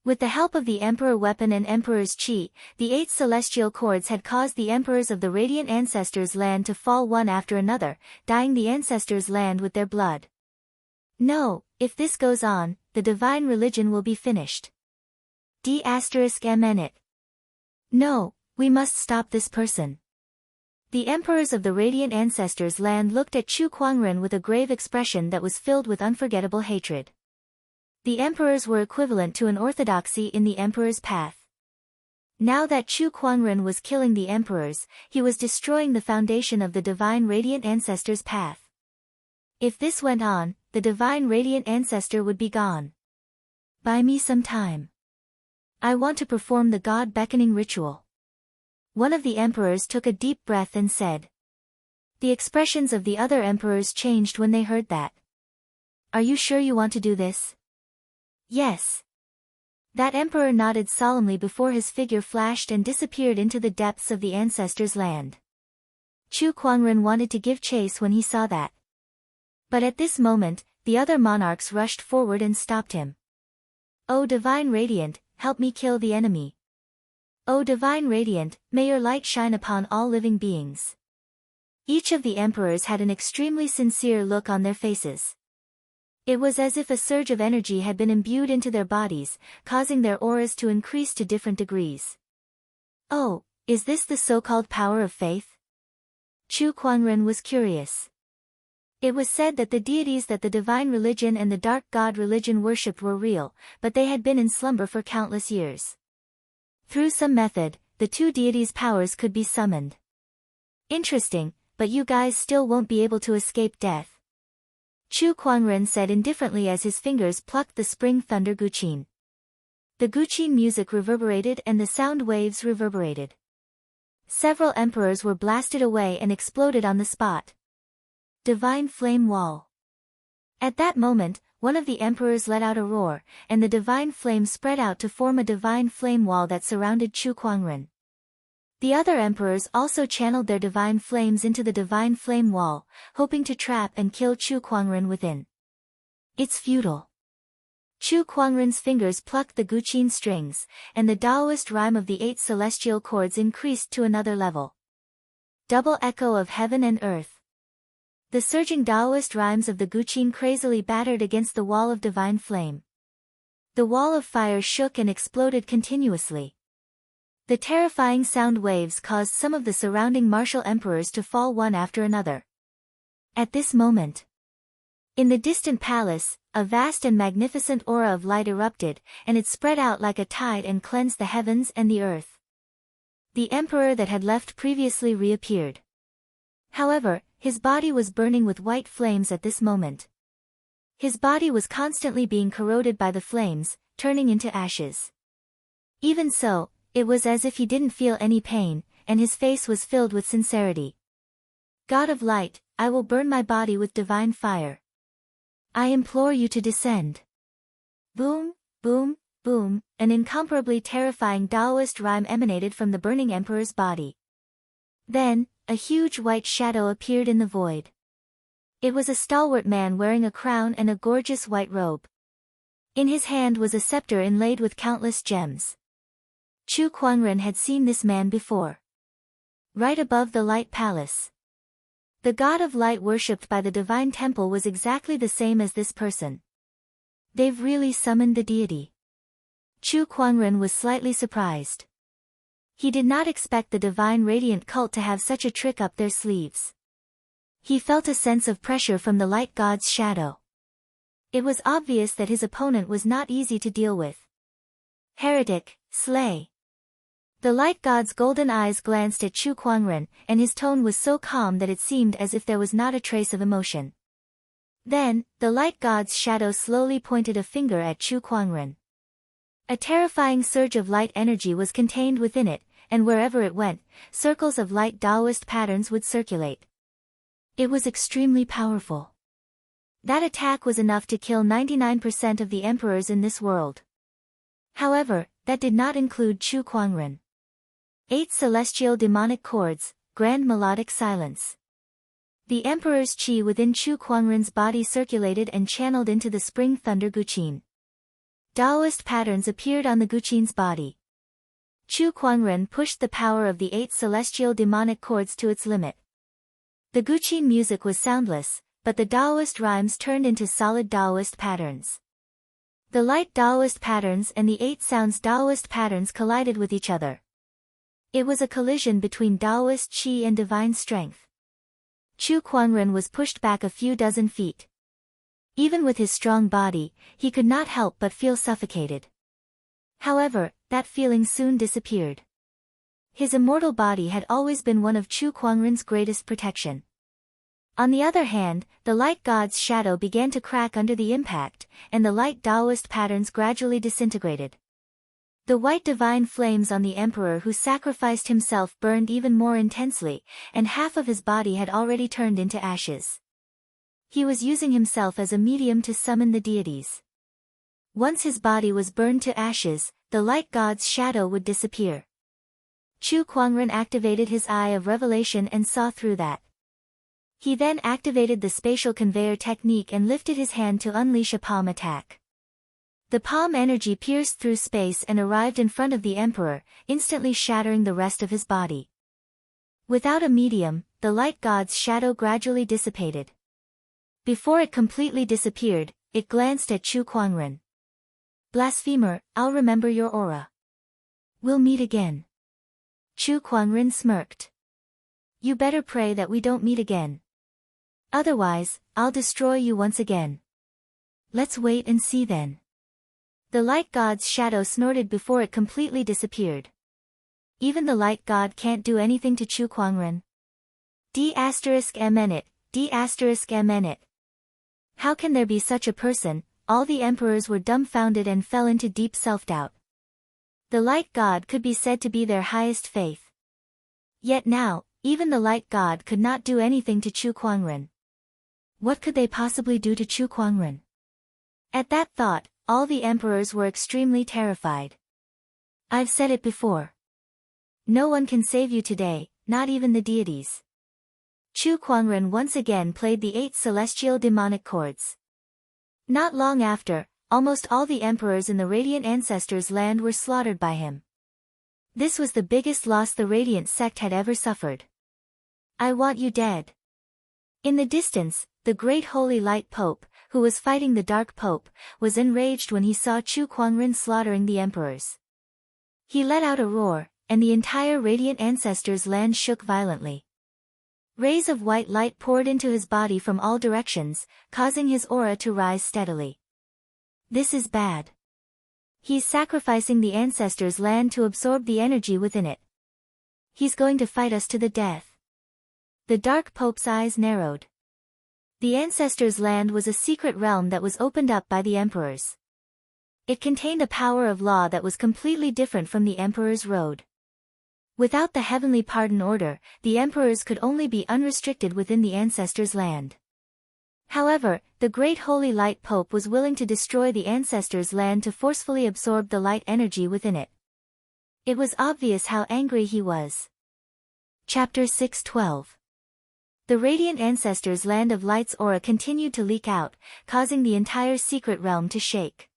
With the help of the Emperor Weapon and Emperor's Qi, the 8 celestial chords had caused the emperors of the radiant ancestors' land to fall one after another, dyeing the ancestors' land with their blood. No, if this goes on, the divine religion will be finished. D**mn. No, we must stop this person. The emperors of the radiant ancestors' land looked at Chu Kuangren with a grave expression that was filled with unforgettable hatred. The emperors were equivalent to an orthodoxy in the emperor's path. Now that Chu Kuangren was killing the emperors, he was destroying the foundation of the divine radiant ancestors' path. If this went on, the divine radiant ancestor would be gone. Buy me some time. I want to perform the God-beckoning ritual. One of the emperors took a deep breath and said. The expressions of the other emperors changed when they heard that. Are you sure you want to do this? Yes. That emperor nodded solemnly before his figure flashed and disappeared into the depths of the ancestors' land. Chu Kuangren wanted to give chase when he saw that. But at this moment, the other monarchs rushed forward and stopped him. O Divine Radiant, help me kill the enemy. O Divine Radiant, may your light shine upon all living beings. Each of the emperors had an extremely sincere look on their faces. It was as if a surge of energy had been imbued into their bodies, causing their auras to increase to different degrees. Oh, is this the so-called power of faith? Chu Kuangren was curious. It was said that the deities that the divine religion and the dark god religion worshipped were real, but they had been in slumber for countless years. Through some method, the 2 deities' powers could be summoned. Interesting, but you guys still won't be able to escape death. Chu Kuangren said indifferently as his fingers plucked the spring thunder guqin. The guqin music reverberated and the sound waves reverberated. Several emperors were blasted away and exploded on the spot. Divine Flame Wall. At that moment, one of the emperors let out a roar, and the divine flame spread out to form a divine flame wall that surrounded Chu Kuangren. The other emperors also channeled their divine flames into the divine flame wall, hoping to trap and kill Chu Kuangren within. It's futile. Chu Kuangren's fingers plucked the guqin strings, and the Taoist rhyme of the 8 celestial chords increased to another level. Double echo of heaven and earth. The surging Taoist rhymes of the guqin crazily battered against the wall of divine flame. The wall of fire shook and exploded continuously. The terrifying sound waves caused some of the surrounding martial emperors to fall one after another. At this moment, in the distant palace, a vast and magnificent aura of light erupted, and it spread out like a tide and cleansed the heavens and the earth. The emperor that had left previously reappeared. However, his body was burning with white flames at this moment. His body was constantly being corroded by the flames, turning into ashes. Even so, it was as if he didn't feel any pain, and his face was filled with sincerity. God of light, I will burn my body with divine fire. I implore you to descend. Boom, boom, boom, an incomparably terrifying Taoist rhyme emanated from the burning emperor's body. Then, a huge white shadow appeared in the void. It was a stalwart man wearing a crown and a gorgeous white robe. In his hand was a scepter inlaid with countless gems. Chu Kuangren had seen this man before. Right above the light palace. The god of light worshipped by the divine temple was exactly the same as this person. They've really summoned the deity. Chu Kuangren was slightly surprised. He did not expect the divine radiant cult to have such a trick up their sleeves. He felt a sense of pressure from the light god's shadow. It was obvious that his opponent was not easy to deal with. Heretic, slay. The light god's golden eyes glanced at Chu Kuangren, and his tone was so calm that it seemed as if there was not a trace of emotion. Then, the light god's shadow slowly pointed a finger at Chu Kuangren. A terrifying surge of light energy was contained within it, and wherever it went, circles of light Taoist patterns would circulate. It was extremely powerful. That attack was enough to kill 99% of the emperors in this world. However, that did not include Chu Kuangren. 8 celestial demonic chords, grand melodic silence. The emperor's qi within Chu Kuangren's body circulated and channeled into the spring thunder Guqin. Taoist patterns appeared on the Guqin's body. Chu Kuangren pushed the power of the 8 celestial demonic chords to its limit. The Guqin music was soundless, but the Taoist rhymes turned into solid Taoist patterns. The light Taoist patterns and the 8 sounds Taoist patterns collided with each other. It was a collision between Taoist qi and divine strength. Chu Kuangren was pushed back a few dozen feet. Even with his strong body, he could not help but feel suffocated. However, that feeling soon disappeared. His immortal body had always been one of Chu Kuangren's greatest protection. On the other hand, the light god's shadow began to crack under the impact, and the light Taoist patterns gradually disintegrated. The white divine flames on the emperor who sacrificed himself burned even more intensely, and half of his body had already turned into ashes. He was using himself as a medium to summon the deities. Once his body was burned to ashes, the light god's shadow would disappear. Chu Kuangren activated his eye of revelation and saw through that. He then activated the spatial conveyor technique and lifted his hand to unleash a palm attack. The palm energy pierced through space and arrived in front of the emperor, instantly shattering the rest of his body. Without a medium, the light god's shadow gradually dissipated. Before it completely disappeared, it glanced at Chu Kuangren. Blasphemer, I'll remember your aura. We'll meet again. Chu Kuangren smirked. You better pray that we don't meet again. Otherwise, I'll destroy you once again. Let's wait and see then. The light god's shadow snorted before it completely disappeared. Even the light god can't do anything to Chu Kuangren. D*mn it, D*mn it. How can there be such a person? All the emperors were dumbfounded and fell into deep self-doubt. The light god could be said to be their highest faith. Yet now, even the light god could not do anything to Chu Kuangren. What could they possibly do to Chu Kuangren? At that thought, all the emperors were extremely terrified. I've said it before. No one can save you today, not even the deities. Chu Kuangren once again played the 8 celestial demonic chords. Not long after, almost all the emperors in the Radiant Ancestors' land were slaughtered by him. This was the biggest loss the Radiant sect had ever suffered. I want you dead. In the distance, the great holy light pope, who was fighting the dark pope, was enraged when he saw Chu Kuangren slaughtering the emperors. He let out a roar, and the entire Radiant Ancestors' land shook violently. Rays of white light poured into his body from all directions, causing his aura to rise steadily. This is bad. He's sacrificing the ancestors' land to absorb the energy within it. He's going to fight us to the death. The Dark Pope's eyes narrowed. The ancestors' land was a secret realm that was opened up by the emperors. It contained a power of law that was completely different from the emperor's road. Without the heavenly pardon order, the emperors could only be unrestricted within the ancestors' land. However, the great holy light pope was willing to destroy the ancestors' land to forcefully absorb the light energy within it. It was obvious how angry he was. Chapter 6:12. The radiant ancestors' land of light's aura continued to leak out, causing the entire secret realm to shake.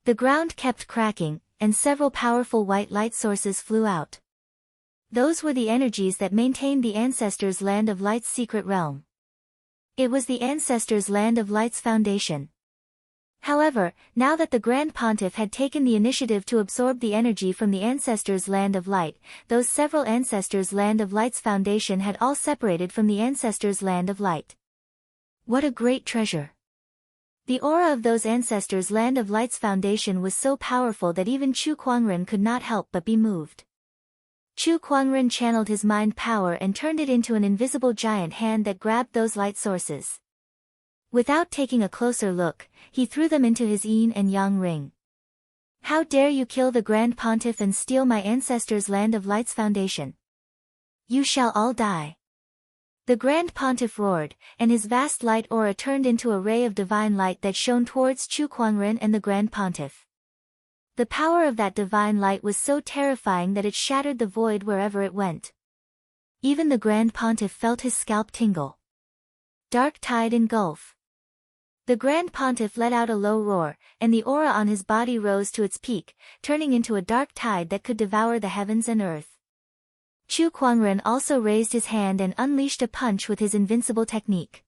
The ground kept cracking, and several powerful white light sources flew out. Those were the energies that maintained the ancestors' land of light's secret realm. It was the ancestors' land of light's foundation. However, now that the Grand Pontiff had taken the initiative to absorb the energy from the ancestors' land of light, those several ancestors' land of light's foundation had all separated from the ancestors' land of light. What a great treasure! The aura of those ancestors' land of light's foundation was so powerful that even Chu Kuangren could not help but be moved. Chu Kuangren channeled his mind power and turned it into an invisible giant hand that grabbed those light sources. Without taking a closer look, he threw them into his yin and yang ring. How dare you kill the Grand Pontiff and steal my ancestors' land of light's foundation? You shall all die. The Grand Pontiff roared, and his vast light aura turned into a ray of divine light that shone towards Chu Kuangren and the Grand Pontiff. The power of that divine light was so terrifying that it shattered the void wherever it went. Even the Grand Pontiff felt his scalp tingle. Dark tide engulf. The Grand Pontiff let out a low roar, and the aura on his body rose to its peak, turning into a dark tide that could devour the heavens and earth. Chu Kuangren also raised his hand and unleashed a punch with his invincible technique.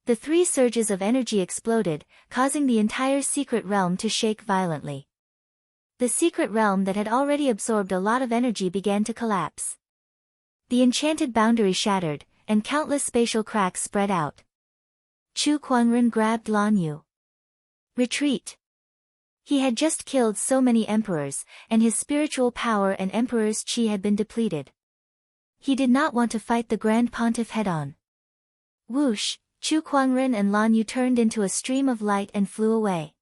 The three surges of energy exploded, causing the entire secret realm to shake violently. The secret realm that had already absorbed a lot of energy began to collapse. The enchanted boundary shattered, and countless spatial cracks spread out. Chu Kuangren grabbed Lan Yu. Retreat! He had just killed so many emperors, and his spiritual power and emperor's chi had been depleted. He did not want to fight the Grand Pontiff head-on. Whoosh, Chu Kuangren and Lan Yu turned into a stream of light and flew away.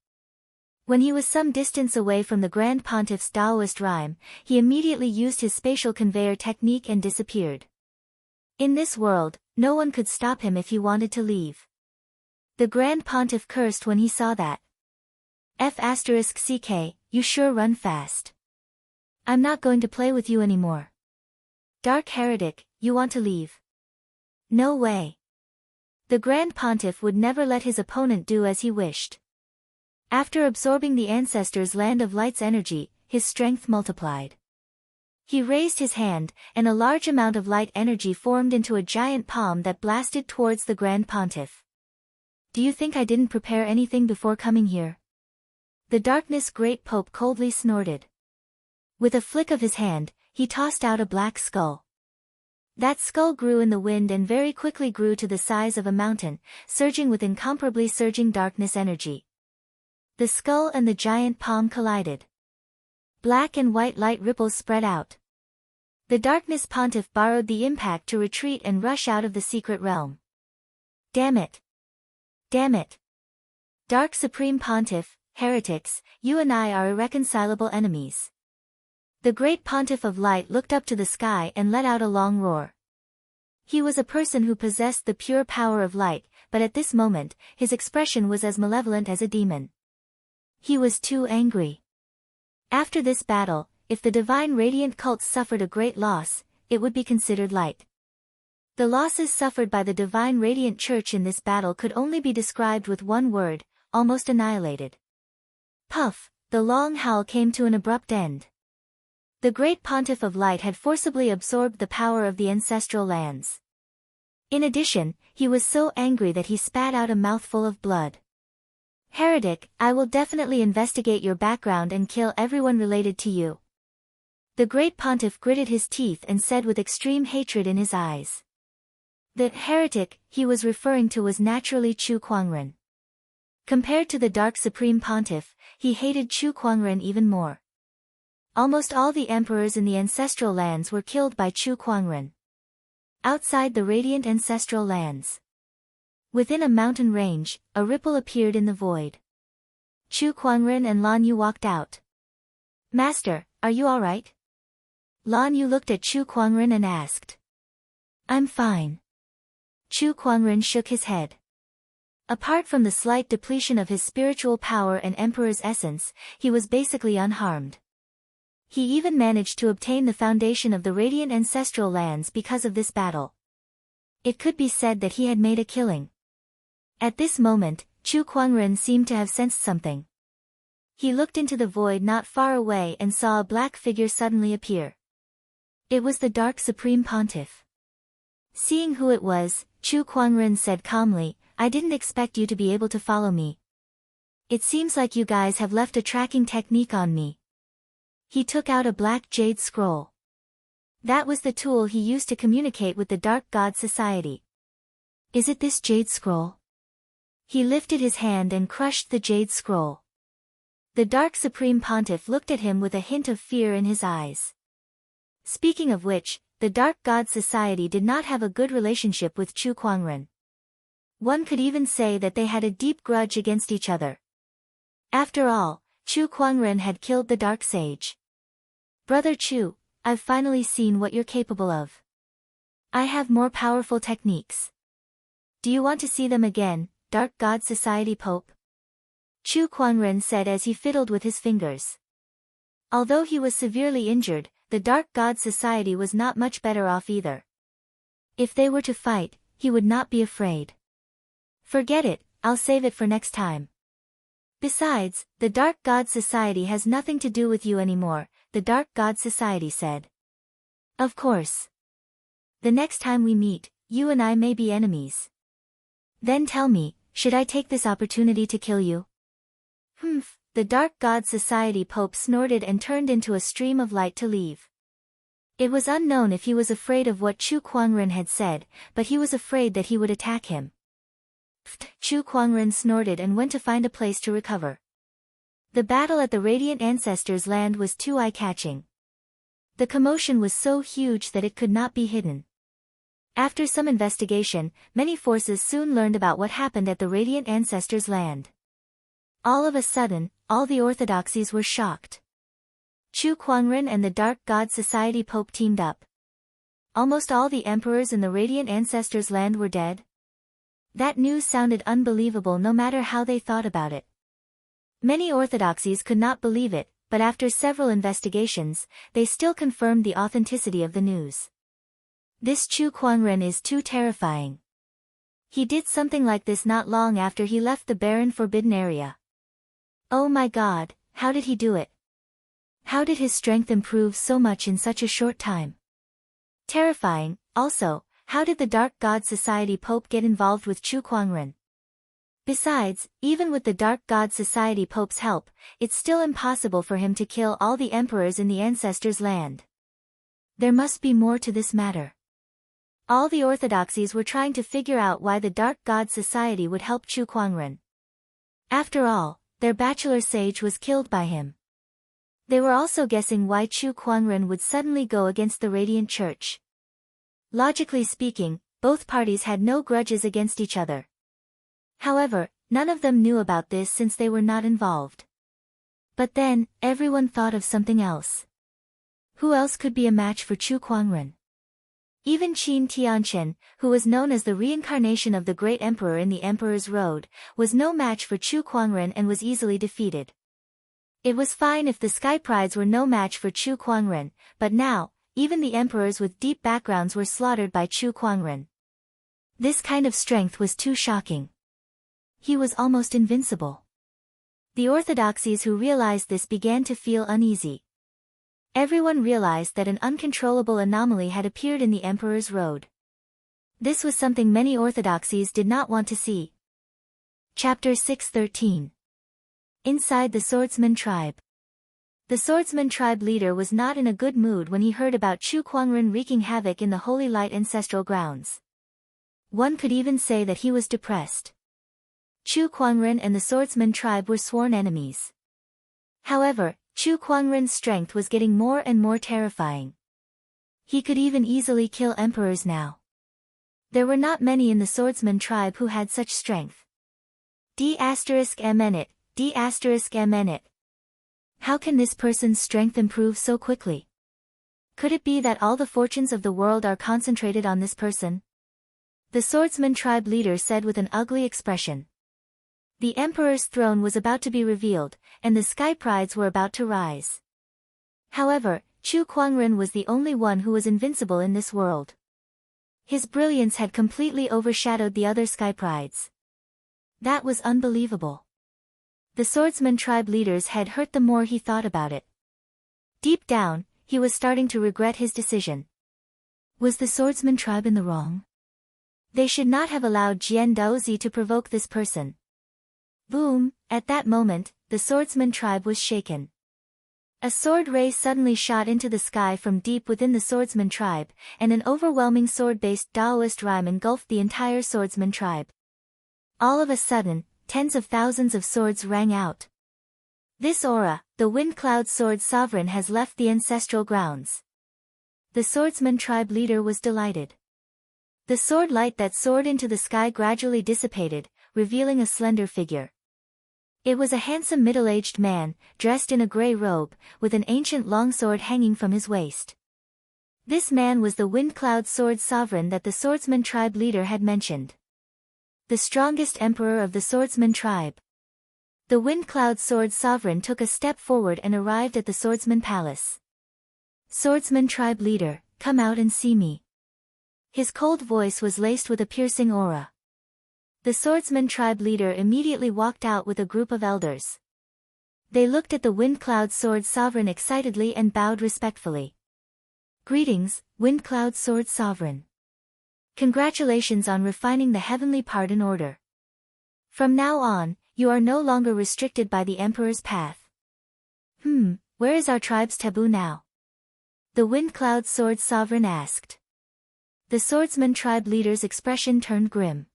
When he was some distance away from the Grand Pontiff's Taoist rhyme, he immediately used his spatial conveyor technique and disappeared. In this world, no one could stop him if he wanted to leave. The Grand Pontiff cursed when he saw that. F***ck, you sure run fast. I'm not going to play with you anymore. Dark heretic, you want to leave? No way. The Grand Pontiff would never let his opponent do as he wished. After absorbing the ancestors' land of light's energy, his strength multiplied. He raised his hand, and a large amount of light energy formed into a giant palm that blasted towards the Grand Pontiff. Do you think I didn't prepare anything before coming here? The darkness great pope coldly snorted. With a flick of his hand, he tossed out a black skull. That skull grew in the wind and very quickly grew to the size of a mountain, surging with incomparably surging darkness energy. The skull and the giant palm collided. Black and white light ripples spread out. The darkness pontiff borrowed the impact to retreat and rush out of the secret realm. Damn it! Damn it! Dark Supreme Pontiff, heretics, you and I are irreconcilable enemies. The great Pontiff of Light looked up to the sky and let out a long roar. He was a person who possessed the pure power of light, but at this moment, his expression was as malevolent as a demon. He was too angry. After this battle, if the divine radiant cult suffered a great loss, it would be considered light. The losses suffered by the divine radiant church in this battle could only be described with one word, almost annihilated. Puff, the long howl came to an abrupt end. The great Pontiff of Light had forcibly absorbed the power of the ancestral lands. In addition, he was so angry that he spat out a mouthful of blood. Heretic, I will definitely investigate your background and kill everyone related to you. The great Pontiff gritted his teeth and said with extreme hatred in his eyes. The heretic he was referring to was naturally Chu Kuangren. Compared to the Dark Supreme Pontiff, he hated Chu Kuangren even more. Almost all the emperors in the ancestral lands were killed by Chu Kuangren. Outside the radiant ancestral lands, within a mountain range, a ripple appeared in the void. Chu Kuangren and Lan Yu walked out. "Master, are you all right?" Lan Yu looked at Chu Kuangren and asked. "I'm fine." Chu Kuangren shook his head. Apart from the slight depletion of his spiritual power and Emperor's essence, he was basically unharmed. He even managed to obtain the foundation of the radiant ancestral lands because of this battle. It could be said that he had made a killing. At this moment, Chu Kuangren seemed to have sensed something. He looked into the void not far away and saw a black figure suddenly appear. It was the Dark Supreme Pontiff. Seeing who it was, Chu Kuangren said calmly, "I didn't expect you to be able to follow me. It seems like you guys have left a tracking technique on me." He took out a black jade scroll. That was the tool he used to communicate with the Dark God Society. "Is it this jade scroll?" He lifted his hand and crushed the jade scroll. The Dark Supreme Pontiff looked at him with a hint of fear in his eyes. Speaking of which, the Dark God Society did not have a good relationship with Chu Kuangren. One could even say that they had a deep grudge against each other. After all, Chu Kuangren had killed the Dark Sage. "Brother Chu, I've finally seen what you're capable of. I have more powerful techniques. Do you want to see them again, Dark God Society Pope?" Chu Kuangren said as he fiddled with his fingers. Although he was severely injured, the Dark God Society was not much better off either. If they were to fight, he would not be afraid. "Forget it, I'll save it for next time. Besides, the Dark God Society has nothing to do with you anymore," the Dark God Society said. "Of course. The next time we meet, you and I may be enemies. Then tell me, should I take this opportunity to kill you?" "Humph," the Dark God Society Pope snorted and turned into a stream of light to leave. It was unknown if he was afraid of what Chu Kuangren had said, but he was afraid that he would attack him. Chu Kuangren snorted and went to find a place to recover. The battle at the Radiant Ancestors' land was too eye-catching. The commotion was so huge that it could not be hidden. After some investigation, many forces soon learned about what happened at the Radiant Ancestors' land. All of a sudden, all the orthodoxies were shocked. Chu Kuangren and the Dark God Society Pope teamed up. Almost all the emperors in the Radiant Ancestors' land were dead. That news sounded unbelievable no matter how they thought about it. Many orthodoxies could not believe it, but after several investigations, they still confirmed the authenticity of the news. This Chu Kuangren is too terrifying. He did something like this not long after he left the barren forbidden area. Oh my God, how did he do it? How did his strength improve so much in such a short time? Terrifying. Also, how did the Dark God Society Pope get involved with Chu Kuangren? Besides, even with the Dark God Society Pope's help, it's still impossible for him to kill all the emperors in the ancestors' land. There must be more to this matter. All the orthodoxies were trying to figure out why the Dark God Society would help Chu Kuangren. After all, their bachelor sage was killed by him. They were also guessing why Chu Kuangren would suddenly go against the Radiant Church. Logically speaking, both parties had no grudges against each other. However, none of them knew about this since they were not involved. But then, everyone thought of something else. Who else could be a match for Chu Kuangren? Even Qin Tianchen, who was known as the reincarnation of the Great Emperor in the Emperor's Road, was no match for Chu Kuangren and was easily defeated. It was fine if the Sky Prides were no match for Chu Kuangren, but now, even the emperors with deep backgrounds were slaughtered by Chu Kuangren. This kind of strength was too shocking. He was almost invincible. The orthodoxies who realized this began to feel uneasy. Everyone realized that an uncontrollable anomaly had appeared in the Emperor's Road. This was something many orthodoxies did not want to see. Chapter 613. Inside the Swordsman Tribe. The Swordsman Tribe leader was not in a good mood when he heard about Chu Kuangren wreaking havoc in the Holy Light ancestral grounds. One could even say that he was depressed. Chu Kuangren and the swordsman tribe were sworn enemies. However, Chu Kuangren's strength was getting more and more terrifying. He could even easily kill emperors now. There were not many in the swordsman tribe who had such strength. D*mn it. How can this person's strength improve so quickly? Could it be that all the fortunes of the world are concentrated on this person? The swordsman tribe leader said with an ugly expression. The emperor's throne was about to be revealed, and the sky prides were about to rise. However, Chu Kuangren was the only one who was invincible in this world. His brilliance had completely overshadowed the other sky prides. That was unbelievable. The swordsman tribe leader's head hurt the more he thought about it. Deep down, he was starting to regret his decision. Was the swordsman tribe in the wrong? They should not have allowed Jian Daozi to provoke this person. Boom! At that moment, the swordsman tribe was shaken. A sword ray suddenly shot into the sky from deep within the swordsman tribe, and an overwhelming sword-based Taoist rhyme engulfed the entire swordsman tribe. All of a sudden, tens of thousands of swords rang out. This aura, the Wind Cloud Sword Sovereign, has left the ancestral grounds. The swordsman tribe leader was delighted. The sword light that soared into the sky gradually dissipated, revealing a slender figure. It was a handsome middle-aged man, dressed in a grey robe, with an ancient longsword hanging from his waist. This man was the Wind Cloud Sword Sovereign that the swordsman tribe leader had mentioned. The strongest emperor of the swordsman tribe. The Wind Cloud Sword Sovereign took a step forward and arrived at the swordsman palace. Swordsman tribe leader, come out and see me. His cold voice was laced with a piercing aura. The swordsman tribe leader immediately walked out with a group of elders. They looked at the Wind Cloud Sword Sovereign excitedly and bowed respectfully. Greetings, Wind Cloud Sword Sovereign. Congratulations on refining the heavenly pardon order. From now on, you are no longer restricted by the Emperor's path. Where is our tribe's taboo now? The Wind Cloud Sword Sovereign asked. The swordsman tribe leader's expression turned grim.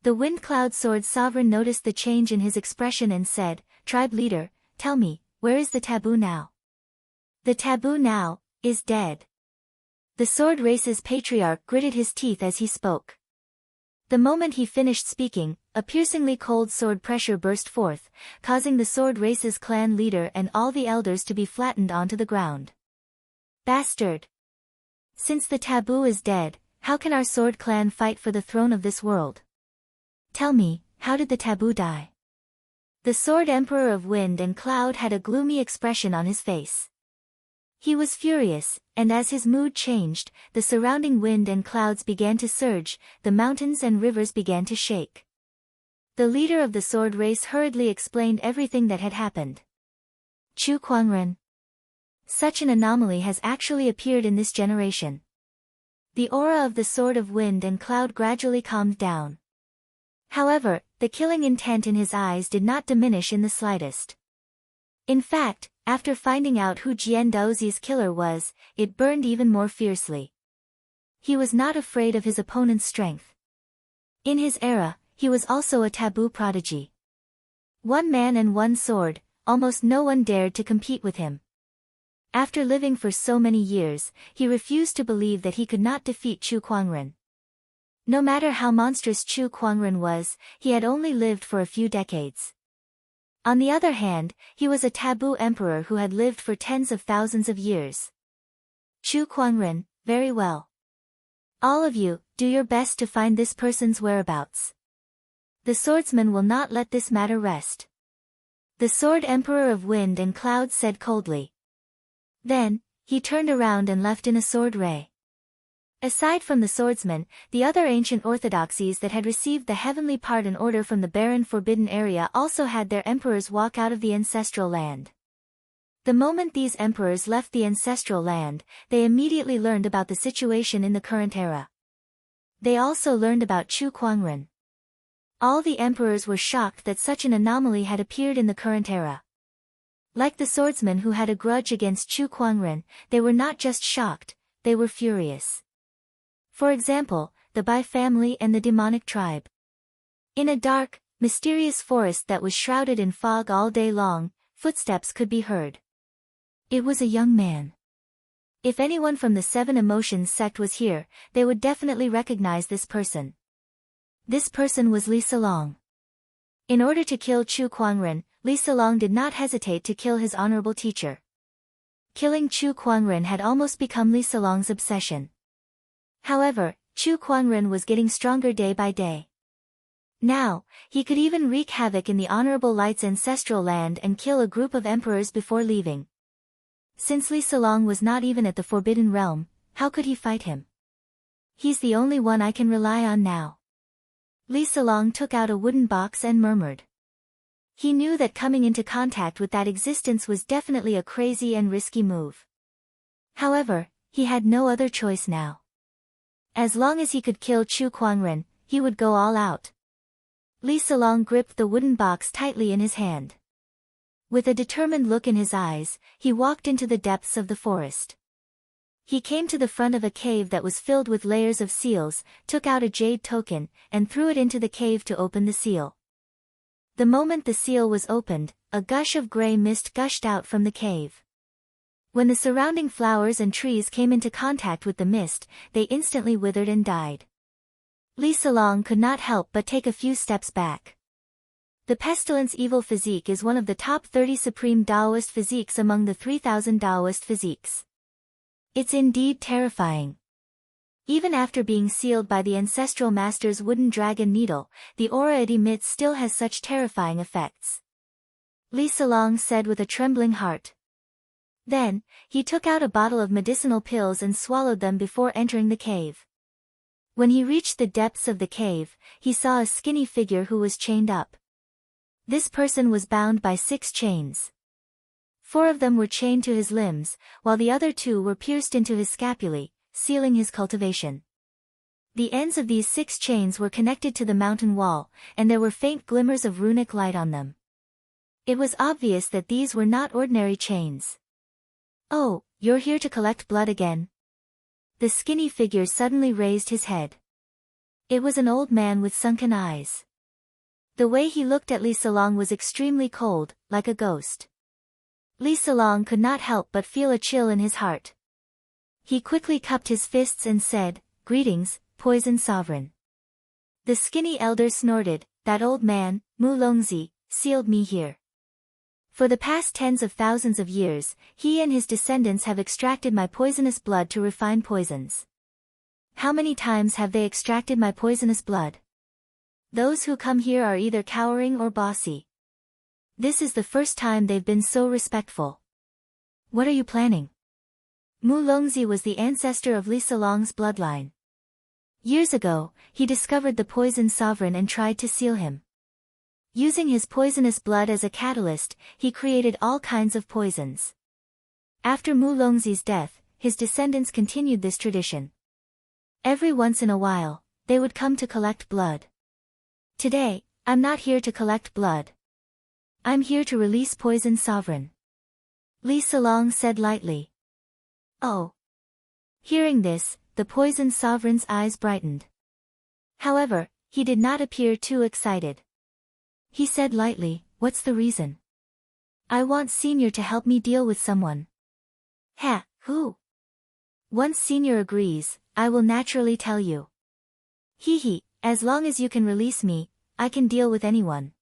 The Wind Cloud Sword Sovereign noticed the change in his expression and said, Tribe leader, tell me, where is the taboo now? The taboo now is dead. The sword race's patriarch gritted his teeth as he spoke. The moment he finished speaking, a piercingly cold sword pressure burst forth, causing the sword race's clan leader and all the elders to be flattened onto the ground. Bastard! Since the taboo is dead, how can our sword clan fight for the throne of this world? Tell me, how did the taboo die? The sword emperor of wind and cloud had a gloomy expression on his face. He was furious, and as his mood changed, the surrounding wind and clouds began to surge, the mountains and rivers began to shake. The leader of the sword race hurriedly explained everything that had happened. Chu Kuangren. Such an anomaly has actually appeared in this generation. The aura of the sword of wind and cloud gradually calmed down. However, the killing intent in his eyes did not diminish in the slightest. In fact, after finding out who Jian Daozi's killer was, it burned even more fiercely. He was not afraid of his opponent's strength. In his era, he was also a taboo prodigy. One man and one sword, almost no one dared to compete with him. After living for so many years, he refused to believe that he could not defeat Chu Kuangren. No matter how monstrous Chu Kuangren was, he had only lived for a few decades. On the other hand, he was a taboo emperor who had lived for tens of thousands of years. Chu Kuangren, very well. All of you, do your best to find this person's whereabouts. The swordsman will not let this matter rest. The sword emperor of wind and cloud said coldly. Then, he turned around and left in a sword ray. Aside from the swordsman, the other ancient orthodoxies that had received the heavenly pardon order from the barren forbidden area also had their emperors walk out of the ancestral land. The moment these emperors left the ancestral land, they immediately learned about the situation in the current era. They also learned about Chu Kuangren. All the emperors were shocked that such an anomaly had appeared in the current era. Like the swordsman who had a grudge against Chu Kuangren, they were not just shocked, they were furious. For example, the Bai family and the demonic tribe. In a dark, mysterious forest that was shrouded in fog all day long, footsteps could be heard. It was a young man. If anyone from the Seven Emotions sect was here, they would definitely recognize this person. This person was Li Salong. In order to kill Chu Kuangren, Li Salong did not hesitate to kill his honorable teacher. Killing Chu Kuangren had almost become Li Salong's obsession. However, Chu Kuangren was getting stronger day by day. Now, he could even wreak havoc in the Honorable Light's ancestral land and kill a group of emperors before leaving. Since Li Salong was not even at the Forbidden Realm, how could he fight him? He's the only one I can rely on now. Li Salong took out a wooden box and murmured. He knew that coming into contact with that existence was definitely a crazy and risky move. However, he had no other choice now. As long as he could kill Chu Kuangren, he would go all out. Li Salong gripped the wooden box tightly in his hand. With a determined look in his eyes, he walked into the depths of the forest. He came to the front of a cave that was filled with layers of seals, took out a jade token, and threw it into the cave to open the seal. The moment the seal was opened, a gush of gray mist gushed out from the cave. When the surrounding flowers and trees came into contact with the mist, they instantly withered and died. Li Salong could not help but take a few steps back. The Pestilence Evil Physique is one of the top 30 supreme Taoist physiques among the 3,000 Taoist physiques. It's indeed terrifying. Even after being sealed by the Ancestral Master's wooden dragon needle, the aura it emits still has such terrifying effects. Li Salong said with a trembling heart. Then, he took out a bottle of medicinal pills and swallowed them before entering the cave. When he reached the depths of the cave, he saw a skinny figure who was chained up. This person was bound by 6 chains. 4 of them were chained to his limbs, while the other 2 were pierced into his scapulae, sealing his cultivation. The ends of these 6 chains were connected to the mountain wall, and there were faint glimmers of runic light on them. It was obvious that these were not ordinary chains. "Oh, you're here to collect blood again?" The skinny figure suddenly raised his head. It was an old man with sunken eyes. The way he looked at Li Salong was extremely cold, like a ghost. Li Salong could not help but feel a chill in his heart. He quickly cupped his fists and said, "Greetings, Poison Sovereign." The skinny elder snorted, "That old man, Mu Longzi, sealed me here. For the past tens of thousands of years, he and his descendants have extracted my poisonous blood to refine poisons. How many times have they extracted my poisonous blood? Those who come here are either cowering or bossy. This is the first time they've been so respectful. What are you planning?" Mu Longzi was the ancestor of Li Salong's bloodline. Years ago, he discovered the Poison Sovereign and tried to seal him. Using his poisonous blood as a catalyst, he created all kinds of poisons. After Mu Longzi's death, his descendants continued this tradition. Every once in a while, they would come to collect blood. Today, I'm not here to collect blood. I'm here to release Poison Sovereign. Li Salong said lightly. Oh. Hearing this, the Poison Sovereign's eyes brightened. However, he did not appear too excited. He said lightly, "What's the reason?" "I want Senior to help me deal with someone." "Ha, who?" "Once Senior agrees, I will naturally tell you." "Hee, as long as you can release me, I can deal with anyone.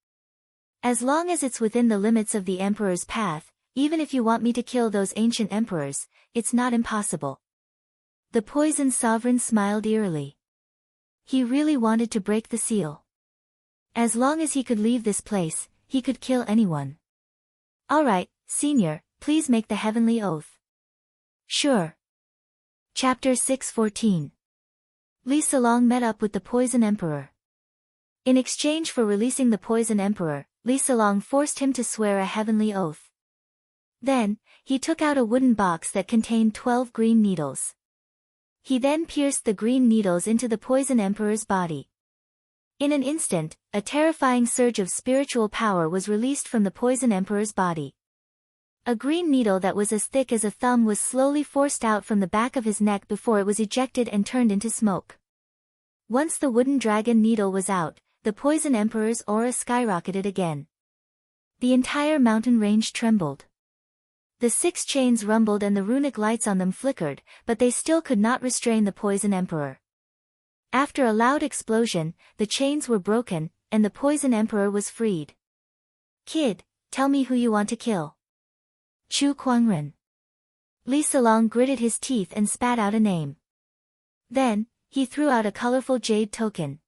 As long as it's within the limits of the Emperor's path, even if you want me to kill those ancient emperors, it's not impossible." The Poison Sovereign smiled eerily. He really wanted to break the seal. As long as he could leave this place, he could kill anyone. "All right, Senior, please make the heavenly oath." "Sure." Chapter 614. Li Salong met up with the Poison Emperor. In exchange for releasing the Poison Emperor, Li Salong forced him to swear a heavenly oath. Then, he took out a wooden box that contained 12 green needles. He then pierced the green needles into the Poison Emperor's body. In an instant, a terrifying surge of spiritual power was released from the Poison Emperor's body. A green needle that was as thick as a thumb was slowly forced out from the back of his neck before it was ejected and turned into smoke. Once the wooden dragon needle was out, the Poison Emperor's aura skyrocketed again. The entire mountain range trembled. The 6 chains rumbled and the runic lights on them flickered, but they still could not restrain the Poison Emperor. After a loud explosion, the chains were broken, and the Poison Emperor was freed. "Kid, tell me who you want to kill." "Chu Kuangren." Li Salong gritted his teeth and spat out a name. Then, he threw out a colorful jade token.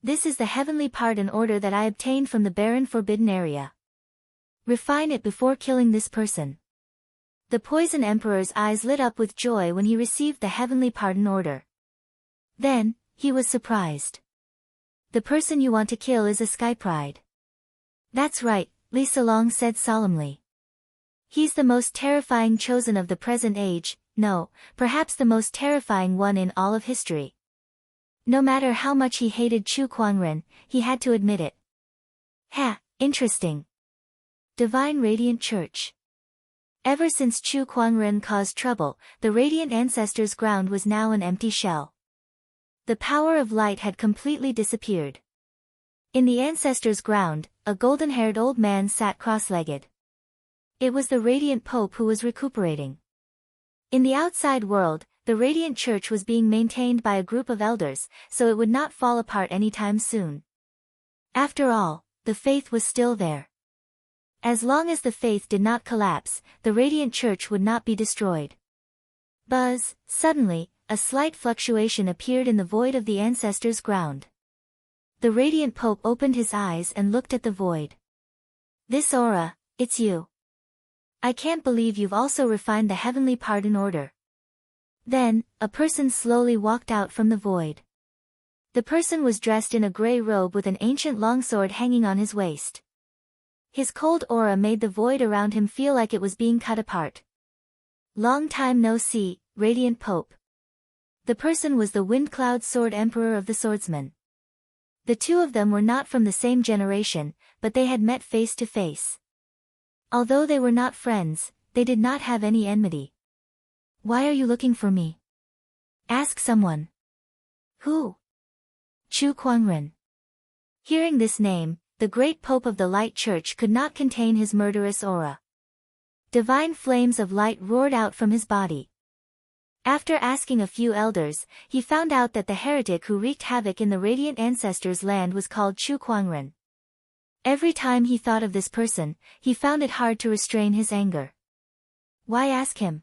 "This is the heavenly pardon order that I obtained from the barren forbidden area. Refine it before killing this person." The Poison Emperor's eyes lit up with joy when he received the heavenly pardon order. Then, he was surprised. "The person you want to kill is a Sky Pride." "That's right," Li Salong said solemnly. "He's the most terrifying chosen of the present age, no, perhaps the most terrifying one in all of history." No matter how much he hated Chu Kuangren, he had to admit it. Ha, interesting. Divine Radiant Church. Ever since Chu Kuangren caused trouble, the Radiant Ancestors' ground was now an empty shell. The power of light had completely disappeared. In the Ancestors' ground, a golden-haired old man sat cross-legged. It was the Radiant Pope who was recuperating. In the outside world, the Radiant Church was being maintained by a group of elders, so it would not fall apart anytime soon. After all, the faith was still there. As long as the faith did not collapse, the Radiant Church would not be destroyed. Buzz, suddenly, a slight fluctuation appeared in the void of the Ancestors' ground. The Radiant Pope opened his eyes and looked at the void. "This aura, it's you. I can't believe you've also refined the heavenly pardon order." Then, a person slowly walked out from the void. The person was dressed in a gray robe with an ancient longsword hanging on his waist. His cold aura made the void around him feel like it was being cut apart. "Long time no see, Radiant Pope." The person was the Wind Cloud Sword Emperor of the Swordsmen. The two of them were not from the same generation, but they had met face to face. Although they were not friends, they did not have any enmity. "Why are you looking for me?" "Ask someone." "Who?" "Chu Kuangren." Hearing this name, the great Pope of the Light Church could not contain his murderous aura. Divine flames of light roared out from his body. After asking a few elders, he found out that the heretic who wreaked havoc in the Radiant Ancestors' land was called Chu Kuangren. Every time he thought of this person, he found it hard to restrain his anger. Why ask him?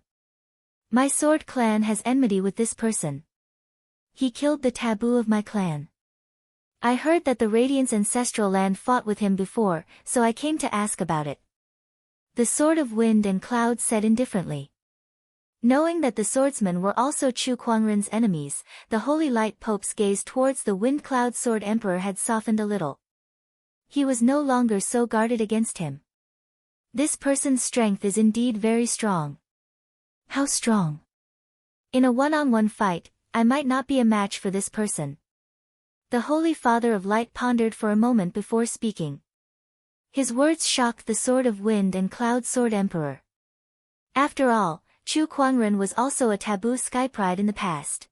My sword clan has enmity with this person. He killed the taboo of my clan. I heard that the Radiant's ancestral land fought with him before, so I came to ask about it. The Sword of Wind and Cloud said indifferently. Knowing that the swordsmen were also Chu Kuangren's enemies, the Holy Light Pope's gaze towards the Wind Cloud Sword Emperor had softened a little. He was no longer so guarded against him. This person's strength is indeed very strong. How strong? In a one-on-one fight, I might not be a match for this person. The Holy Father of Light pondered for a moment before speaking. His words shocked the Sword of Wind and Cloud Sword Emperor. After all, Chu Kuangren was also a taboo sky pride in the past.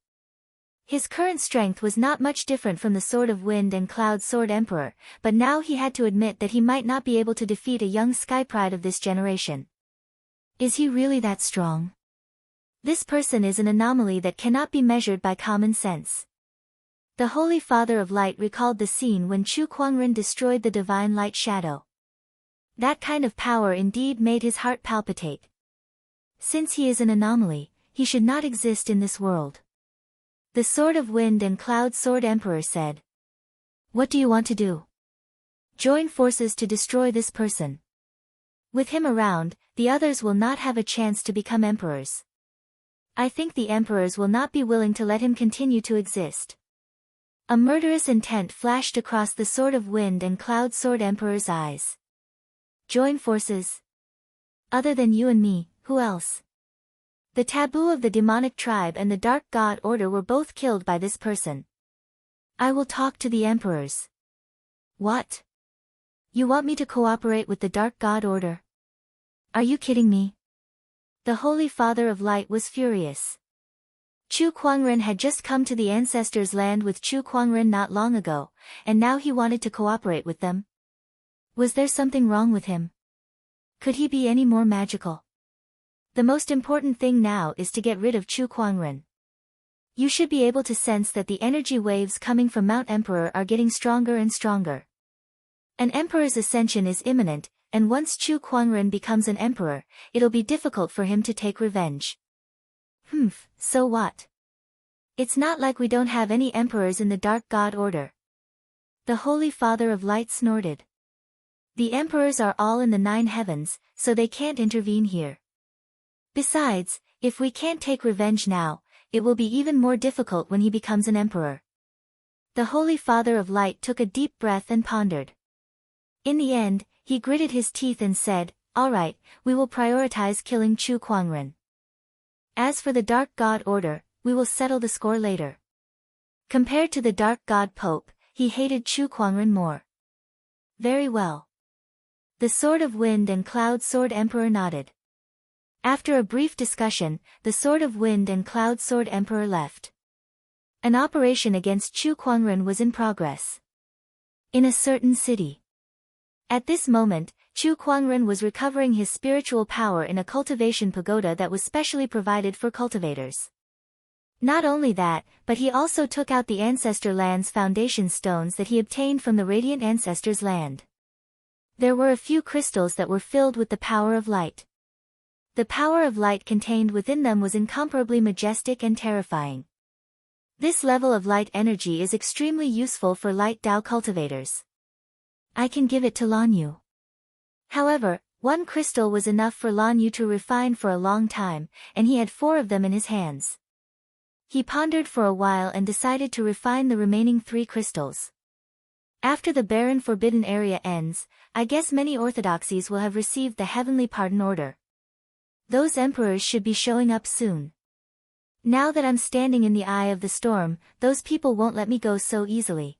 His current strength was not much different from the Sword of Wind and Cloud Sword Emperor, but now he had to admit that he might not be able to defeat a young sky pride of this generation. Is he really that strong? This person is an anomaly that cannot be measured by common sense. The Holy Father of Light recalled the scene when Chu Kuangren destroyed the Divine Light Shadow. That kind of power indeed made his heart palpitate. Since he is an anomaly, he should not exist in this world. The Sword of Wind and Cloud Sword Emperor said. What do you want to do? Join forces to destroy this person. With him around, the others will not have a chance to become emperors. I think the emperors will not be willing to let him continue to exist. A murderous intent flashed across the Sword of Wind and Cloud Sword Emperor's eyes. Join forces? Other than you and me, who else? The taboo of the demonic tribe and the Dark God Order were both killed by this person. I will talk to the emperors. What? You want me to cooperate with the Dark God Order? Are you kidding me? The Holy Father of Light was furious. Chu Kuangren had just come to the ancestors' land with Chu Kuangren not long ago, and now he wanted to cooperate with them. Was there something wrong with him? Could he be any more magical? The most important thing now is to get rid of Chu Kuangren. You should be able to sense that the energy waves coming from Mount Emperor are getting stronger and stronger. An emperor's ascension is imminent, and once Chu Kuangren becomes an emperor, it'll be difficult for him to take revenge. So what? It's not like we don't have any emperors in the Dark God Order. The Holy Father of Light snorted. The emperors are all in the 9 heavens, so they can't intervene here. Besides, if we can't take revenge now, it will be even more difficult when he becomes an emperor. The Holy Father of Light took a deep breath and pondered. In the end, he gritted his teeth and said, "All right, we will prioritize killing Chu Kuangren. As for the Dark God Order, we will settle the score later." Compared to the Dark God Pope, he hated Chu Kuangren more. Very well. The Sword of Wind and Cloud Sword Emperor nodded. After a brief discussion, the Sword of Wind and Cloud Sword Emperor left. An operation against Chu Kuangren was in progress. In a certain city. At this moment, Chu Kuangren was recovering his spiritual power in a cultivation pagoda that was specially provided for cultivators. Not only that, but he also took out the Ancestor Land's foundation stones that he obtained from the Radiant Ancestors' Land. There were a few crystals that were filled with the power of light. The power of light contained within them was incomparably majestic and terrifying. This level of light energy is extremely useful for light Dao cultivators. I can give it to Lan Yu. However, one crystal was enough for Lan Yu to refine for a long time, and he had 4 of them in his hands. He pondered for a while and decided to refine the remaining 3 crystals. After the barren forbidden area ends, I guess many orthodoxies will have received the heavenly pardon order. Those emperors should be showing up soon. Now that I'm standing in the eye of the storm, those people won't let me go so easily.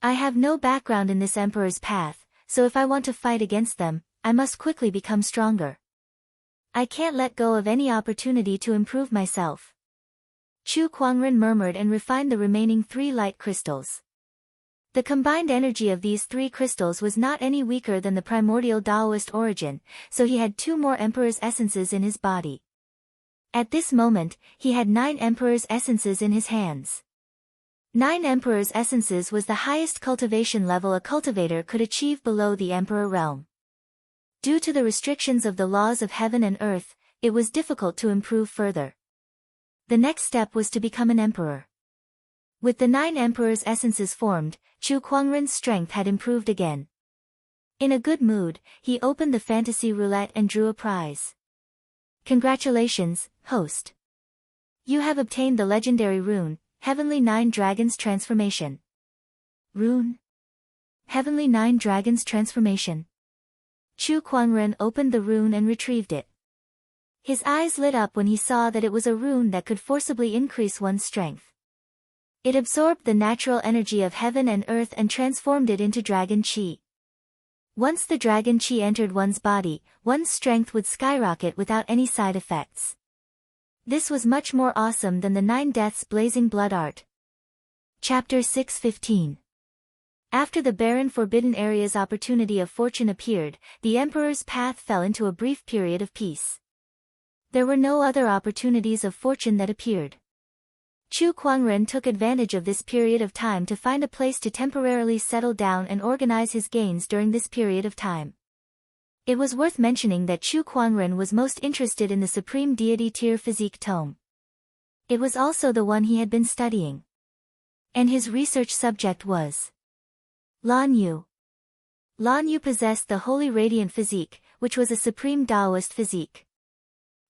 I have no background in this emperor's path, so if I want to fight against them, I must quickly become stronger. I can't let go of any opportunity to improve myself. Chu Kuangren murmured and refined the remaining 3 light crystals. The combined energy of these 3 crystals was not any weaker than the primordial Taoist origin, so he had 2 more Emperor's essences in his body. At this moment, he had 9 Emperor's essences in his hands. 9 Emperor's essences was the highest cultivation level a cultivator could achieve below the Emperor realm. Due to the restrictions of the laws of heaven and earth, it was difficult to improve further. The next step was to become an emperor. With the 9 Emperor's essences formed, Chu Kuangren's strength had improved again. In a good mood, he opened the fantasy roulette and drew a prize. Congratulations, host. You have obtained the legendary rune, Heavenly 9 Dragons Transformation. Rune? Heavenly 9 Dragons Transformation. Chu Kuangren opened the rune and retrieved it. His eyes lit up when he saw that it was a rune that could forcibly increase one's strength. It absorbed the natural energy of heaven and earth and transformed it into dragon chi. Once the dragon chi entered one's body, one's strength would skyrocket without any side effects. This was much more awesome than the 9 Deaths Blazing Blood art. Chapter 6:15. After the barren forbidden area's opportunity of fortune appeared, the Emperor's path fell into a brief period of peace. There were no other opportunities of fortune that appeared. Chu Kuangren took advantage of this period of time to find a place to temporarily settle down and organize his gains during this period of time. It was worth mentioning that Chu Kuangren was most interested in the Supreme Deity Tier Physique Tome. It was also the one he had been studying. And his research subject was Lan Yu. Lan Yu possessed the Holy Radiant Physique, which was a supreme Taoist physique.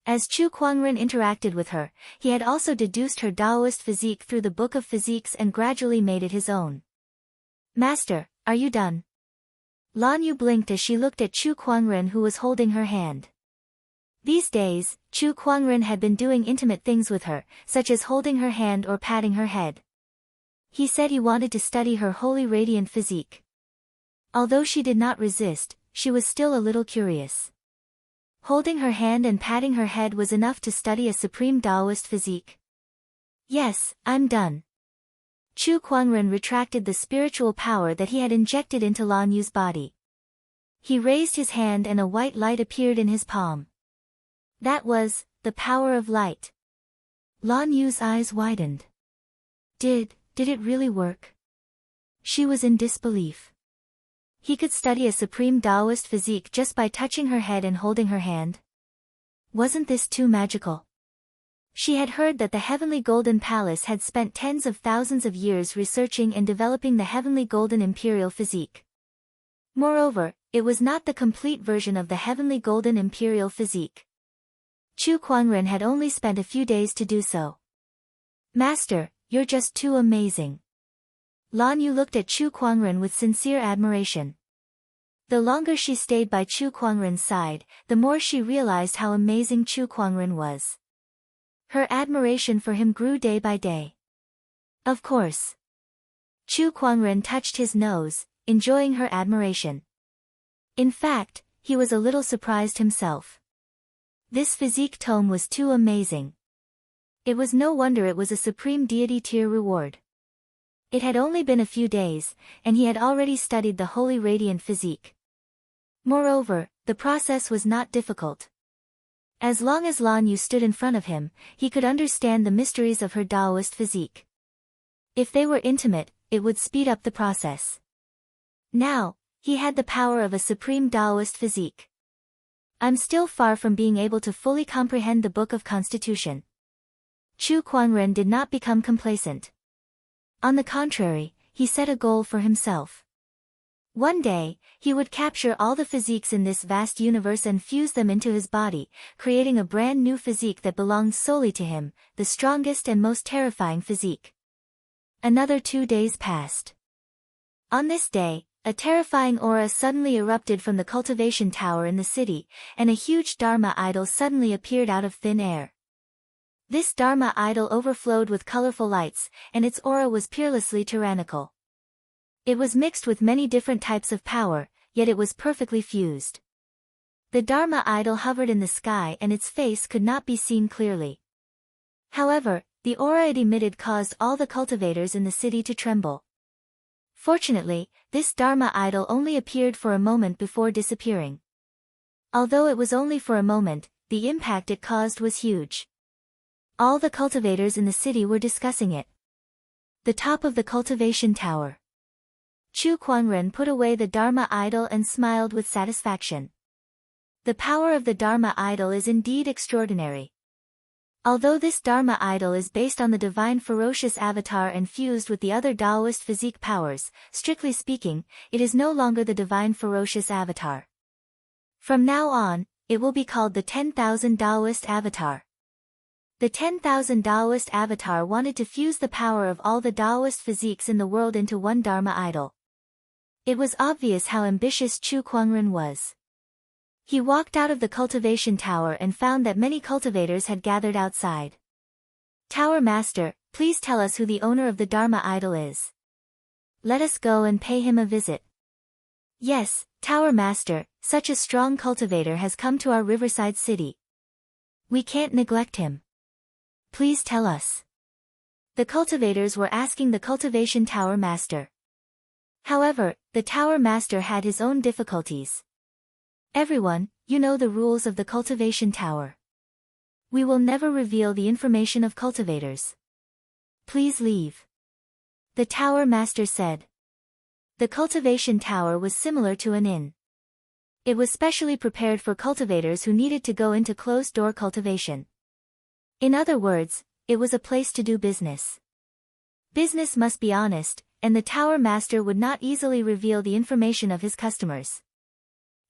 As Chu Kuangren interacted with her, he had also deduced her Taoist physique through the Book of Physiques and gradually made it his own. Master, are you done? Lan Yu blinked as she looked at Chu Kuangren, who was holding her hand. These days, Chu Kuangren had been doing intimate things with her, such as holding her hand or patting her head. He said he wanted to study her Holy Radiant Physique. Although she did not resist, she was still a little curious. Holding her hand and patting her head was enough to study a supreme Taoist physique. Yes, I'm done. Chu Kuangren retracted the spiritual power that he had injected into Lan Yu's body. He raised his hand and a white light appeared in his palm. That was the power of light. Lan Yu's eyes widened. Did it really work? She was in disbelief. He could study a supreme Taoist physique just by touching her head and holding her hand. Wasn't this too magical? She had heard that the Heavenly Golden Palace had spent tens of thousands of years researching and developing the Heavenly Golden Imperial Physique. Moreover, it was not the complete version of the Heavenly Golden Imperial Physique. Chu Kuangren had only spent a few days to do so. Master, you're just too amazing. Lan Yu looked at Chu Kuangren with sincere admiration. The longer she stayed by Chu Kuangren's side, the more she realized how amazing Chu Kuangren was. Her admiration for him grew day by day. Of course. Chu Kuangren touched his nose, enjoying her admiration. In fact, he was a little surprised himself. This physique tome was too amazing. It was no wonder it was a supreme deity tier reward. It had only been a few days, and he had already studied the holy radiant physique. Moreover, the process was not difficult. As long as Lan Yu stood in front of him, he could understand the mysteries of her Taoist physique. If they were intimate, it would speed up the process. Now, he had the power of a supreme Taoist physique. I'm still far from being able to fully comprehend the Book of Constitution. Chu Kuangren did not become complacent. On the contrary, he set a goal for himself. One day, he would capture all the physiques in this vast universe and fuse them into his body, creating a brand new physique that belonged solely to him, the strongest and most terrifying physique. Another 2 days passed. On this day, a terrifying aura suddenly erupted from the cultivation tower in the city, and a huge Dharma idol suddenly appeared out of thin air. This Dharma idol overflowed with colorful lights, and its aura was peerlessly tyrannical. It was mixed with many different types of power, yet it was perfectly fused. The Dharma idol hovered in the sky and its face could not be seen clearly. However, the aura it emitted caused all the cultivators in the city to tremble. Fortunately, this Dharma idol only appeared for a moment before disappearing. Although it was only for a moment, the impact it caused was huge. All the cultivators in the city were discussing it. The top of the cultivation tower. Chu Kuangren put away the Dharma idol and smiled with satisfaction. The power of the Dharma idol is indeed extraordinary. Although this Dharma idol is based on the divine ferocious avatar and fused with the other Taoist physique powers, strictly speaking, it is no longer the divine ferocious avatar. From now on, it will be called the 10,000 Taoist avatar. The 10,000 Taoist avatar wanted to fuse the power of all the Taoist physiques in the world into one Dharma idol. It was obvious how ambitious Chu Kuangren was. He walked out of the cultivation tower and found that many cultivators had gathered outside. Tower Master, please tell us who the owner of the Dharma idol is. Let us go and pay him a visit. Yes, Tower Master, such a strong cultivator has come to our riverside city. We can't neglect him. Please tell us. The cultivators were asking the cultivation tower master. However, the tower master had his own difficulties. Everyone, you know the rules of the cultivation tower. We will never reveal the information of cultivators. Please leave. The tower master said. The cultivation tower was similar to an inn. It was specially prepared for cultivators who needed to go into closed-door cultivation. In other words, it was a place to do business. Business must be honest, and the tower master would not easily reveal the information of his customers.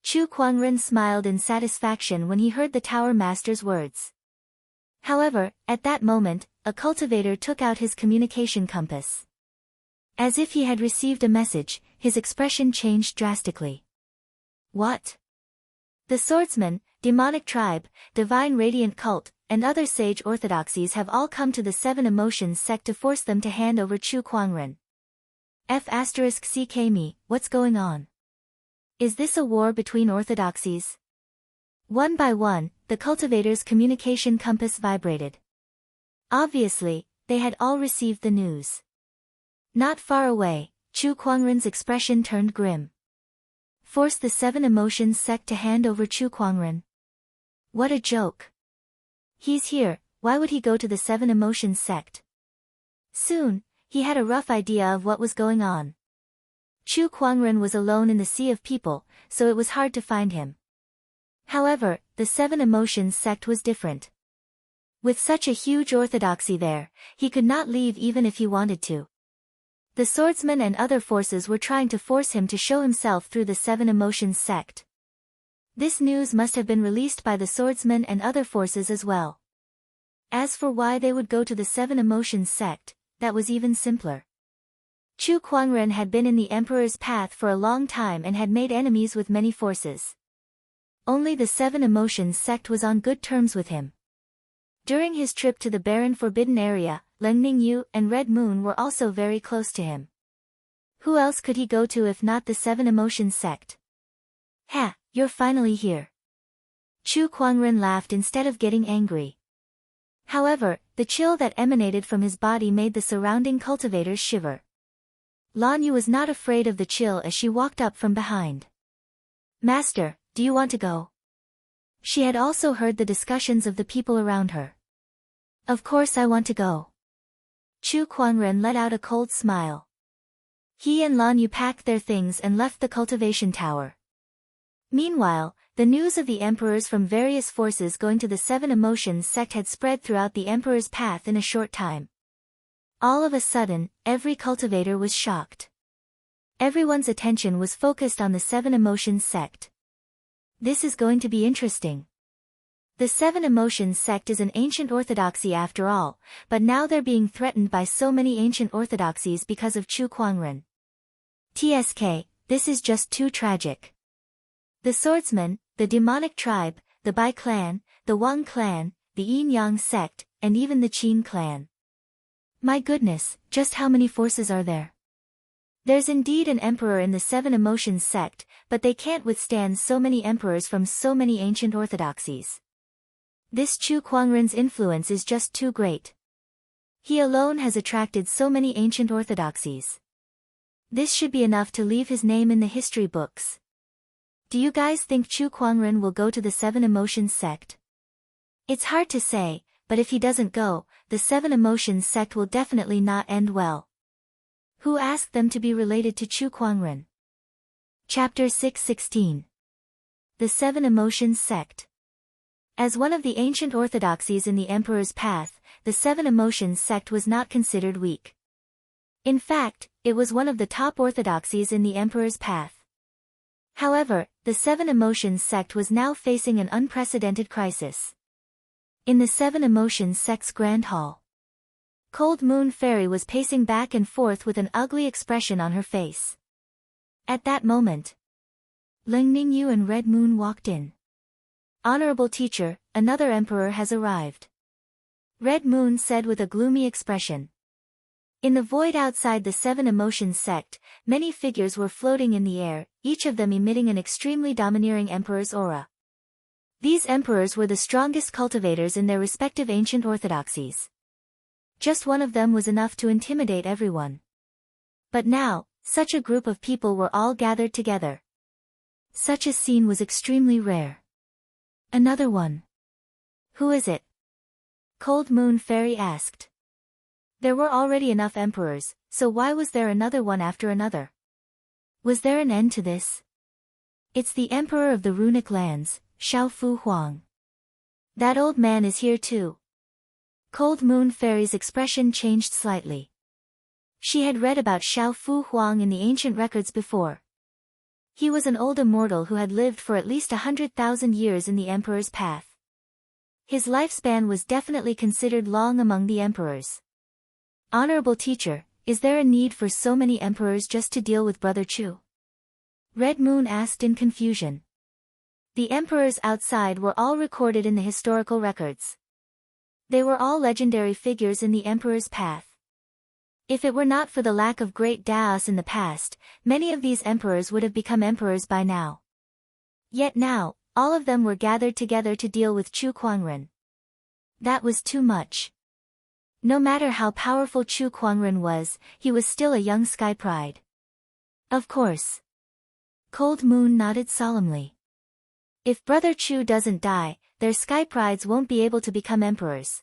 Chu Kuangren smiled in satisfaction when he heard the tower master's words. However, at that moment, a cultivator took out his communication compass. As if he had received a message, his expression changed drastically. What? The swordsman, demonic tribe, divine radiant cult, and other sage orthodoxies have all come to the Seven Emotions sect to force them to hand over Chu Kuangren. F***ck me, what's going on? Is this a war between orthodoxies? One by one, the cultivator's communication compass vibrated. Obviously, they had all received the news. Not far away, Chu Kuangren's expression turned grim. Force the 7 Emotions sect to hand over Chu Kuangren. What a joke. He's here, why would he go to the 7 Emotions sect? Soon, he had a rough idea of what was going on. Chu Kuangren was alone in the sea of people, so it was hard to find him. However, the 7 Emotions sect was different. With such a huge orthodoxy there, he could not leave even if he wanted to. The swordsmen and other forces were trying to force him to show himself through the 7 Emotions sect. This news must have been released by the swordsmen and other forces as well. As for why they would go to the 7 Emotions sect, that was even simpler. Chu Kuangren had been in the Emperor's path for a long time and had made enemies with many forces. Only the 7 Emotions sect was on good terms with him. During his trip to the barren forbidden area, Leng Ningyu and Red Moon were also very close to him. Who else could he go to if not the 7 Emotions sect? Ha, you're finally here. Chu Kuangren laughed instead of getting angry. However, the chill that emanated from his body made the surrounding cultivators shiver. Lan Yu was not afraid of the chill as she walked up from behind. Master, do you want to go? She had also heard the discussions of the people around her. Of course I want to go. Chu Kuangren let out a cold smile. He and Lan Yu packed their things and left the cultivation tower. Meanwhile, the news of the emperors from various forces going to the 7 Emotions sect had spread throughout the emperor's path in a short time. All of a sudden, every cultivator was shocked. Everyone's attention was focused on the 7 Emotions sect. This is going to be interesting. The 7 Emotions sect is an ancient orthodoxy after all, but now they're being threatened by so many ancient orthodoxies because of Chu Kuangren. TSK, this is just too tragic. The swordsmen, the demonic tribe, the Bai clan, the Wang clan, the Yin Yang sect, and even the Qin clan. My goodness, just how many forces are there? There's indeed an emperor in the 7 Emotions sect, but they can't withstand so many emperors from so many ancient orthodoxies. This Chu Kuangren's influence is just too great. He alone has attracted so many ancient orthodoxies. This should be enough to leave his name in the history books. Do you guys think Chu Kuangren will go to the 7 Emotions sect? It's hard to say, but if he doesn't go, the 7 Emotions sect will definitely not end well. Who asked them to be related to Chu Kuangren? Chapter 616. The 7 Emotions sect. As one of the ancient orthodoxies in the emperor's path, the 7 Emotions sect was not considered weak. In fact, it was one of the top orthodoxies in the emperor's path. However, the 7 Emotions sect was now facing an unprecedented crisis. In the 7 Emotions sect's Grand Hall, Cold Moon Fairy was pacing back and forth with an ugly expression on her face. At that moment, Leng Ningyu and Red Moon walked in. Honorable teacher, another emperor has arrived. Red Moon said with a gloomy expression. In the void outside the 7 Emotions sect, many figures were floating in the air, each of them emitting an extremely domineering emperor's aura. These emperors were the strongest cultivators in their respective ancient orthodoxies. Just one of them was enough to intimidate everyone. But now, such a group of people were all gathered together. Such a scene was extremely rare. Another one. Who is it? Cold Moon Fairy asked. There were already enough emperors, so why was there another one after another? Was there an end to this? It's the Emperor of the Runic Lands, Xiao Fu Huang. That old man is here too. Cold Moon Fairy's expression changed slightly. She had read about Xiao Fu Huang in the ancient records before. He was an old immortal who had lived for at least 100,000 years in the Emperor's path. His lifespan was definitely considered long among the emperors. Honorable teacher, is there a need for so many emperors just to deal with Brother Chu? Red Moon asked in confusion. The emperors outside were all recorded in the historical records. They were all legendary figures in the Emperor's path. If it were not for the lack of great Daos in the past, many of these emperors would have become emperors by now. Yet now, all of them were gathered together to deal with Chu Kuangren. That was too much. No matter how powerful Chu Kuangren was, he was still a young sky pride. Of course. Cold Moon nodded solemnly. If Brother Chu doesn't die, their sky prides won't be able to become emperors.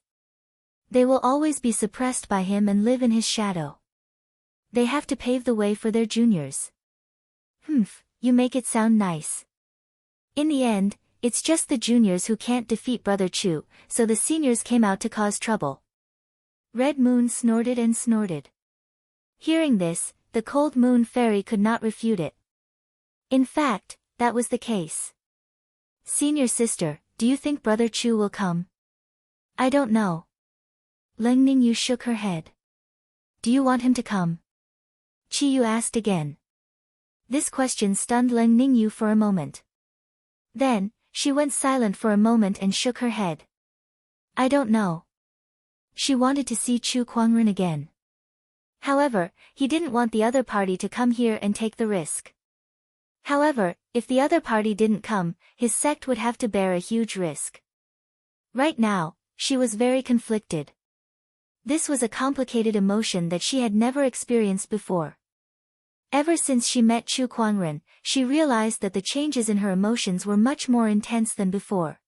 They will always be suppressed by him and live in his shadow. They have to pave the way for their juniors. You make it sound nice. In the end, it's just the juniors who can't defeat Brother Chu, so the seniors came out to cause trouble. Red Moon snorted and snorted. Hearing this, the Cold Moon Fairy could not refute it. In fact, that was the case. Senior sister, do you think Brother Chu will come? I don't know. Leng Ningyu shook her head. Do you want him to come? Qiyu asked again. This question stunned Leng Ningyu for a moment. Then, she went silent for a moment and shook her head. I don't know. She wanted to see Chu Kuangren again. However, he didn't want the other party to come here and take the risk. However, if the other party didn't come, his sect would have to bear a huge risk. Right now, she was very conflicted. This was a complicated emotion that she had never experienced before. Ever since she met Chu Kuangren, she realized that the changes in her emotions were much more intense than before.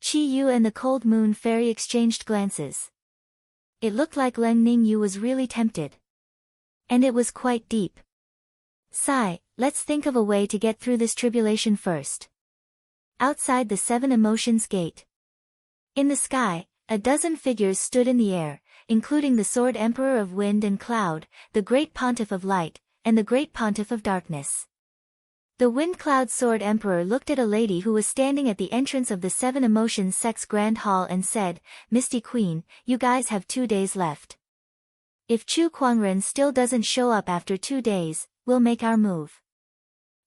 Qiyu and the Cold Moon Fairy exchanged glances. It looked like Leng Ningyu was really tempted. And it was quite deep. Sigh, let's think of a way to get through this tribulation first. Outside the Seven Emotions Gate. In the sky, a dozen figures stood in the air, including the Sword Emperor of Wind and Cloud, the Great Pontiff of Light, and the Great Pontiff of Darkness. The Wind Cloud Sword Emperor looked at a lady who was standing at the entrance of the Seven Emotions Sect's Grand Hall and said, Misty Queen, you guys have 2 days left. If Chu Kuangren still doesn't show up after 2 days, we'll make our move.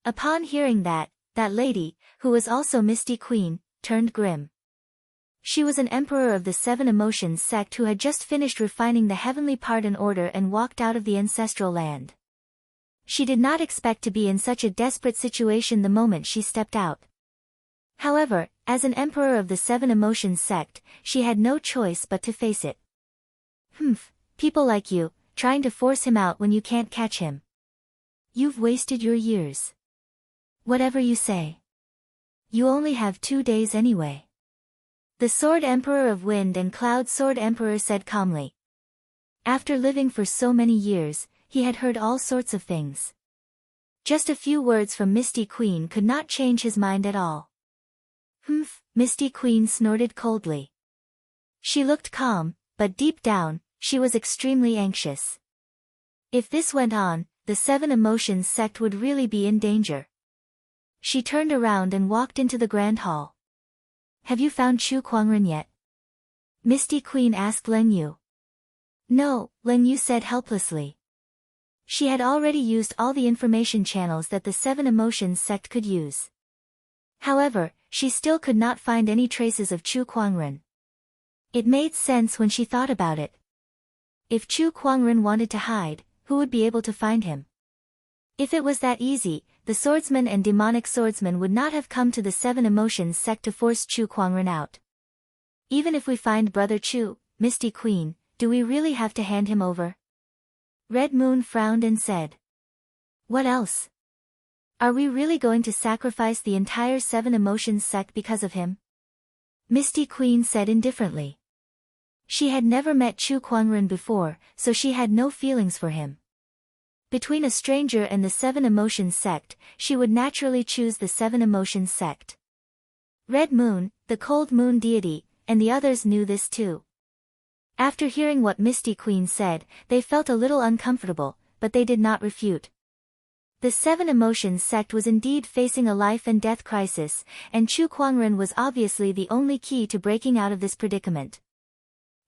Upon hearing that lady, who was also Misty Queen, turned grim. She was an emperor of the Seven Emotions sect who had just finished refining the heavenly pardon order and walked out of the ancestral land. She did not expect to be in such a desperate situation the moment she stepped out. However, as an emperor of the Seven Emotions sect, she had no choice but to face it. People like you, trying to force him out when you can't catch him. You've wasted your years. Whatever you say. You only have 2 days anyway. The Sword Emperor of Wind and Cloud Sword Emperor said calmly. After living for so many years, he had heard all sorts of things. Just a few words from Misty Queen could not change his mind at all. Misty Queen snorted coldly. She looked calm, but deep down, she was extremely anxious. If this went on, the Seven Emotions sect would really be in danger. She turned around and walked into the Grand Hall. Have you found Chu Kuangren yet? Misty Queen asked Leng Yu. No, Leng Yu said helplessly. She had already used all the information channels that the Seven Emotions sect could use. However, she still could not find any traces of Chu Kuangren. It made sense when she thought about it. If Chu Kuangren wanted to hide, who would be able to find him? If it was that easy, the swordsman and demonic swordsman would not have come to the Seven Emotions sect to force Chu Kuangren out. Even if we find Brother Chu, Misty Queen, do we really have to hand him over? Red Moon frowned and said. What else? Are we really going to sacrifice the entire Seven Emotions sect because of him? Misty Queen said indifferently. She had never met Chu Kuangren before, so she had no feelings for him. Between a stranger and the Seven Emotions sect, she would naturally choose the Seven Emotions sect. Red Moon, the Cold Moon deity, and the others knew this too. After hearing what Misty Queen said, they felt a little uncomfortable, but they did not refute. The Seven Emotions sect was indeed facing a life and death crisis, and Chu Kuangren was obviously the only key to breaking out of this predicament.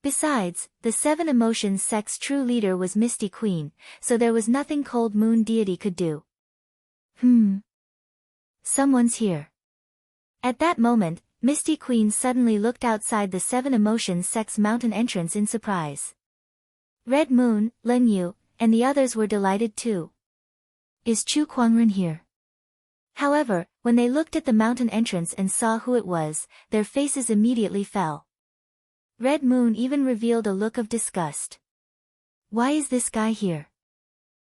Besides, the Seven Emotions sect's true leader was Misty Queen, so there was nothing Cold Moon deity could do. Someone's here. At that moment, Misty Queen suddenly looked outside the Seven Emotions sect's mountain entrance in surprise. Red Moon, Leng Yu, and the others were delighted too. Is Chu Kuangren here? However, when they looked at the mountain entrance and saw who it was, their faces immediately fell. Red Moon even revealed a look of disgust. Why is this guy here?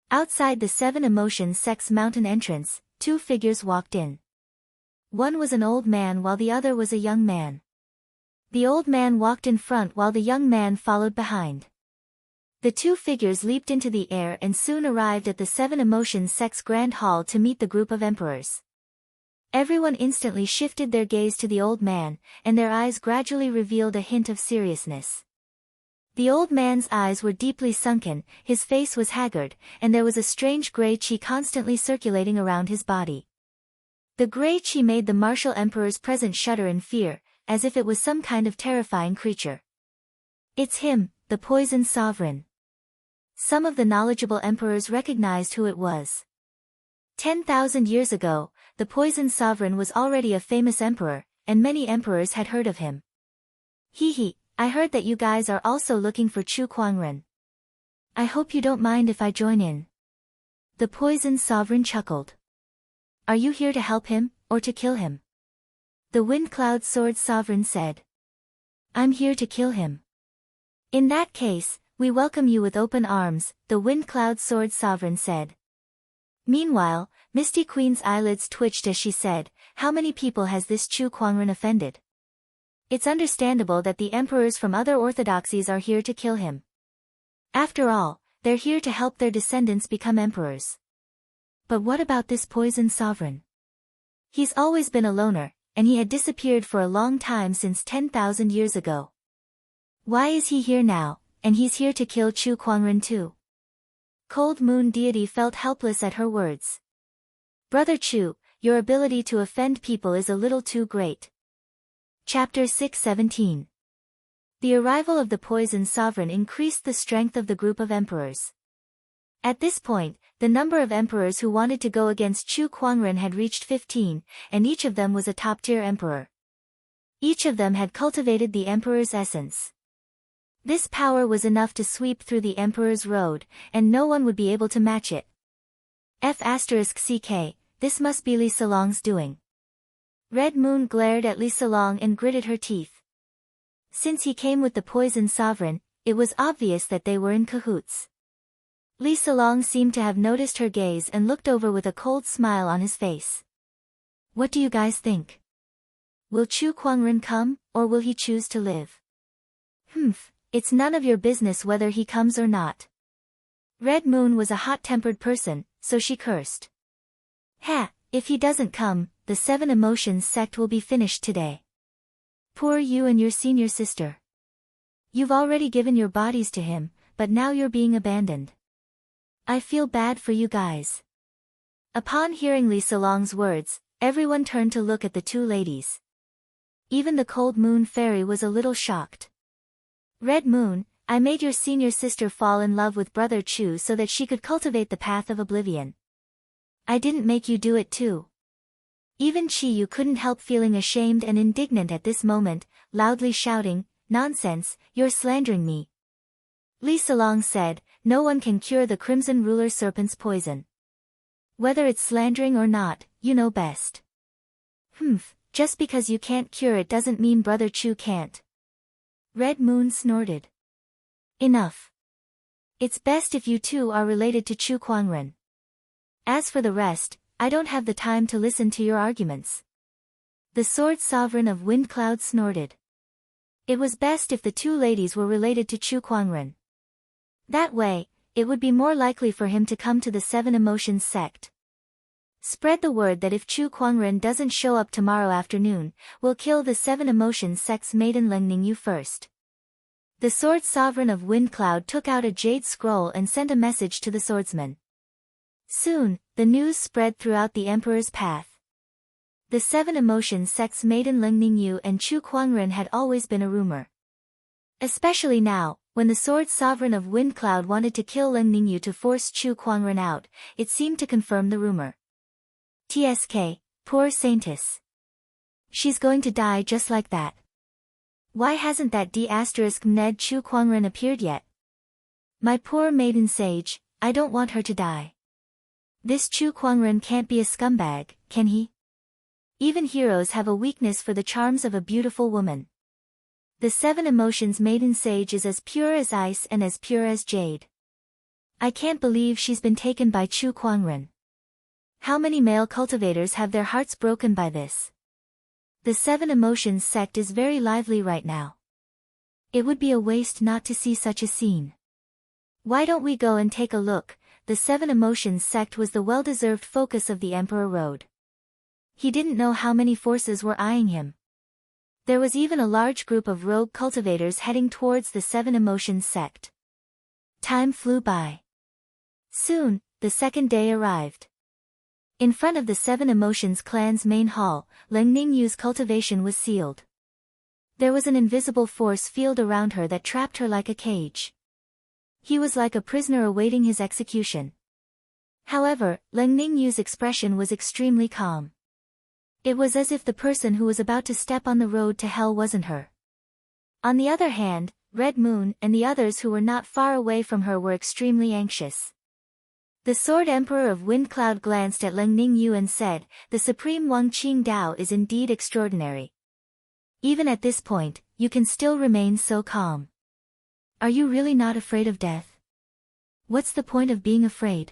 Outside the Seven Emotions Sect's mountain entrance, two figures walked in. One was an old man while the other was a young man. The old man walked in front while the young man followed behind. The two figures leaped into the air and soon arrived at the Seven Emotions Sect's Grand Hall to meet the group of emperors. Everyone instantly shifted their gaze to the old man, and their eyes gradually revealed a hint of seriousness. The old man's eyes were deeply sunken, his face was haggard, and there was a strange gray chi constantly circulating around his body. The gray chi made the martial emperors present shudder in fear, as if it was some kind of terrifying creature. It's him, the Poison Sovereign. Some of the knowledgeable emperors recognized who it was. 10,000 years ago, the Poison Sovereign was already a famous emperor, and many emperors had heard of him. Hee, I heard that you guys are also looking for Chu Kuangren. I hope you don't mind if I join in. The Poison Sovereign chuckled. Are you here to help him, or to kill him? The Wind Cloud Sword Sovereign said. I'm here to kill him. In that case, we welcome you with open arms, the Wind Cloud Sword Sovereign said. Meanwhile, Misty Queen's eyelids twitched as she said, how many people has this Chu Kuangren offended? It's understandable that the emperors from other orthodoxies are here to kill him. After all, they're here to help their descendants become emperors. But what about this Poison Sovereign? He's always been a loner, and he had disappeared for a long time since 10,000 years ago. Why is he here now, and he's here to kill Chu Kuangren too? Cold Moon Deity felt helpless at her words. Brother Chu, your ability to offend people is a little too great. Chapter 617. The arrival of the Poison Sovereign increased the strength of the group of emperors. At this point, the number of emperors who wanted to go against Chu Kuangren had reached 15, and each of them was a top-tier emperor. Each of them had cultivated the emperor's essence. This power was enough to sweep through the emperor's road, and no one would be able to match it. F***ck, this must be Li Salong's doing. Red Moon glared at Li Salong and gritted her teeth. Since he came with the Poison Sovereign, it was obvious that they were in cahoots. Li Salong seemed to have noticed her gaze and looked over with a cold smile on his face. What do you guys think? Will Chu Kuangren come, or will he choose to live? It's none of your business whether he comes or not. Red Moon was a hot-tempered person, so she cursed. If he doesn't come, the Seven Emotions Sect will be finished today. Poor you and your senior sister. You've already given your bodies to him, but now you're being abandoned. I feel bad for you guys. Upon hearing Li Salong's words, everyone turned to look at the two ladies. Even the Cold Moon Fairy was a little shocked. Red Moon, I made your senior sister fall in love with Brother Chu so that she could cultivate the path of oblivion. I didn't make you do it too. Even Chi-Yu couldn't help feeling ashamed and indignant at this moment, loudly shouting, Nonsense, you're slandering me. Li Salong said, no one can cure the Crimson Ruler Serpent's poison. Whether it's slandering or not, you know best. Just because you can't cure it doesn't mean Brother Chu can't. Red Moon snorted. Enough. It's best if you two are related to Chu Kuangren. As for the rest, I don't have the time to listen to your arguments. The Sword Sovereign of Wind Cloud snorted. It was best if the two ladies were related to Chu Kuangren. That way, it would be more likely for him to come to the Seven Emotions Sect. Spread the word that if Chu Kuangren doesn't show up tomorrow afternoon, we'll kill the Seven Emotions Sect's maiden Lengning Yu first. The Sword Sovereign of Wind Cloud took out a jade scroll and sent a message to the swordsman. Soon, the news spread throughout the Emperor's path. The Seven Emotions Sect's maiden Lengning Yu and Chu Kuangren had always been a rumor. Especially now, when the Sword Sovereign of Wind Cloud wanted to kill Lengning Yu to force Chu Kuangren out, it seemed to confirm the rumor. TSK, poor Saintess. She's going to die just like that. Why hasn't that D***Ned Chu Kuangren appeared yet? My poor maiden sage, I don't want her to die. This Chu Kuangren can't be a scumbag, can he? Even heroes have a weakness for the charms of a beautiful woman. The seven emotions maiden sage is as pure as ice and as pure as jade. I can't believe she's been taken by Chu Kuangren. How many male cultivators have their hearts broken by this? The seven emotions sect is very lively right now. It would be a waste not to see such a scene. Why don't we go and take a look? The seven emotions sect was the well-deserved focus of the Emperor Road. He didn't know how many forces were eyeing him. There was even a large group of rogue cultivators heading towards the seven emotions sect. Time flew by. Soon, the second day arrived. In front of the seven emotions clan's main hall, Leng Ningyu's cultivation was sealed. There was an invisible force field around her that trapped her like a cage. He was like a prisoner awaiting his execution. However, Leng Ningyu's expression was extremely calm. It was as if the person who was about to step on the road to hell wasn't her. On the other hand, Red Moon and the others who were not far away from her were extremely anxious. The Sword Emperor of Wind Cloud glanced at Leng Ningyu and said, "The Supreme Wang Qing Dao is indeed extraordinary. Even at this point, you can still remain so calm. Are you really not afraid of death? What's the point of being afraid?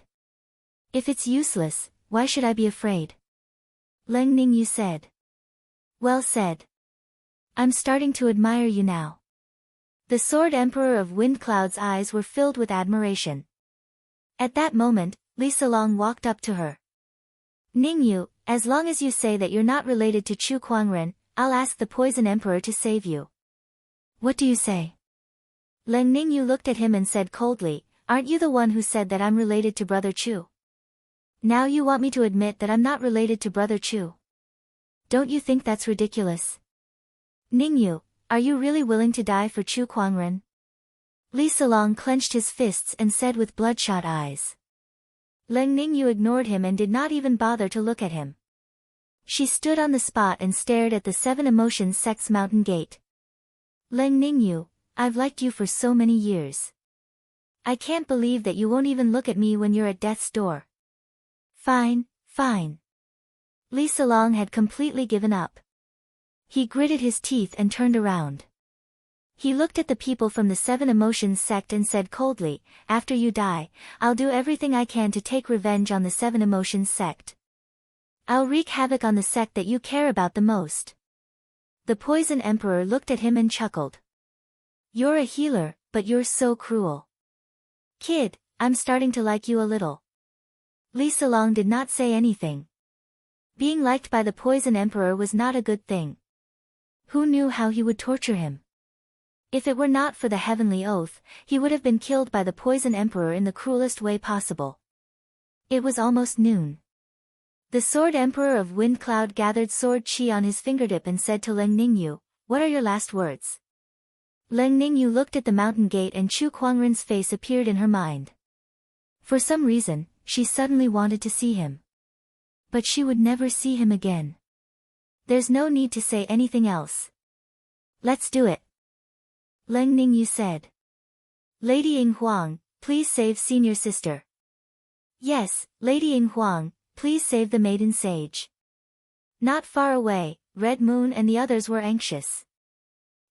If it's useless, why should I be afraid?" Leng Ningyu said. "Well said. I'm starting to admire you now." The Sword Emperor of Wind Cloud's eyes were filled with admiration. At that moment, Li Salong walked up to her. "Ningyu, as long as you say that you're not related to Chu Kuangren, I'll ask the Poison Emperor to save you." "What do you say?" Leng Ningyu looked at him and said coldly, "Aren't you the one who said that I'm related to Brother Chu? Now you want me to admit that I'm not related to Brother Chu? Don't you think that's ridiculous? Ningyu, are you really willing to die for Chu Kuangren?" Li Salong clenched his fists and said with bloodshot eyes. Leng Ningyu ignored him and did not even bother to look at him. She stood on the spot and stared at the Seven Emotions Sect's mountain gate. "Leng Ningyu, I've liked you for so many years. I can't believe that you won't even look at me when you're at death's door." "Fine, fine." Li Salong had completely given up. He gritted his teeth and turned around. He looked at the people from the Seven Emotions sect and said coldly, "After you die, I'll do everything I can to take revenge on the Seven Emotions sect. I'll wreak havoc on the sect that you care about the most." The Poison Emperor looked at him and chuckled. "You're a healer, but you're so cruel. Kid, I'm starting to like you a little." Li Salong did not say anything. Being liked by the Poison Emperor was not a good thing. Who knew how he would torture him? If it were not for the heavenly oath, he would have been killed by the Poison Emperor in the cruelest way possible. It was almost noon. The Sword Emperor of Wind Cloud gathered sword chi on his fingertip and said to Leng Ningyu, "What are your last words?" Leng Ningyu looked at the mountain gate and Chu Kuangren's face appeared in her mind. For some reason, she suddenly wanted to see him. But she would never see him again. There's no need to say anything else. Let's do it. Leng Ningyu said. Lady Ying Huang, please save senior sister. Yes, Lady Ying Huang, please save the maiden sage. Not far away, Red Moon and the others were anxious.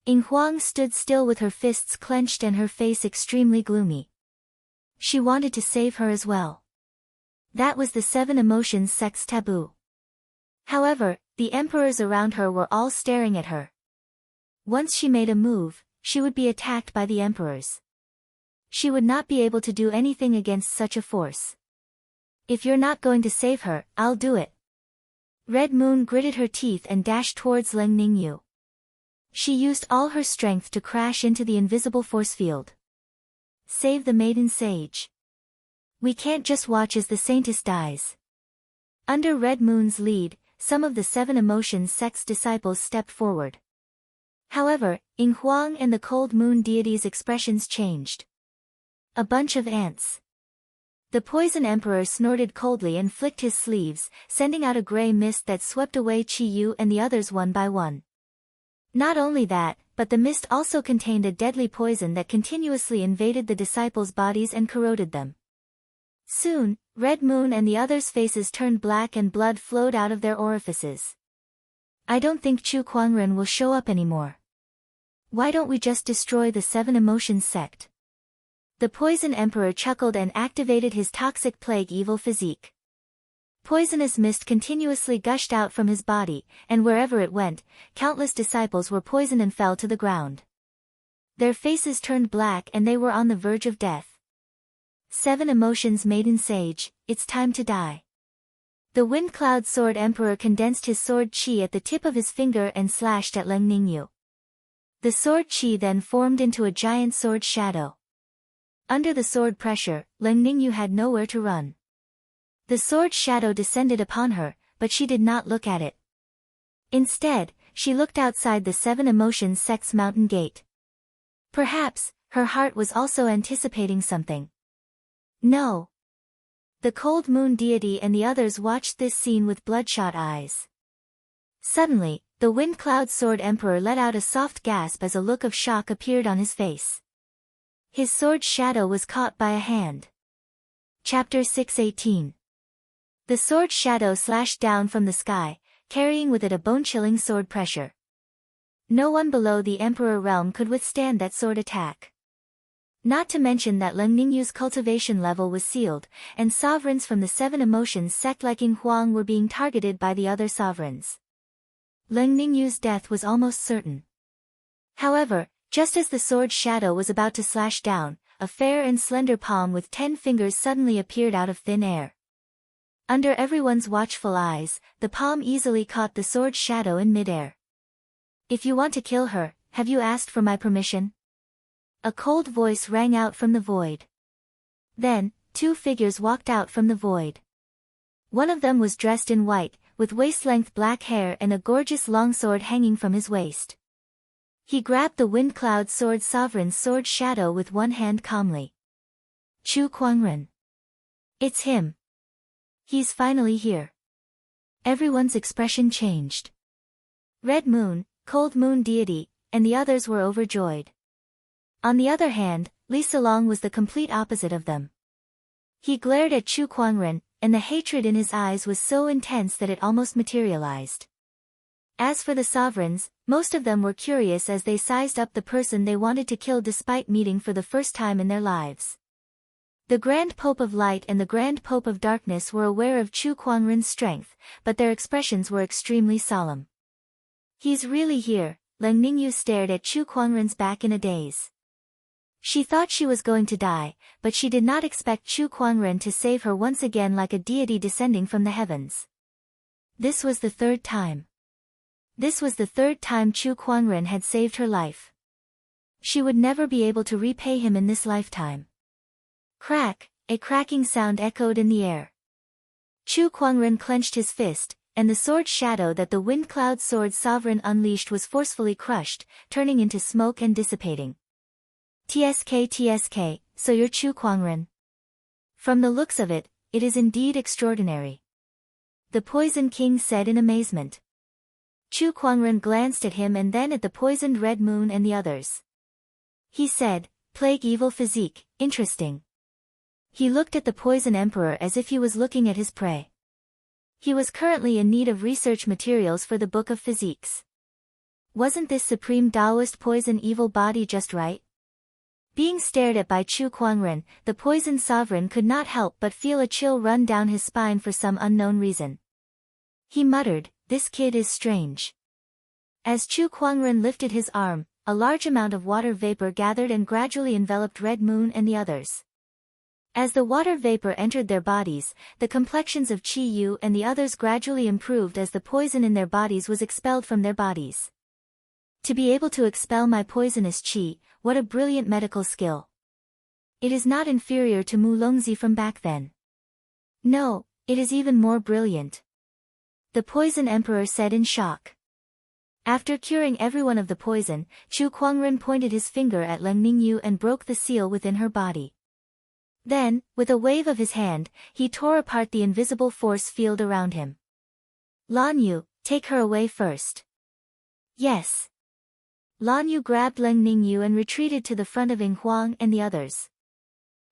Ying Huang stood still with her fists clenched and her face extremely gloomy. She wanted to save her as well. That was the Seven Emotions sect's taboo. However, the emperors around her were all staring at her. Once she made a move, she would be attacked by the emperors. She would not be able to do anything against such a force. If you're not going to save her, I'll do it. Red Moon gritted her teeth and dashed towards Leng Ningyu. She used all her strength to crash into the invisible force field. Save the maiden sage. We can't just watch as the saintess dies. Under Red Moon's lead, some of the Seven Emotions sect's disciples stepped forward. However, Ying Huang and the Cold Moon deity's expressions changed. A bunch of ants. The Poison Emperor snorted coldly and flicked his sleeves, sending out a gray mist that swept away Chi Yu and the others one by one. Not only that, but the mist also contained a deadly poison that continuously invaded the disciples' bodies and corroded them. Soon, Red Moon and the others' faces turned black and blood flowed out of their orifices. I don't think Chu Kuangren will show up anymore. Why don't we just destroy the Seven Emotions sect? The Poison Emperor chuckled and activated his toxic plague evil physique. Poisonous mist continuously gushed out from his body, and wherever it went, countless disciples were poisoned and fell to the ground. Their faces turned black and they were on the verge of death. Seven Emotions Maiden Sage, it's time to die. The Wind Cloud Sword Emperor condensed his sword chi at the tip of his finger and slashed at Leng Ningyu. The sword chi then formed into a giant sword shadow. Under the sword pressure, Leng Ningyu had nowhere to run. The sword shadow descended upon her, but she did not look at it. Instead, she looked outside the Seven Emotions sect's mountain gate. Perhaps, her heart was also anticipating something. No. The cold moon deity and the others watched this scene with bloodshot eyes. Suddenly, the Wind Cloud Sword Emperor let out a soft gasp as a look of shock appeared on his face. His sword shadow was caught by a hand. Chapter 618. The sword shadow slashed down from the sky, carrying with it a bone-chilling sword pressure. No one below the Emperor realm could withstand that sword attack. Not to mention that Leng Ningyu's cultivation level was sealed, and sovereigns from the Seven Emotions sect like Ying Huang were being targeted by the other sovereigns. Leng Ningyu's death was almost certain. However, just as the sword shadow was about to slash down, a fair and slender palm with 10 fingers suddenly appeared out of thin air. Under everyone's watchful eyes, the palm easily caught the sword shadow in midair. If you want to kill her, have you asked for my permission? A cold voice rang out from the void. Then, 2 figures walked out from the void. One of them was dressed in white, with waist-length black hair and a gorgeous longsword hanging from his waist. He grabbed the Wind Cloud Sword Sovereign's sword shadow with one hand calmly. Chu Kuangren. It's him. He's finally here. Everyone's expression changed. Red Moon, Cold Moon Deity, and the others were overjoyed. On the other hand, Li Silong was the complete opposite of them. He glared at Chu Kuangren, and the hatred in his eyes was so intense that it almost materialized. As for the sovereigns, most of them were curious as they sized up the person they wanted to kill despite meeting for the first time in their lives. The Grand Pope of Light and the Grand Pope of Darkness were aware of Chu Kuangren's strength, but their expressions were extremely solemn. He's really here, Leng Ningyu stared at Chu Kuangren's back in a daze. She thought she was going to die, but she did not expect Chu Kuangren to save her once again like a deity descending from the heavens. This was the third time. This was the third time Chu Kuangren had saved her life. She would never be able to repay him in this lifetime. Crack, a cracking sound echoed in the air. Chu Kuangren clenched his fist, and the sword shadow that the Wind Cloud Sword Sovereign unleashed was forcefully crushed, turning into smoke and dissipating. TSK, so you're Chu Kuangren. From the looks of it, it is indeed extraordinary. The Poison King said in amazement. Chu Kuangren glanced at him and then at the poisoned Red Moon and the others. He said, Plague Evil Physique, interesting. He looked at the Poison Emperor as if he was looking at his prey. He was currently in need of research materials for the Book of Physiques. Wasn't this Supreme Taoist Poison Evil body just right? Being stared at by Chu Kuangren, the Poison Sovereign could not help but feel a chill run down his spine for some unknown reason. He muttered, this kid is strange. As Chu Kuangren lifted his arm, a large amount of water vapor gathered and gradually enveloped Red Moon and the others. As the water vapor entered their bodies, the complexions of Chi Yu and the others gradually improved as the poison in their bodies was expelled from their bodies. To be able to expel my poisonous Qi, what a brilliant medical skill. It is not inferior to Mu Longzi from back then. No, it is even more brilliant. The Poison Emperor said in shock. After curing everyone of the poison, Chu Kuangren pointed his finger at Leng Ningyu and broke the seal within her body. Then, with a wave of his hand, he tore apart the invisible force field around him. Lan Yu, take her away first. Yes. Lan Yu grabbed Leng Ningyu and retreated to the front of Ying Huang and the others.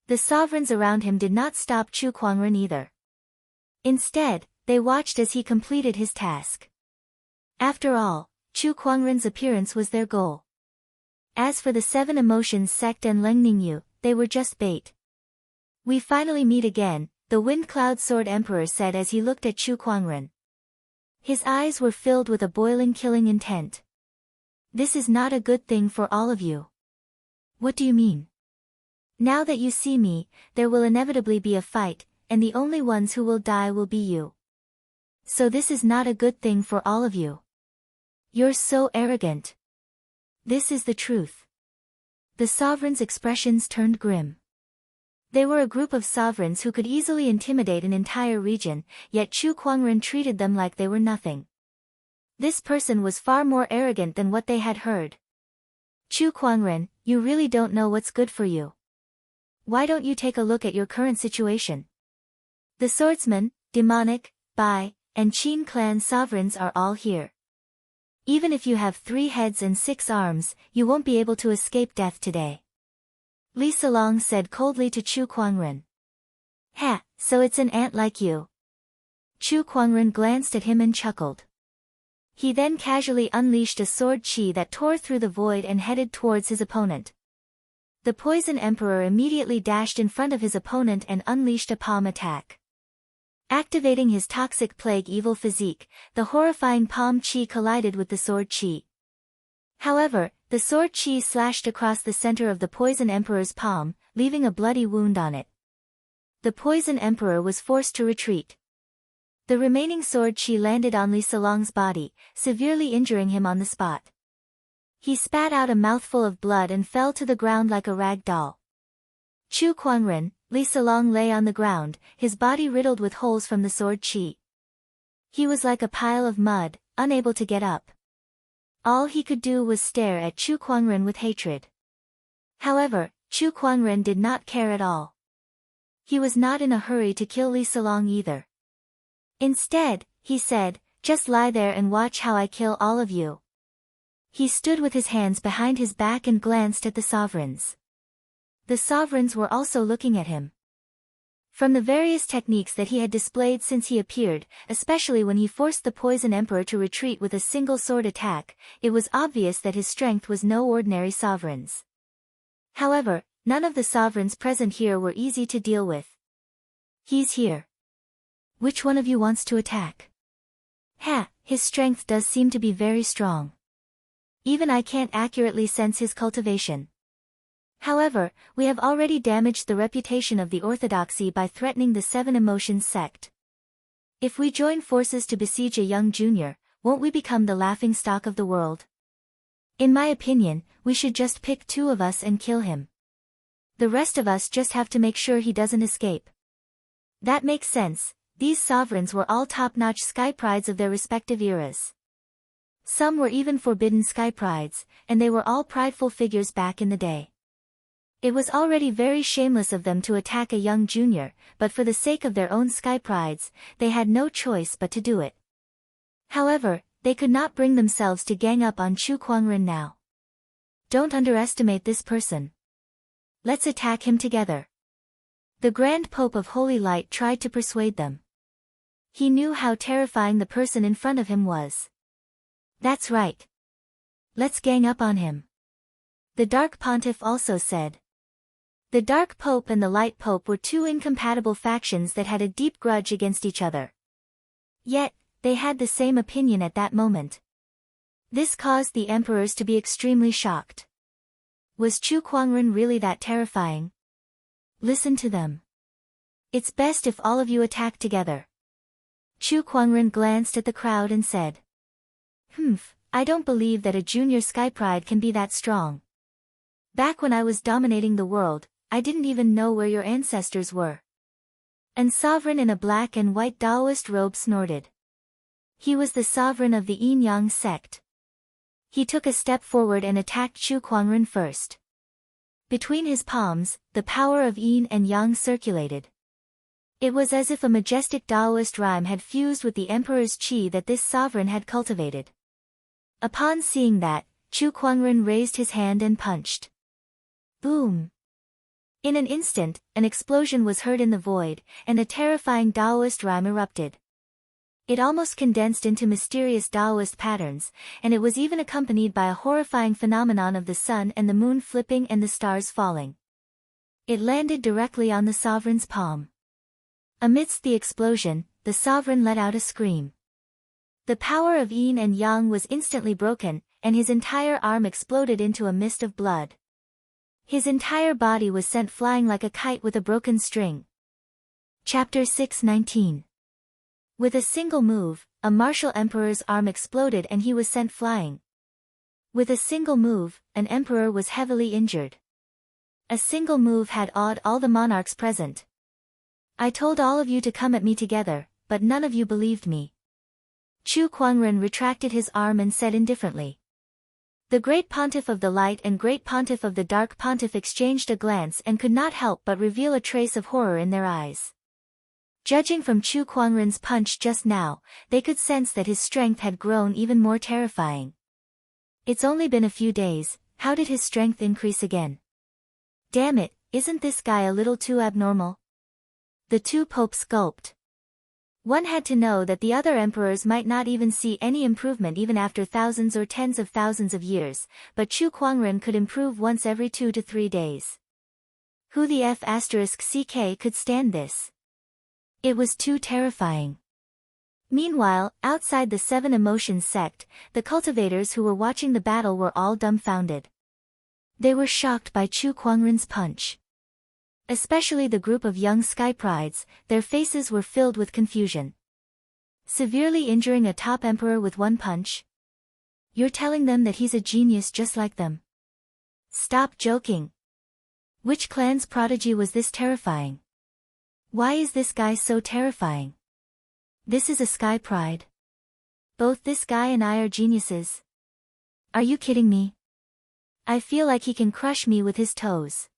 The sovereigns around him did not stop Chu Kuangren either. Instead, they watched as he completed his task. After all, Chu Kuangren's appearance was their goal. As for the seven emotions sect and Lengning Yu, they were just bait. We finally meet again, the Wind Cloud Sword Emperor said as he looked at Chu Kuangren. His eyes were filled with a boiling killing intent. This is not a good thing for all of you. What do you mean? Now that you see me, there will inevitably be a fight, and the only ones who will die will be you. So this is not a good thing for all of you. You're so arrogant. This is the truth. The sovereign's expressions turned grim. They were a group of sovereigns who could easily intimidate an entire region, yet Chu Kuangren treated them like they were nothing. This person was far more arrogant than what they had heard. Chu Kuangren, you really don't know what's good for you. Why don't you take a look at your current situation? The swordsman, demonic, Bai, and Qin clan sovereigns are all here. Even if you have 3 heads and 6 arms, you won't be able to escape death today. Li Salong said coldly to Chu Kuangren. Ha, so it's an ant like you. Chu Kuangren glanced at him and chuckled. He then casually unleashed a sword chi that tore through the void and headed towards his opponent. The Poison Emperor immediately dashed in front of his opponent and unleashed a palm attack. Activating his toxic plague evil physique, the horrifying palm chi collided with the sword chi. However, the sword chi slashed across the center of the Poison Emperor's palm, leaving a bloody wound on it. The Poison Emperor was forced to retreat. The remaining sword chi landed on Li Salong's body, severely injuring him on the spot. He spat out a mouthful of blood and fell to the ground like a rag doll. Chu Kuangren, Li Salong lay on the ground, his body riddled with holes from the sword chi. He was like a pile of mud, unable to get up. All he could do was stare at Chu Kuangren with hatred. However, Chu Kuangren did not care at all. He was not in a hurry to kill Li Salong either. Instead, he said, just lie there and watch how I kill all of you. He stood with his hands behind his back and glanced at the sovereigns. The sovereigns were also looking at him. From the various techniques that he had displayed since he appeared, especially when he forced the Poison Emperor to retreat with a single sword attack, it was obvious that his strength was no ordinary sovereigns. However, none of the sovereigns present here were easy to deal with. He's here. Which one of you wants to attack? Ha, his strength does seem to be very strong. Even I can't accurately sense his cultivation. However, we have already damaged the reputation of the orthodoxy by threatening the Seven Emotions sect. If we join forces to besiege a young junior, won't we become the laughingstock of the world? In my opinion, we should just pick 2 of us and kill him. The rest of us just have to make sure he doesn't escape. That makes sense. These sovereigns were all top-notch sky prides of their respective eras. Some were even forbidden sky prides, and they were all prideful figures back in the day. It was already very shameless of them to attack a young junior, but for the sake of their own sky prides, they had no choice but to do it. However, they could not bring themselves to gang up on Chu Kuangren now. Don't underestimate this person. Let's attack him together. The Grand Pope of Holy Light tried to persuade them. He knew how terrifying the person in front of him was. That's right. Let's gang up on him. The Dark Pontiff also said. The Dark Pope and the Light Pope were 2 incompatible factions that had a deep grudge against each other. Yet, they had the same opinion at that moment. This caused the emperors to be extremely shocked. Was Chu Kuangren really that terrifying? Listen to them. It's best if all of you attack together. Chu Kuangren glanced at the crowd and said. I don't believe that a junior sky pride can be that strong. Back when I was dominating the world, I didn't even know where your ancestors were. An sovereign in a black and white Taoist robe snorted. He was the sovereign of the Yin-Yang sect. He took a step forward and attacked Chu Kuangren first. Between his palms, the power of Yin and Yang circulated. It was as if a majestic Taoist rhyme had fused with the emperor's qi that this sovereign had cultivated. Upon seeing that, Chu Kuangren raised his hand and punched. Boom! In an instant, an explosion was heard in the void, and a terrifying Taoist rhyme erupted. It almost condensed into mysterious Taoist patterns, and it was even accompanied by a horrifying phenomenon of the sun and the moon flipping and the stars falling. It landed directly on the sovereign's palm. Amidst the explosion, the sovereign let out a scream. The power of yin and yang was instantly broken, and his entire arm exploded into a mist of blood. His entire body was sent flying like a kite with a broken string. Chapter 6:19. With a single move, a martial emperor's arm exploded and he was sent flying. With a single move, an emperor was heavily injured. A single move had awed all the monarchs present. I told all of you to come at me together, but none of you believed me. Chu Kuangren retracted his arm and said indifferently. The Great Pontiff of the Light and Great Pontiff of the Dark Pontiff exchanged a glance and could not help but reveal a trace of horror in their eyes. Judging from Chu Kuangren's punch just now, they could sense that his strength had grown even more terrifying. It's only been a few days, how did his strength increase again? Damn it, isn't this guy a little too abnormal? The two popes gulped. One had to know that the other emperors might not even see any improvement even after thousands or tens of thousands of years, but Chu Kuangren could improve once every 2 to 3 days. Who the F***ck could stand this? It was too terrifying. Meanwhile, outside the Seven Emotions sect, the cultivators who were watching the battle were all dumbfounded. They were shocked by Chu Kuangren's punch. Especially the group of young sky prides, their faces were filled with confusion. Severely injuring a top emperor with one punch? You're telling them that he's a genius just like them? Stop joking. Which clan's prodigy was this terrifying? Why is this guy so terrifying? This is a sky pride. Both this guy and I are geniuses. Are you kidding me? I feel like he can crush me with his toes.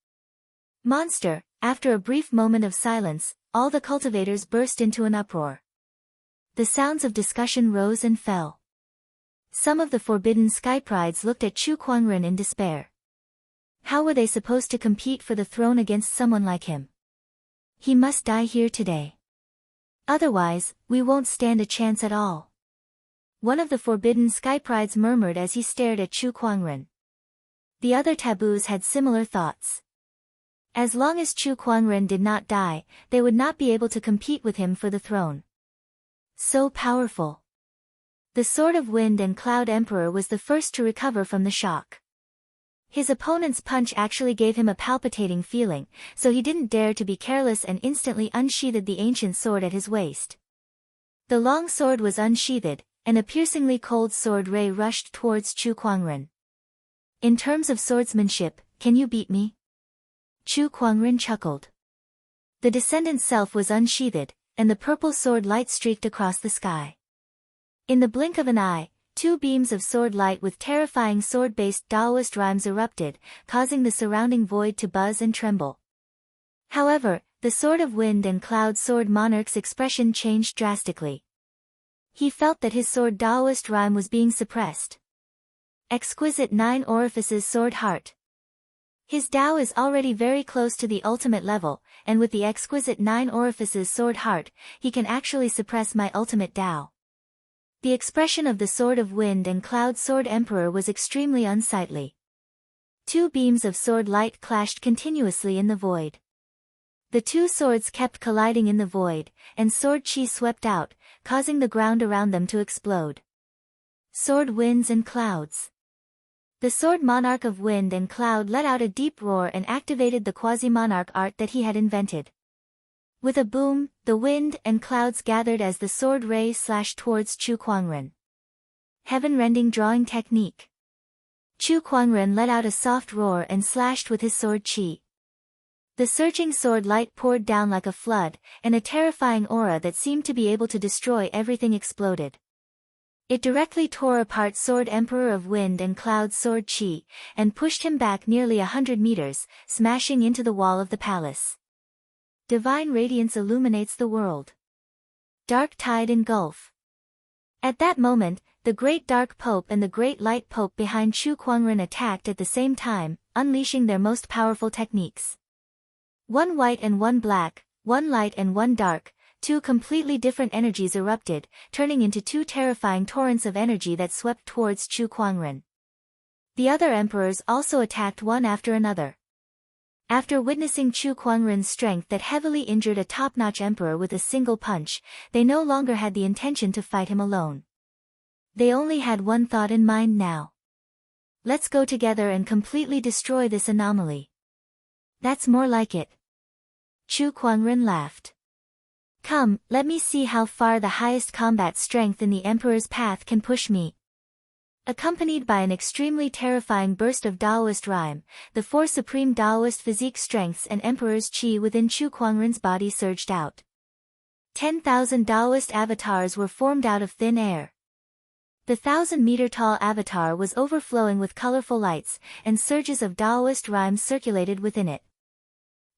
Monster! After a brief moment of silence, all the cultivators burst into an uproar. The sounds of discussion rose and fell. Some of the forbidden sky prides looked at Chu Kuangren in despair. How were they supposed to compete for the throne against someone like him? He must die here today. Otherwise, we won't stand a chance at all. One of the forbidden sky prides murmured as he stared at Chu Kuangren. The other taboos had similar thoughts. As long as Chu Kuangren did not die, they would not be able to compete with him for the throne. So powerful. The Sword of Wind and Cloud Emperor was the first to recover from the shock. His opponent's punch actually gave him a palpitating feeling, so he didn't dare to be careless and instantly unsheathed the ancient sword at his waist. The long sword was unsheathed, and a piercingly cold sword ray rushed towards Chu Kuangren. In terms of swordsmanship, can you beat me? Chu Kuangren chuckled. The descendant's self was unsheathed, and the purple sword light streaked across the sky. In the blink of an eye, 2 beams of sword light with terrifying sword-based Taoist rhymes erupted, causing the surrounding void to buzz and tremble. However, the Sword of Wind and Cloud Sword Monarch's expression changed drastically. He felt that his sword Taoist rhyme was being suppressed. Exquisite 9 orifices sword heart. His Tao is already very close to the ultimate level, and with the exquisite 9 orifices sword heart, he can actually suppress my ultimate Tao. The expression of the Sword of Wind and Cloud Sword Emperor was extremely unsightly. 2 beams of sword light clashed continuously in the void. The 2 swords kept colliding in the void, and sword chi swept out, causing the ground around them to explode. Sword winds and clouds. The Sword Monarch of Wind and Cloud let out a deep roar and activated the quasi-monarch art that he had invented. With a boom, the wind and clouds gathered as the sword ray slashed towards Chu Kuangren. Heaven-rending drawing technique. Chu Kuangren let out a soft roar and slashed with his sword chi. The surging sword light poured down like a flood, and a terrifying aura that seemed to be able to destroy everything exploded. It directly tore apart Sword Emperor of Wind and Cloud Sword Chi, and pushed him back nearly 100 meters, smashing into the wall of the palace. Divine radiance illuminates the world. Dark tide engulf. At that moment, the Great Dark Pope and the Great Light Pope behind Chu Kuangren attacked at the same time, unleashing their most powerful techniques. One white and one black, one light and one dark, two completely different energies erupted, turning into two terrifying torrents of energy that swept towards Chu Kuangren. The other emperors also attacked one after another. After witnessing Chu Kuangren's strength that heavily injured a top-notch emperor with a single punch, they no longer had the intention to fight him alone. They only had one thought in mind now. Let's go together and completely destroy this anomaly. That's more like it. Chu Kuangren laughed. Come, let me see how far the highest combat strength in the Emperor's path can push me. Accompanied by an extremely terrifying burst of Daoist rhyme, the four supreme Daoist physique strengths and Emperor's qi within Chu Kuangren's body surged out. 10,000 Daoist avatars were formed out of thin air. The 1,000-meter-tall avatar was overflowing with colorful lights, and surges of Daoist rhyme circulated within it.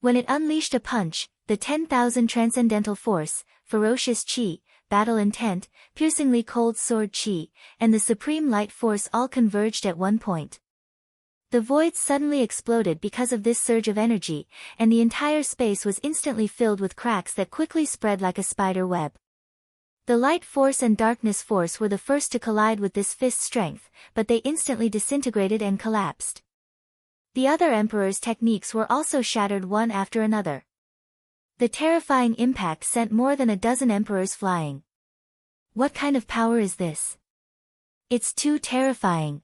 When it unleashed a punch, the 10,000 transcendental force, ferocious qi, battle intent, piercingly cold sword qi, and the supreme light force all converged at one point. The void suddenly exploded because of this surge of energy, and the entire space was instantly filled with cracks that quickly spread like a spider web. The light force and darkness force were the first to collide with this fist strength, but they instantly disintegrated and collapsed. The other emperor's techniques were also shattered one after another. The terrifying impact sent more than a dozen emperors flying. What kind of power is this? It's too terrifying.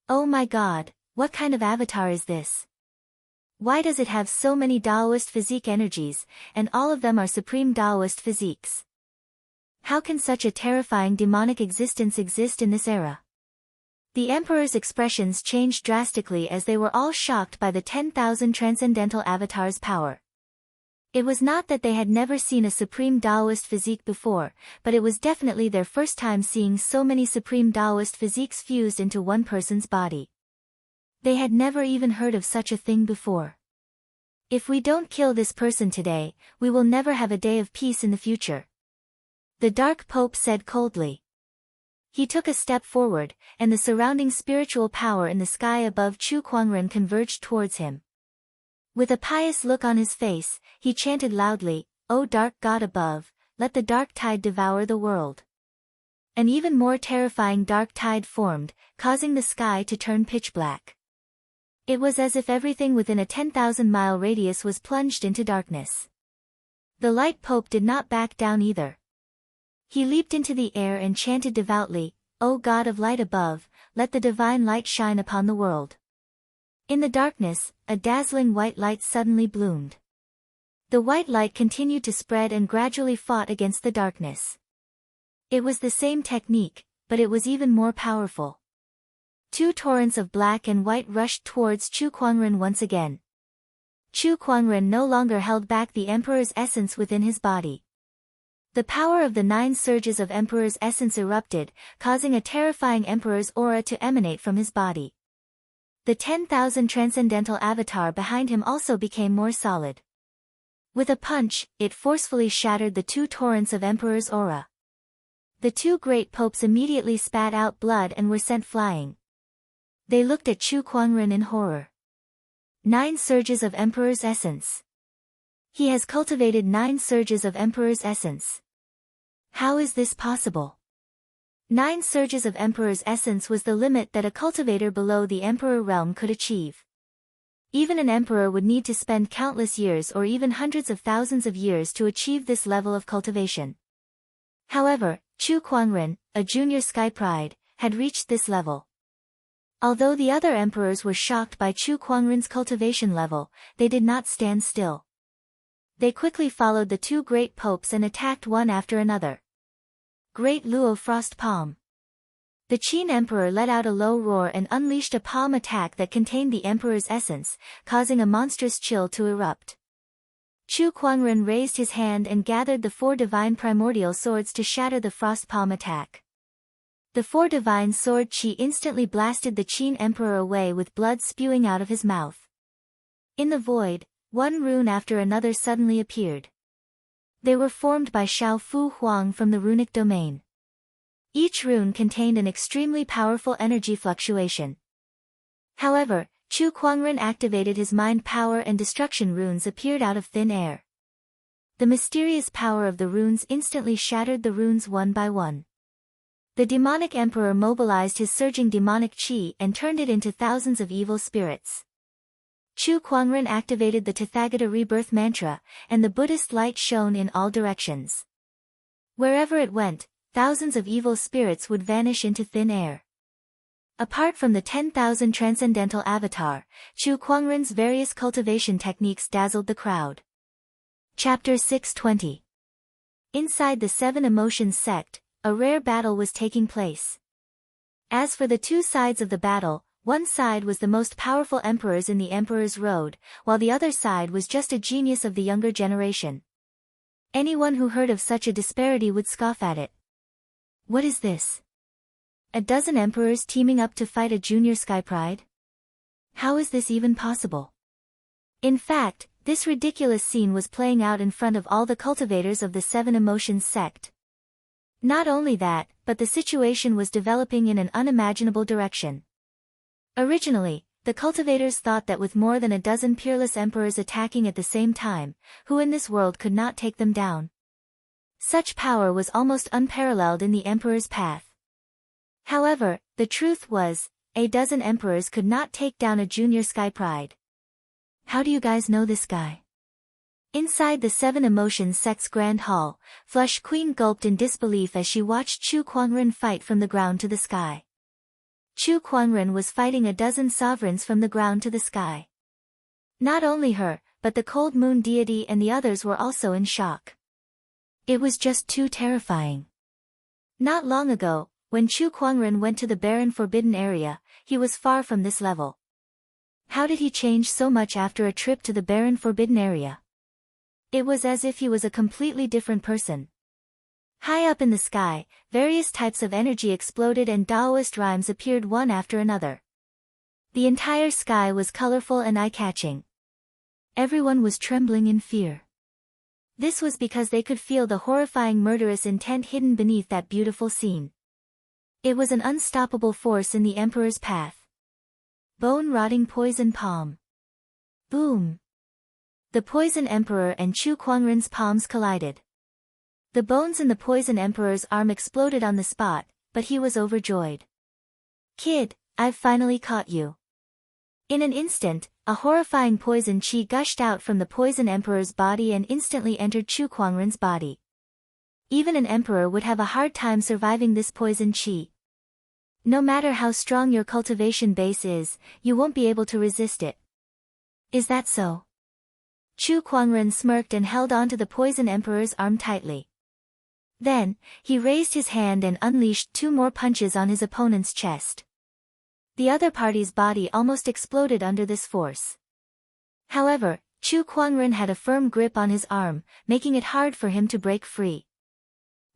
Oh my god, what kind of avatar is this? Why does it have so many Daoist physique energies, and all of them are supreme Daoist physiques? How can such a terrifying demonic existence exist in this era? The emperor's expressions changed drastically as they were all shocked by the 10,000 transcendental avatars' power. It was not that they had never seen a supreme Daoist physique before, but it was definitely their first time seeing so many supreme Daoist physiques fused into one person's body. They had never even heard of such a thing before. If we don't kill this person today, we will never have a day of peace in the future. The Dark Pope said coldly. He took a step forward, and the surrounding spiritual power in the sky above Chu Kuangren converged towards him. With a pious look on his face, he chanted loudly, "O dark god above, let the dark tide devour the world." An even more terrifying dark tide formed, causing the sky to turn pitch black. It was as if everything within a 10,000-mile radius was plunged into darkness. The Light Pope did not back down either. He leaped into the air and chanted devoutly, "O God of light above, let the divine light shine upon the world." In the darkness, a dazzling white light suddenly bloomed. The white light continued to spread and gradually fought against the darkness. It was the same technique, but it was even more powerful. Two torrents of black and white rushed towards Chu Kuangren once again. Chu Kuangren no longer held back the Emperor's essence within his body. The power of the 9 surges of Emperor's essence erupted, causing a terrifying Emperor's aura to emanate from his body. The 10,000 transcendental avatar behind him also became more solid. With a punch, it forcefully shattered the 2 torrents of Emperor's aura. The 2 great popes immediately spat out blood and were sent flying. They looked at Chu Kuangren in horror. 9 surges of Emperor's essence. He has cultivated 9 surges of Emperor's essence. How is this possible? 9 surges of Emperor's essence was the limit that a cultivator below the Emperor realm could achieve. Even an Emperor would need to spend countless years or even hundreds of thousands of years to achieve this level of cultivation. However, Chu Kuangren, a junior Sky Pride, had reached this level. Although the other emperors were shocked by Chu Kuangren's cultivation level, they did not stand still. They quickly followed the 2 great popes and attacked one after another. Great Luo Frost Palm. The Qin Emperor let out a low roar and unleashed a palm attack that contained the Emperor's essence, causing a monstrous chill to erupt. Chu Kuangren raised his hand and gathered the 4 divine primordial swords to shatter the Frost Palm attack. The 4 divine sword qi instantly blasted the Qin Emperor away with blood spewing out of his mouth. In the void, one rune after another suddenly appeared. They were formed by Xiao Fu Huang from the runic domain. Each rune contained an extremely powerful energy fluctuation. However, Chu Kuangren activated his mind power and destruction runes appeared out of thin air. the mysterious power of the runes instantly shattered the runes one by one. The demonic emperor mobilized his surging demonic chi and turned it into thousands of evil spirits. Chu Kuangren activated the Tathagata rebirth mantra, and the Buddhist light shone in all directions. Wherever it went, thousands of evil spirits would vanish into thin air. Apart from the 10,000 transcendental avatar, Chu Kuangren's various cultivation techniques dazzled the crowd. Chapter 620. Inside the Seven Emotions sect, a rare battle was taking place. As for the two sides of the battle, one side was the most powerful emperors in the Emperor's Road, while the other side was just a genius of the younger generation. Anyone who heard of such a disparity would scoff at it. What is this? A dozen emperors teaming up to fight a junior Sky Pride? How is this even possible? In fact, this ridiculous scene was playing out in front of all the cultivators of the Seven Emotions sect. Not only that, but the situation was developing in an unimaginable direction. Originally, the cultivators thought that with more than a dozen peerless emperors attacking at the same time, who in this world could not take them down? Such power was almost unparalleled in the emperor's path. However, the truth was, a dozen emperors could not take down a junior Sky Pride. How do you guys know this guy? Inside the Seven Emotions sect's grand hall, Flush Queen gulped in disbelief as she watched Chu Kuangren fight from the ground to the sky. Chu Kuangren was fighting a dozen sovereigns from the ground to the sky. Not only her, but the cold moon deity and the others were also in shock. It was just too terrifying. Not long ago, when Chu Kuangren went to the barren forbidden area, he was far from this level. How did he change so much after a trip to the barren forbidden area? It was as if he was a completely different person. High up in the sky, various types of energy exploded and Taoist rhymes appeared one after another. The entire sky was colorful and eye-catching. Everyone was trembling in fear. This was because they could feel the horrifying murderous intent hidden beneath that beautiful scene. It was an unstoppable force in the Emperor's path. Bone-rotting poison palm. Boom! The Poison Emperor and Chu Kuangren's palms collided. The bones in the Poison Emperor's arm exploded on the spot, but he was overjoyed. Kid, I've finally caught you. In an instant, a horrifying poison chi gushed out from the Poison Emperor's body and instantly entered Chu Kuangren's body. Even an emperor would have a hard time surviving this poison chi. No matter how strong your cultivation base is, you won't be able to resist it. Is that so? Chu Kuangren smirked and held onto the Poison Emperor's arm tightly. Then, he raised his hand and unleashed two more punches on his opponent's chest. The other party's body almost exploded under this force. However, Chu Kuangren had a firm grip on his arm, making it hard for him to break free.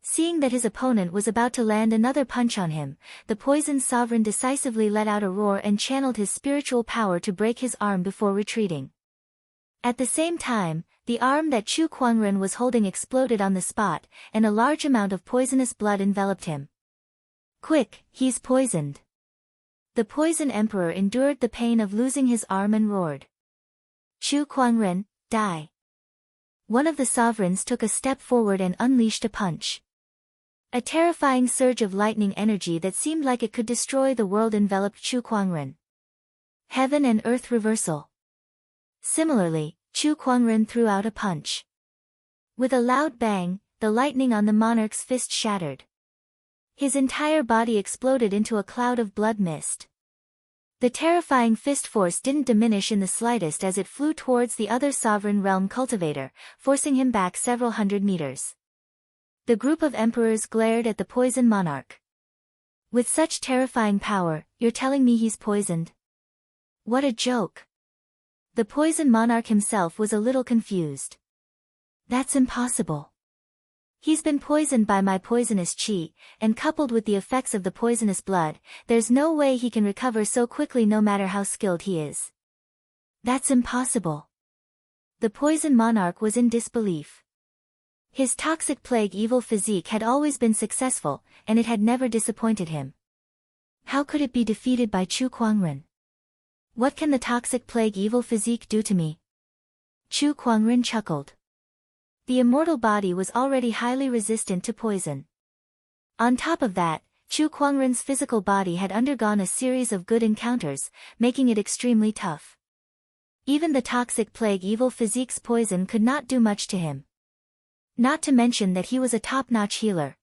Seeing that his opponent was about to land another punch on him, the Poison Sovereign decisively let out a roar and channeled his spiritual power to break his arm before retreating. At the same time, the arm that Chu Kuangren was holding exploded on the spot, and a large amount of poisonous blood enveloped him. Quick, he's poisoned. The Poison Emperor endured the pain of losing his arm and roared. Chu Kuangren, die. One of the sovereigns took a step forward and unleashed a punch. A terrifying surge of lightning energy that seemed like it could destroy the world enveloped Chu Kuangren. Heaven and earth reversal. Similarly, Chu Kuangren threw out a punch. With a loud bang, the lightning on the monarch's fist shattered. His entire body exploded into a cloud of blood mist. The terrifying fist force didn't diminish in the slightest as it flew towards the other sovereign realm cultivator, forcing him back several hundred meters. The group of emperors glared at the poison monarch. With such terrifying power, you're telling me he's poisoned? What a joke. The poison monarch himself was a little confused. That's impossible. He's been poisoned by my poisonous chi, and coupled with the effects of the poisonous blood, there's no way he can recover so quickly no matter how skilled he is. That's impossible. The poison monarch was in disbelief. His toxic plague evil physique had always been successful, and it had never disappointed him. How could it be defeated by Chu Kuangren? What can the toxic plague evil physique do to me? Chu Kuangren chuckled. The immortal body was already highly resistant to poison. On top of that, Chu Kuangren's physical body had undergone a series of good encounters, making it extremely tough. Even the toxic plague evil physique's poison could not do much to him. Not to mention that he was a top-notch healer.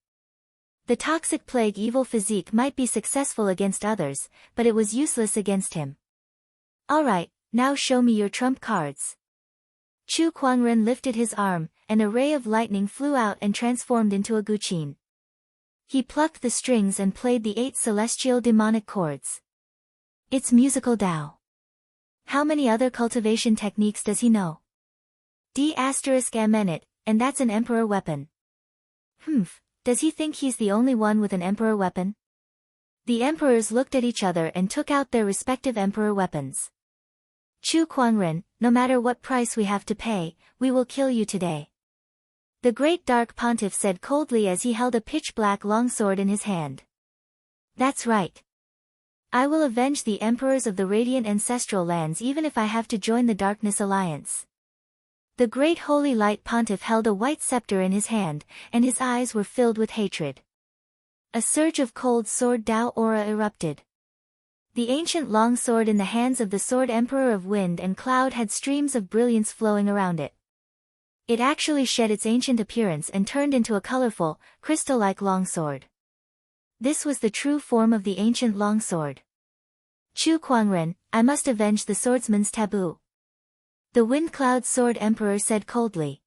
The toxic plague evil physique might be successful against others, but it was useless against him. Alright, now show me your trump cards. Chu Kuangren lifted his arm, an array of lightning flew out and transformed into a guqin. He plucked the strings and played the 8 celestial demonic chords. It's musical Tao. How many other cultivation techniques does he know? D***mn it, and that's an emperor weapon. Does he think he's the only one with an emperor weapon? The emperors looked at each other and took out their respective emperor weapons. Chu Kuangren, no matter what price we have to pay, we will kill you today. The great dark pontiff said coldly as he held a pitch-black longsword in his hand. That's right. I will avenge the emperors of the radiant ancestral lands even if I have to join the Darkness Alliance. The great holy light pontiff held a white scepter in his hand, and his eyes were filled with hatred. A surge of cold sword Tao aura erupted. The ancient long sword in the hands of the sword emperor of wind and cloud had streams of brilliance flowing around it. It actually shed its ancient appearance and turned into a colorful, crystal-like longsword. This was the true form of the ancient longsword. Chu Kuangren, I must avenge the swordsman's taboo. The Wind Cloud Sword Emperor said coldly.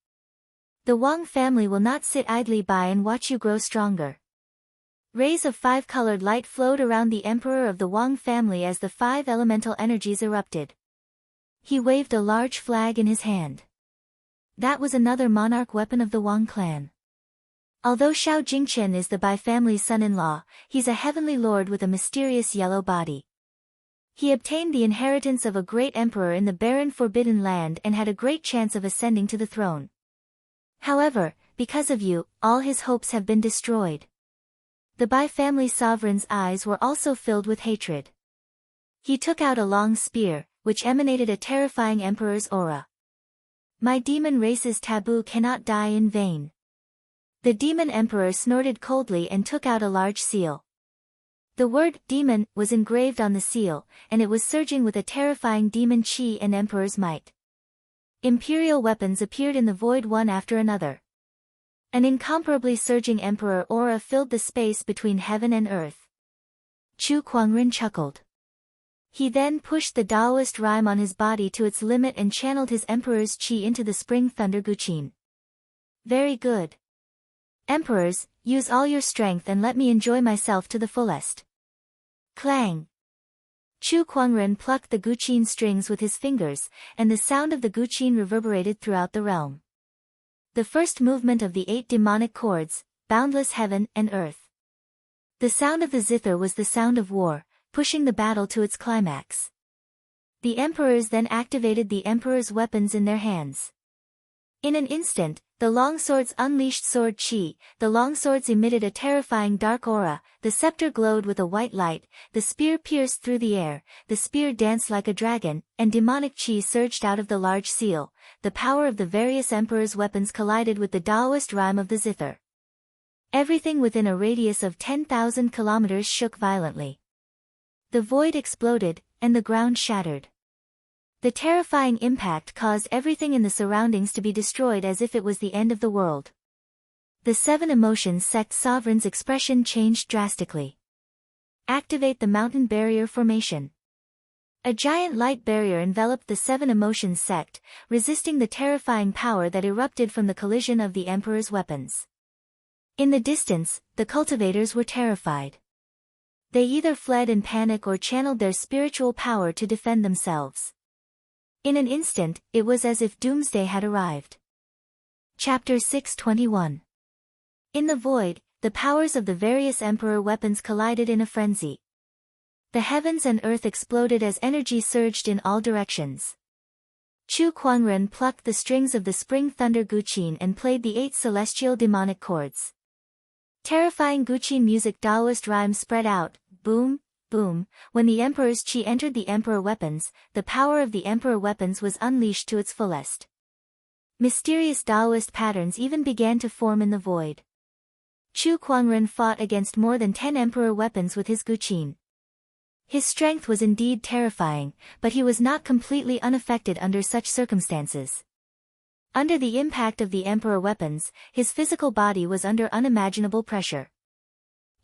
The Wang family will not sit idly by and watch you grow stronger. Rays of 5-colored light flowed around the emperor of the Wang family as the 5 elemental energies erupted. He waved a large flag in his hand. That was another monarch weapon of the Wang clan. Although Xiao Jingchen is the Bai family's son-in-law, he's a heavenly lord with a mysterious yellow body. He obtained the inheritance of a great emperor in the barren Forbidden Land and had a great chance of ascending to the throne. However, because of you, all his hopes have been destroyed. The Bai family sovereign's eyes were also filled with hatred. He took out a long spear, which emanated a terrifying emperor's aura. My demon race's taboo cannot die in vain. The demon emperor snorted coldly and took out a large seal. The word demon was engraved on the seal, and it was surging with a terrifying demon chi and emperor's might. Imperial weapons appeared in the void one after another. An incomparably surging emperor aura filled the space between heaven and earth. Chu Kuangren chuckled. He then pushed the Taoist rhyme on his body to its limit and channeled his emperor's chi into the spring thunder guqin. Very good. Emperors, use all your strength and let me enjoy myself to the fullest. Clang! Chu Kuangren plucked the guqin strings with his fingers, and the sound of the guqin reverberated throughout the realm. The first movement of the 8 demonic chords, boundless heaven and earth. The sound of the zither was the sound of war, pushing the battle to its climax. The emperors then activated the emperor's weapons in their hands. In an instant, the longswords unleashed sword chi, the longswords emitted a terrifying dark aura, the scepter glowed with a white light, the spear pierced through the air, the spear danced like a dragon, and demonic chi surged out of the large seal. The power of the various emperors' weapons collided with the Taoist rhyme of the zither. Everything within a radius of 10,000 kilometers shook violently. The void exploded, and the ground shattered. The terrifying impact caused everything in the surroundings to be destroyed as if it was the end of the world. The 7 emotions sect sovereign's expression changed drastically. Activate the mountain barrier formation. A giant light barrier enveloped the 7 emotions sect, resisting the terrifying power that erupted from the collision of the emperor's weapons. In the distance, the cultivators were terrified. They either fled in panic or channeled their spiritual power to defend themselves. In an instant, it was as if doomsday had arrived. Chapter 621. In the void, the powers of the various emperor weapons collided in a frenzy. The heavens and earth exploded as energy surged in all directions. Chu Kuangren plucked the strings of the spring thunder guqin and played the 8 celestial demonic chords. Terrifying guqin music Taoist rhymes spread out, boom, boom. When the emperor's chi entered the emperor weapons, the power of the emperor weapons was unleashed to its fullest. Mysterious Taoist patterns even began to form in the void. Chu Kuangren fought against more than 10 emperor weapons with his guqin. His strength was indeed terrifying, but he was not completely unaffected under such circumstances. Under the impact of the emperor weapons, his physical body was under unimaginable pressure.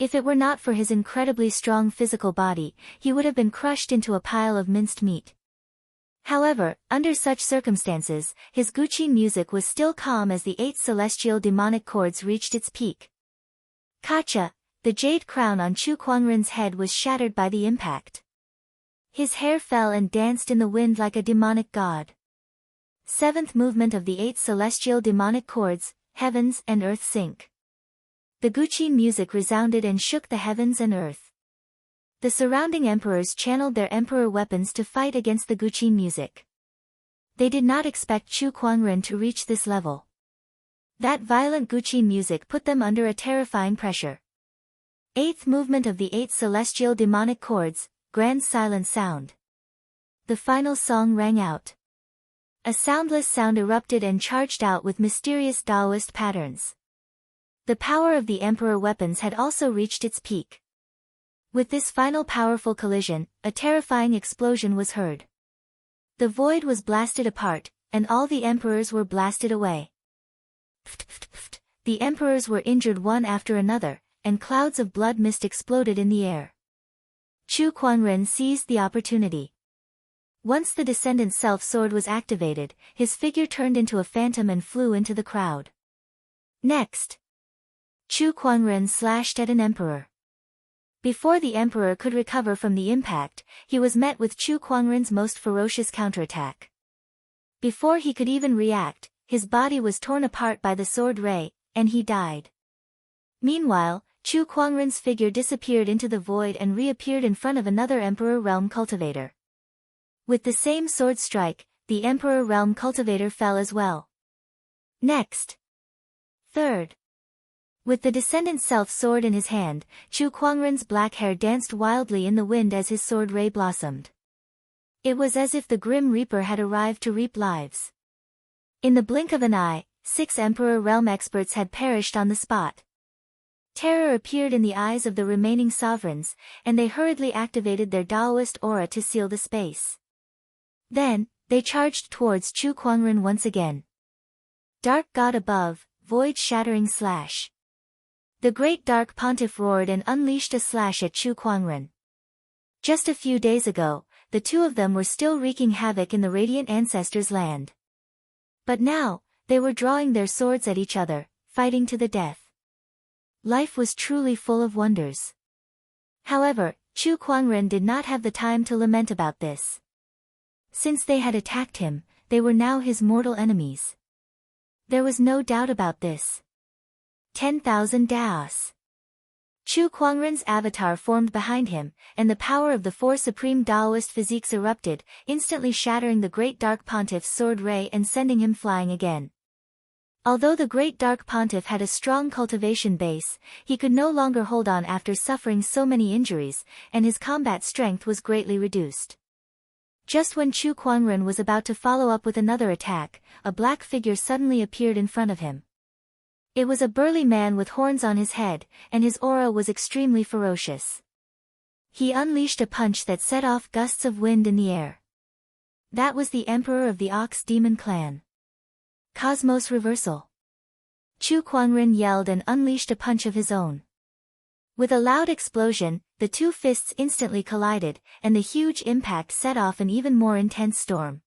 If it were not for his incredibly strong physical body, he would have been crushed into a pile of minced meat. However, under such circumstances, his guqin music was still calm as the 8 celestial demonic chords reached its peak. Kacha, the jade crown on Chu Kuangren's head was shattered by the impact. His hair fell and danced in the wind like a demonic god. 7th movement of the 8 celestial demonic chords, heavens and earth sync. The guqin music resounded and shook the heavens and earth. The surrounding emperors channeled their emperor weapons to fight against the guqin music. They did not expect Chu Kuangren to reach this level. That violent guqin music put them under a terrifying pressure. 8th movement of the 8 celestial demonic chords, grand silent sound. The final song rang out. A soundless sound erupted and charged out with mysterious Taoist patterns. The power of the emperor weapons had also reached its peak. With this final powerful collision, a terrifying explosion was heard. The void was blasted apart, and all the emperors were blasted away. The emperors were injured one after another, and clouds of blood mist exploded in the air. Chu Kuangren seized the opportunity. Once the Descendant Self-Sword was activated, his figure turned into a phantom and flew into the crowd. Next, Chu Kuangren slashed at an emperor. Before the emperor could recover from the impact, he was met with Chu Kuangren's most ferocious counterattack. Before he could even react, his body was torn apart by the sword ray, and he died. Meanwhile, Chu Kuangren's figure disappeared into the void and reappeared in front of another Emperor Realm Cultivator. With the same sword strike, the Emperor Realm Cultivator fell as well. Next. Third. With the Descendant Self-Sword in his hand, Chu Kuangren's black hair danced wildly in the wind as his sword ray blossomed. It was as if the Grim Reaper had arrived to reap lives. In the blink of an eye, 6 Emperor Realm experts had perished on the spot. Terror appeared in the eyes of the remaining sovereigns, and they hurriedly activated their Taoist aura to seal the space. Then, they charged towards Chu Kuangren once again. Dark God above, void-shattering slash. The great Dark Pontiff roared and unleashed a slash at Chu Kuangren. Just a few days ago, the two of them were still wreaking havoc in the Radiant Ancestors' land. But now, they were drawing their swords at each other, fighting to the death. Life was truly full of wonders. However, Chu Kuangren did not have the time to lament about this. Since they had attacked him, they were now his mortal enemies. There was no doubt about this. 10,000 Daos. Chu Kuangren's avatar formed behind him, and the power of the 4 supreme Taoist physiques erupted, instantly shattering the great Dark Pontiff's sword ray and sending him flying again. Although the great Dark Pontiff had a strong cultivation base, he could no longer hold on after suffering so many injuries, and his combat strength was greatly reduced. Just when Chu Kuangren was about to follow up with another attack, a black figure suddenly appeared in front of him. It was a burly man with horns on his head, and his aura was extremely ferocious. He unleashed a punch that set off gusts of wind in the air. That was the Emperor of the Ox Demon Clan. Cosmos Reversal. Chu Kuangren yelled and unleashed a punch of his own. With a loud explosion, the two fists instantly collided, and the huge impact set off an even more intense storm.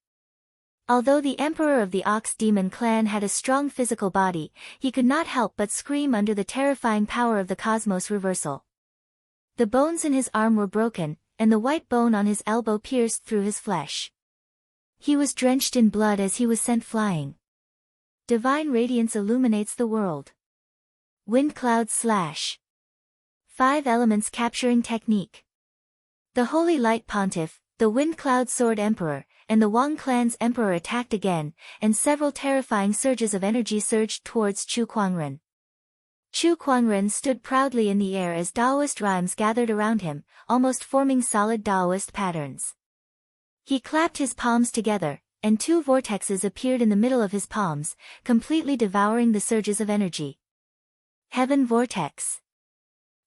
Although the Emperor of the Ox Demon Clan had a strong physical body, he could not help but scream under the terrifying power of the Cosmos Reversal. The bones in his arm were broken, and the white bone on his elbow pierced through his flesh. He was drenched in blood as he was sent flying. Divine radiance illuminates the world. Wind Cloud Slash. 5 elements capturing technique. The Holy Light Pontiff, the Wind Cloud Sword Emperor, and the Wang Clan's Emperor attacked again, and several terrifying surges of energy surged towards Chu Kuangren. Chu Kuangren stood proudly in the air as Taoist rhymes gathered around him, almost forming solid Taoist patterns. He clapped his palms together, and two vortexes appeared in the middle of his palms, completely devouring the surges of energy. Heaven Vortex.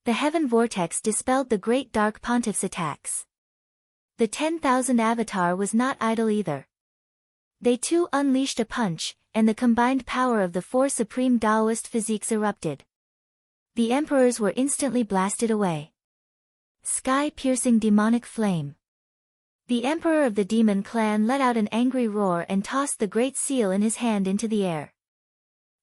The Heaven Vortex dispelled the great Dark Pontiff's attacks. The 10,000 Avatar was not idle either. They too unleashed a punch, and the combined power of the four supreme Taoist physiques erupted. The emperors were instantly blasted away. Sky-piercing demonic flame. The emperor of the demon clan let out an angry roar and tossed the great seal in his hand into the air.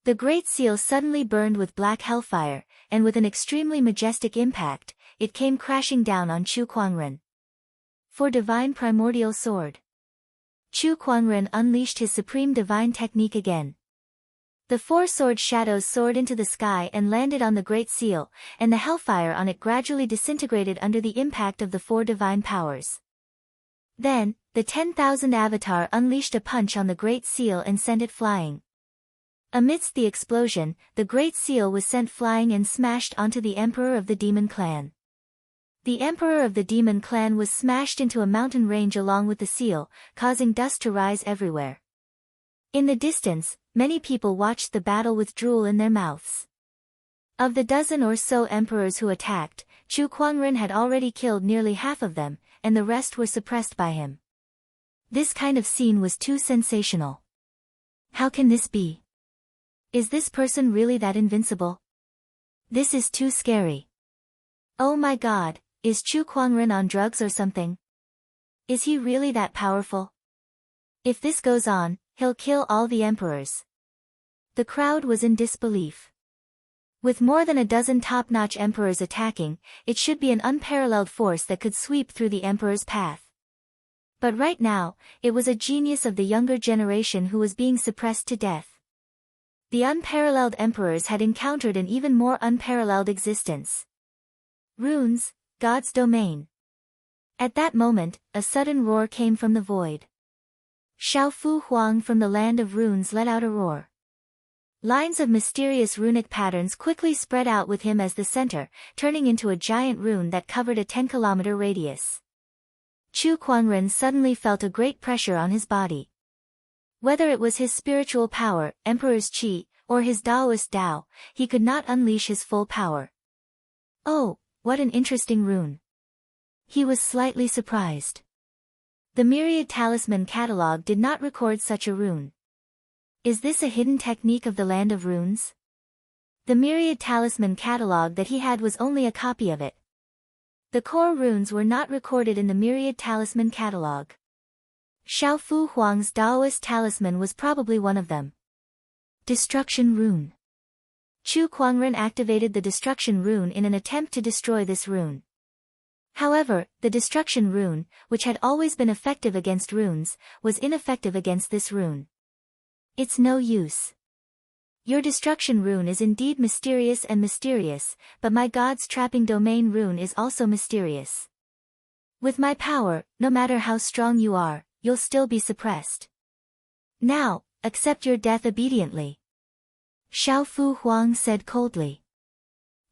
The great seal suddenly burned with black hellfire, and with an extremely majestic impact, it came crashing down on Chu Kuangren. For divine primordial sword. Chu Kuangren unleashed his supreme divine technique again. The four sword shadows soared into the sky and landed on the great seal, and the hellfire on it gradually disintegrated under the impact of the four divine powers. Then, the 10,000 Avatar unleashed a punch on the great seal and sent it flying. Amidst the explosion, the great seal was sent flying and smashed onto the emperor of the demon clan. The emperor of the demon clan was smashed into a mountain range along with the seal, causing dust to rise everywhere. In the distance, many people watched the battle with drool in their mouths. Of the dozen or so emperors who attacked, Chu Kuangren had already killed nearly half of them, and the rest were suppressed by him. This kind of scene was too sensational. How can this be? Is this person really that invincible? This is too scary. Oh my god, is Chu Kuangren on drugs or something? Is he really that powerful? If this goes on, he'll kill all the emperors. The crowd was in disbelief. With more than a dozen top-notch emperors attacking, it should be an unparalleled force that could sweep through the emperor's path. But right now, it was a genius of the younger generation who was being suppressed to death. The unparalleled emperors had encountered an even more unparalleled existence. Runes, God's domain. At that moment, a sudden roar came from the void. Xiaofu Huang from the land of runes let out a roar. Lines of mysterious runic patterns quickly spread out with him as the center, turning into a giant rune that covered a 10-kilometer radius. Chu Kuangren suddenly felt a great pressure on his body. Whether it was his spiritual power, Emperor's Qi, or his Taoist Tao, he could not unleash his full power. Oh, what an interesting rune. He was slightly surprised. The Myriad Talisman catalog did not record such a rune. Is this a hidden technique of the Land of Runes? The Myriad Talisman catalog that he had was only a copy of it. The core runes were not recorded in the Myriad Talisman catalog. Xiaofu Huang's Taoist talisman was probably one of them. Destruction Rune. Chu Kuangren activated the Destruction Rune in an attempt to destroy this rune. However, the Destruction Rune, which had always been effective against runes, was ineffective against this rune. It's no use. Your Destruction Rune is indeed mysterious, but my God's Trapping Domain Rune is also mysterious. With my power, no matter how strong you are, you'll still be suppressed. Now, accept your death obediently. Xiaofu Huang said coldly.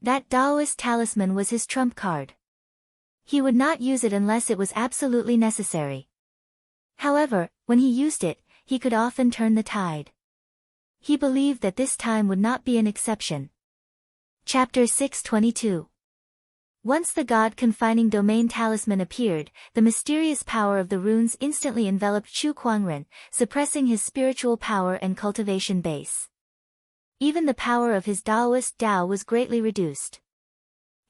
That Taoist talisman was his trump card. He would not use it unless it was absolutely necessary. However, when he used it, he could often turn the tide. He believed that this time would not be an exception. Chapter 622. Once the God-confining domain talisman appeared, the mysterious power of the runes instantly enveloped Chu Kuangren, suppressing his spiritual power and cultivation base. Even the power of his Taoist Tao was greatly reduced.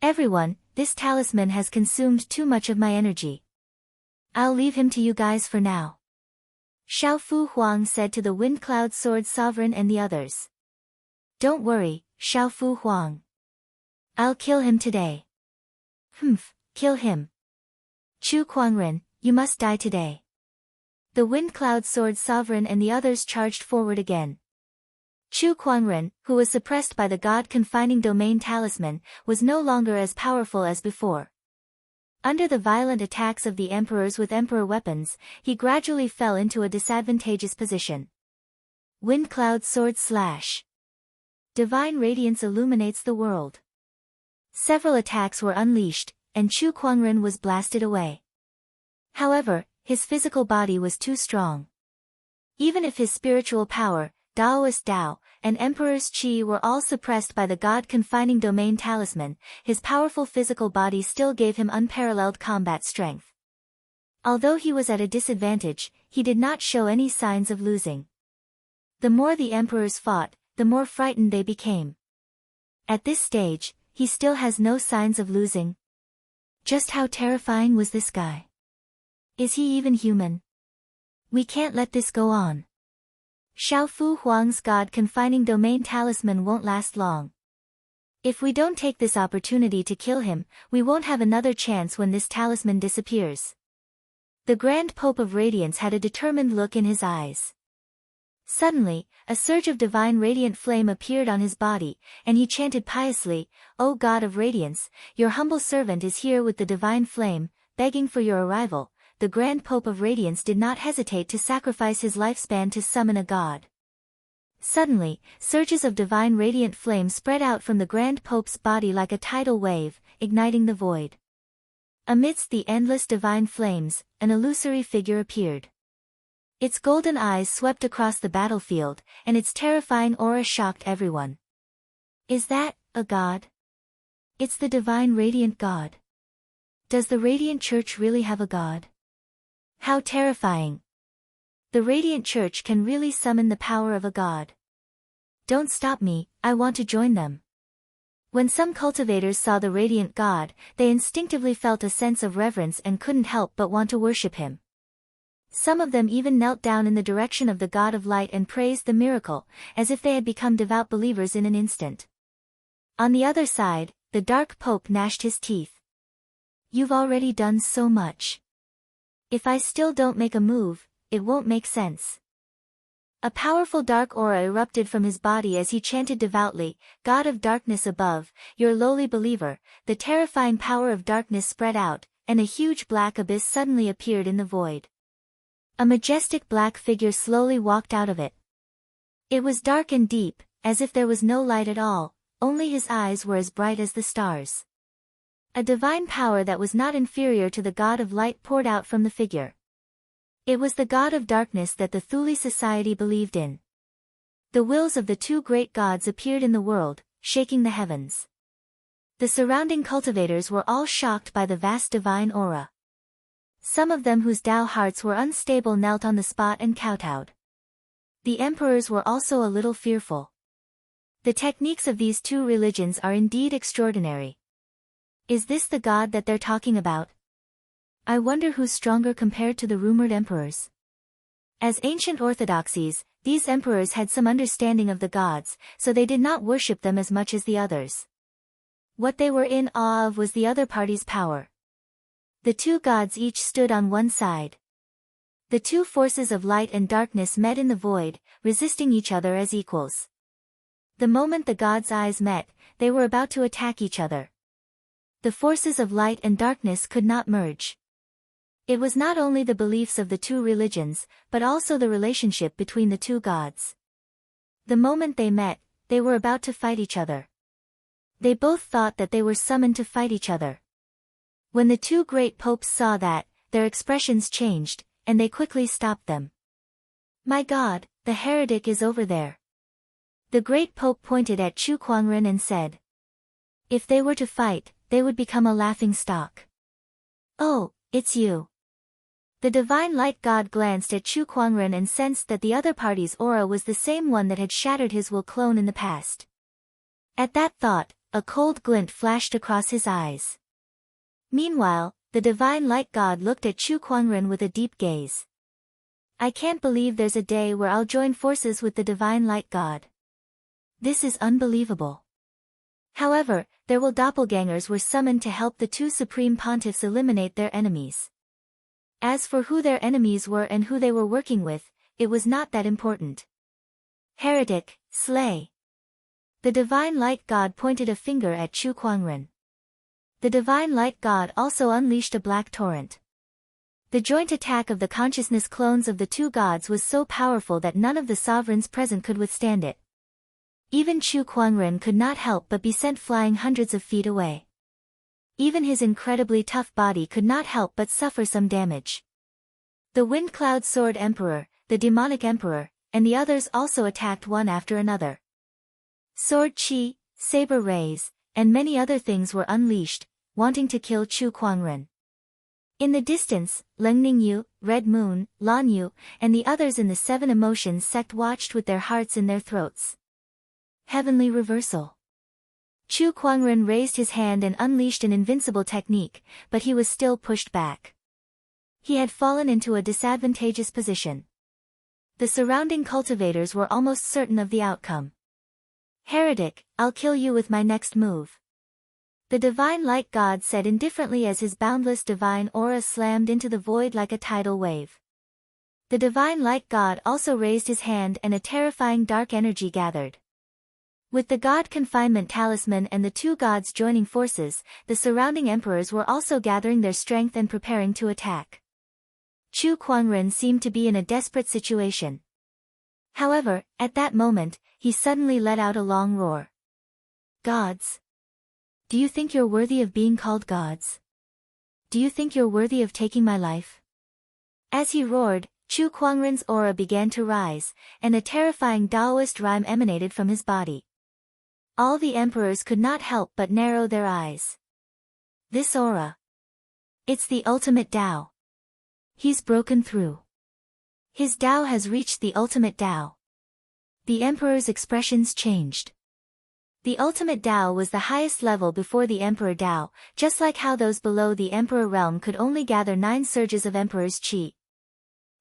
Everyone, this talisman has consumed too much of my energy. I'll leave him to you guys for now. Xiaofu Huang said to the Wind Cloud Sword Sovereign and the others. Don't worry, Xiaofu Huang. I'll kill him today. Kill him. Chu Kuangren, you must die today. The Wind Cloud Sword Sovereign and the others charged forward again. Chu Kuangren, who was suppressed by the God-confining domain talisman, was no longer as powerful as before. Under the violent attacks of the emperors with emperor weapons, he gradually fell into a disadvantageous position. Wind Cloud Sword Slash. Divine radiance illuminates the world. Several attacks were unleashed, and Chu Kuangren was blasted away. However, his physical body was too strong. Even if his spiritual power, Taoist Tao, and Emperor's Qi were all suppressed by the God-confining domain talisman, his powerful physical body still gave him unparalleled combat strength. Although he was at a disadvantage, he did not show any signs of losing. The more the emperors fought, the more frightened they became. At this stage, he still has no signs of losing. Just how terrifying was this guy? Is he even human? We can't let this go on. Xiao Fu Huang's God-confining domain talisman won't last long. If we don't take this opportunity to kill him, we won't have another chance when this talisman disappears. The Grand Pope of Radiance had a determined look in his eyes. Suddenly, a surge of divine radiant flame appeared on his body, and he chanted piously, "O God of Radiance, your humble servant is here with the divine flame, begging for your arrival." The Grand Pope of Radiance did not hesitate to sacrifice his lifespan to summon a god. Suddenly, surges of divine radiant flame spread out from the Grand Pope's body like a tidal wave, igniting the void. Amidst the endless divine flames, an illusory figure appeared. Its golden eyes swept across the battlefield, and its terrifying aura shocked everyone. Is that a god? It's the divine radiant god. Does the Radiant Church really have a god? How terrifying! The Radiant Church can really summon the power of a god. Don't stop me, I want to join them. When some cultivators saw the Radiant God, they instinctively felt a sense of reverence and couldn't help but want to worship him. Some of them even knelt down in the direction of the God of Light and praised the miracle, as if they had become devout believers in an instant. On the other side, the Dark Pope gnashed his teeth. You've already done so much. If I still don't make a move, it won't make sense. A powerful dark aura erupted from his body as he chanted devoutly, God of darkness above, your lowly believer. The terrifying power of darkness spread out, and a huge black abyss suddenly appeared in the void. A majestic black figure slowly walked out of it. It was dark and deep, as if there was no light at all, only his eyes were as bright as the stars. A divine power that was not inferior to the God of Light poured out from the figure. It was the God of Darkness that the Thule Society believed in. The wills of the two great gods appeared in the world, shaking the heavens. The surrounding cultivators were all shocked by the vast divine aura. Some of them whose Tao hearts were unstable knelt on the spot and kowtowed. The emperors were also a little fearful. The techniques of these two religions are indeed extraordinary. Is this the god that they're talking about? I wonder who's stronger compared to the rumored emperors. As ancient orthodoxies, these emperors had some understanding of the gods, so they did not worship them as much as the others. What they were in awe of was the other party's power. The two gods each stood on one side. The two forces of light and darkness met in the void, resisting each other as equals. The moment the gods' eyes met, they were about to attack each other. The forces of light and darkness could not merge. It was not only the beliefs of the two religions, but also the relationship between the two gods. The moment they met, they were about to fight each other. They both thought that they were summoned to fight each other. When the two great popes saw that, their expressions changed, and they quickly stopped them. My God, the heretic is over there. The great pope pointed at Chu Kuangren and said, if they were to fight, they would become a laughing stock. Oh, it's you. The divine light god glanced at Chu Kuangren and sensed that the other party's aura was the same one that had shattered his will clone in the past. At that thought, a cold glint flashed across his eyes. Meanwhile, the divine light god looked at Chu Kuangren with a deep gaze. I can't believe there's a day where I'll join forces with the divine light god. This is unbelievable. However, their doppelgangers were summoned to help the two supreme pontiffs eliminate their enemies. As for who their enemies were and who they were working with, it was not that important. Heretic, slay. The divine light god pointed a finger at Chu Kuangren. The divine light god also unleashed a black torrent. The joint attack of the consciousness clones of the two gods was so powerful that none of the sovereigns present could withstand it. Even Chu Kuangren could not help but be sent flying hundreds of feet away. Even his incredibly tough body could not help but suffer some damage. The Wind Cloud Sword Emperor, the demonic emperor, and the others also attacked one after another. Sword Qi, saber rays, and many other things were unleashed, wanting to kill Chu Kuangren. In the distance, Leng Ningyu, Red Moon, Lan Yu, and the others in the Seven Emotions sect watched with their hearts in their throats. Heavenly Reversal. Chu Kuangren raised his hand and unleashed an invincible technique, but he was still pushed back. He had fallen into a disadvantageous position. The surrounding cultivators were almost certain of the outcome. Heretic, I'll kill you with my next move. The divine light god said indifferently as his boundless divine aura slammed into the void like a tidal wave. The divine light god also raised his hand and a terrifying dark energy gathered. With the god confinement talisman and the two gods joining forces, the surrounding emperors were also gathering their strength and preparing to attack. Chu Kuangren seemed to be in a desperate situation. However, at that moment, he suddenly let out a long roar. Gods! Do you think you're worthy of being called gods? Do you think you're worthy of taking my life? As he roared, Chu Kuangren's aura began to rise, and a terrifying Taoist rhyme emanated from his body. All the emperors could not help but narrow their eyes. This aura. It's the ultimate Tao. He's broken through. His Tao has reached the ultimate Tao. The emperor's expressions changed. The ultimate Tao was the highest level before the Emperor Tao, just like how those below the Emperor realm could only gather 9 surges of Emperor's Qi.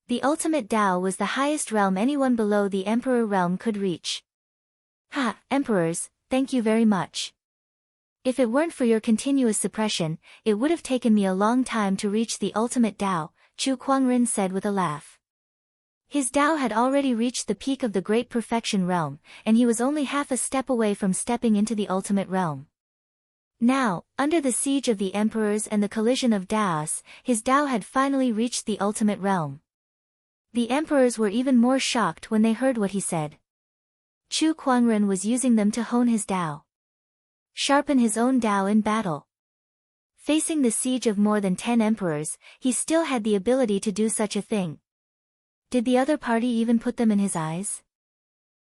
The ultimate Tao was the highest realm anyone below the Emperor realm could reach. Ha, Emperors, thank you very much. If it weren't for your continuous suppression, it would have taken me a long time to reach the ultimate Tao, Chu Kuangren said with a laugh. His Tao had already reached the peak of the Great Perfection realm, and he was only half a step away from stepping into the ultimate realm. Now, under the siege of the emperors and the collision of Taos, his Tao had finally reached the ultimate realm. The emperors were even more shocked when they heard what he said. Chu Kuangren was using them to hone his Tao. Sharpen his own Tao in battle. Facing the siege of more than 10 emperors, he still had the ability to do such a thing. Did the other party even put them in his eyes?